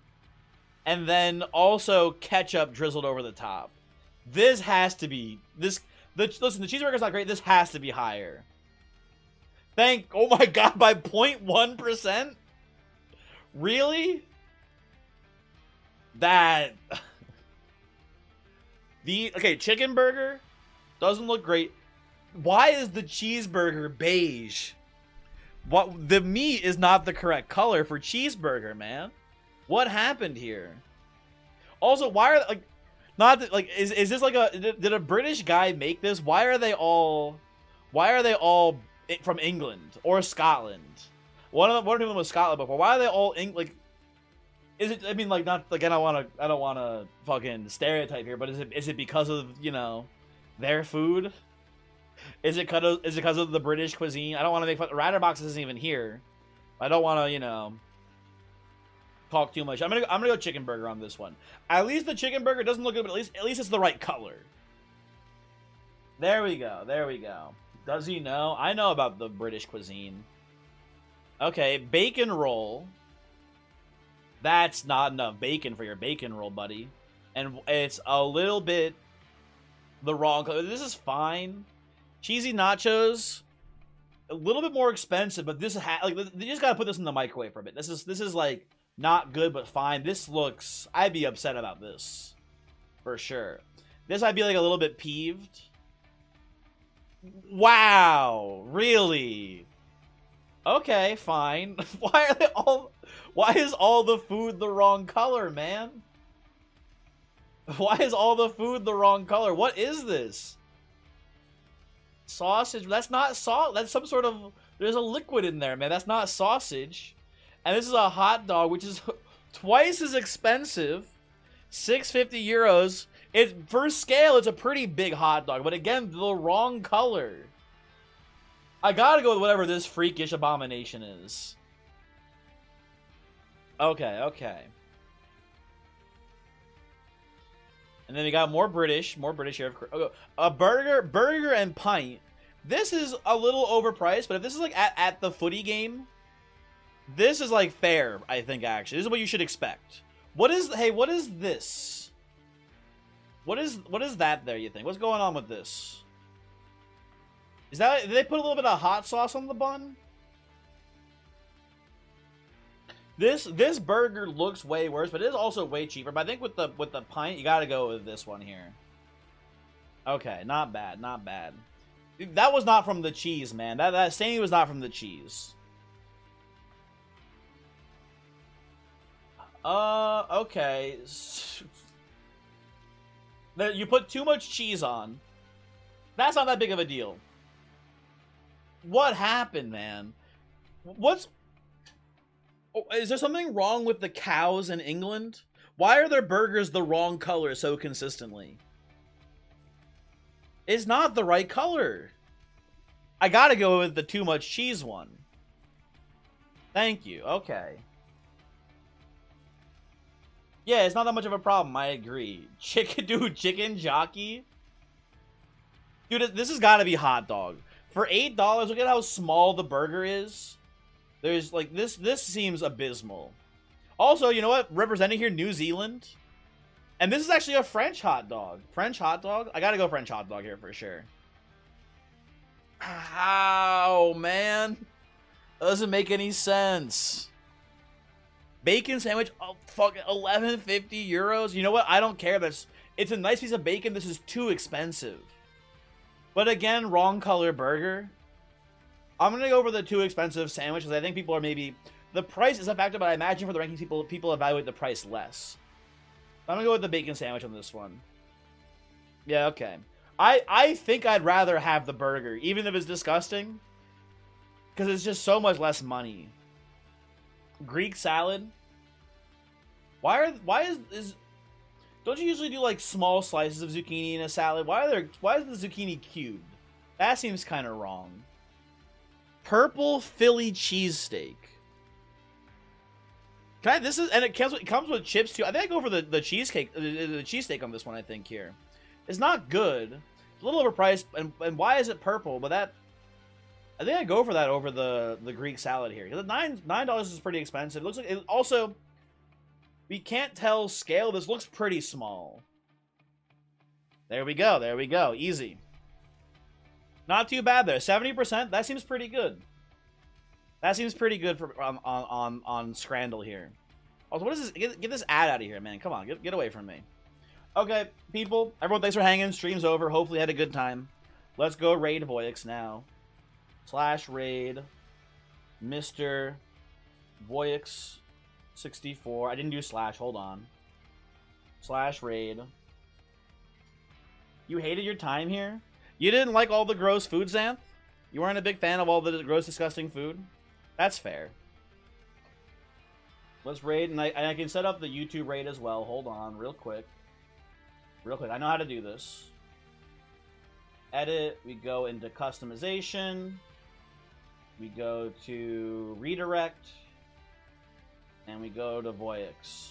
and then also ketchup drizzled over the top. This has to be listen, the cheeseburger's not great. This has to be higher. Oh my god, by 0.1%? Really? That... Okay, chicken burger doesn't look great. Why is the cheeseburger beige? The meat is not the correct color for cheeseburger, man. What happened here? Also, why are is this like did a British guy make this? Why are they all from England or Scotland? One of them was Scotland before. Why are they all is it? I mean, like, not like I don't want to fucking stereotype here, but is it because of, you know, their food? Is it because of the British cuisine? I don't want to make fun. Ratterbox isn't even here. I don't want to, you know, talk too much. I'm gonna go chicken burger on this one. At least the chicken burger doesn't look good, but at least it's the right color. There we go. Does he know? I know about the British cuisine. Okay, bacon roll. That's not enough bacon for your bacon roll, buddy. And it's a little bit the wrong color. This is fine. Cheesy nachos, a little bit more expensive, but this they just gotta put this in the microwave for a bit. This is like not good, but fine. This looks... I'd be upset about this for sure. This I'd be like a little bit peeved. Wow, really? Okay, fine. Why is all the food the wrong color, man? Why is all the food the wrong color? What is this? Sausage. That's not salt. That's some sort of. There's a liquid in there, man. That's not sausage. And this is a hot dog, which is twice as expensive. 650 euros. It's for scale. It's a pretty big hot dog, but again, the wrong color. I gotta go with whatever this freakish abomination is. Okay, okay. And then we got more British here. A burger and pint. This is a little overpriced, but if this is like at the footy game, this is like fair, I think, actually. This is what you should expect. What is this? What is that there, you think? What's going on with this? Is that, did they put a little bit of hot sauce on the bun? This burger looks way worse, but it is also way cheaper. But I think with the pint, you gotta go with this one here. Okay, not bad, not bad. That was not from the cheese, man. That Sammy was not from the cheese. Okay. You put too much cheese on. That's not that big of a deal. What happened, man? Is there something wrong with the cows in England? Why are their burgers the wrong color so consistently? It's not the right color. I gotta go with the too much cheese one. Thank you. Okay. Yeah, it's not that much of a problem. I agree. Chicken jockey? Dude, this has got to be hot dog. For $8, look at how small the burger is. There's like this seems abysmal. Also, you know what? Representing here, New Zealand. And this is actually a French hot dog. French hot dog? I gotta go French hot dog here for sure. Ow, man. Doesn't make any sense. Bacon sandwich, oh fuck, 11.50 euros. You know what? I don't care. It's a nice piece of bacon. This is too expensive. But again, wrong color burger. I'm gonna go for the too expensive sandwich because I think people are maybe the price is a factor, but I imagine for the rankings people evaluate the price less. I'm gonna go with the bacon sandwich on this one. Yeah, okay. I think I'd rather have the burger, even if it's disgusting, because it's just so much less money. Greek salad. Why is don't you usually do like small slices of zucchini in a salad? Why is the zucchini cubed? That seems kind of wrong. Purple Philly cheesesteak. And it comes with chips too. I think I go for the cheesesteak on this one. I think here, it's not good. It's a little overpriced, and why is it purple? But I think I go for that over the Greek salad here. Because $9 is pretty expensive. It looks like it also. We can't tell scale. This looks pretty small. There we go. There we go. Easy. Not too bad there. 70%. That seems pretty good. That seems pretty good for on Scrandle here. Also, what is this? Get this ad out of here, man. Come on, get away from me. Okay, people. Everyone, thanks for hanging. Stream's over. Hopefully, you had a good time. Let's go raid Voyix now. /raid Mr. Voyix 64. I didn't do slash. Hold on. /raid. You hated your time here? You didn't like all the gross food, Xanth? You weren't a big fan of all the gross, disgusting food? That's fair. Let's raid, and I can set up the YouTube raid as well. Hold on, real quick. Real quick. I know how to do this. Edit. We go into customization. We go to redirect. And we go to Voyix.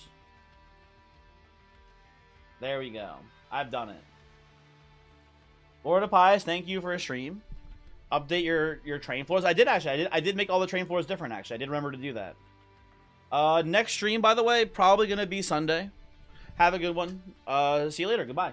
There we go. I've done it. Lord of Pies, thank you for a stream. Update your train floors. I did make all the train floors different, actually. I did remember to do that. Next stream, by the way, probably going to be Sunday. Have a good one. See you later. Goodbye.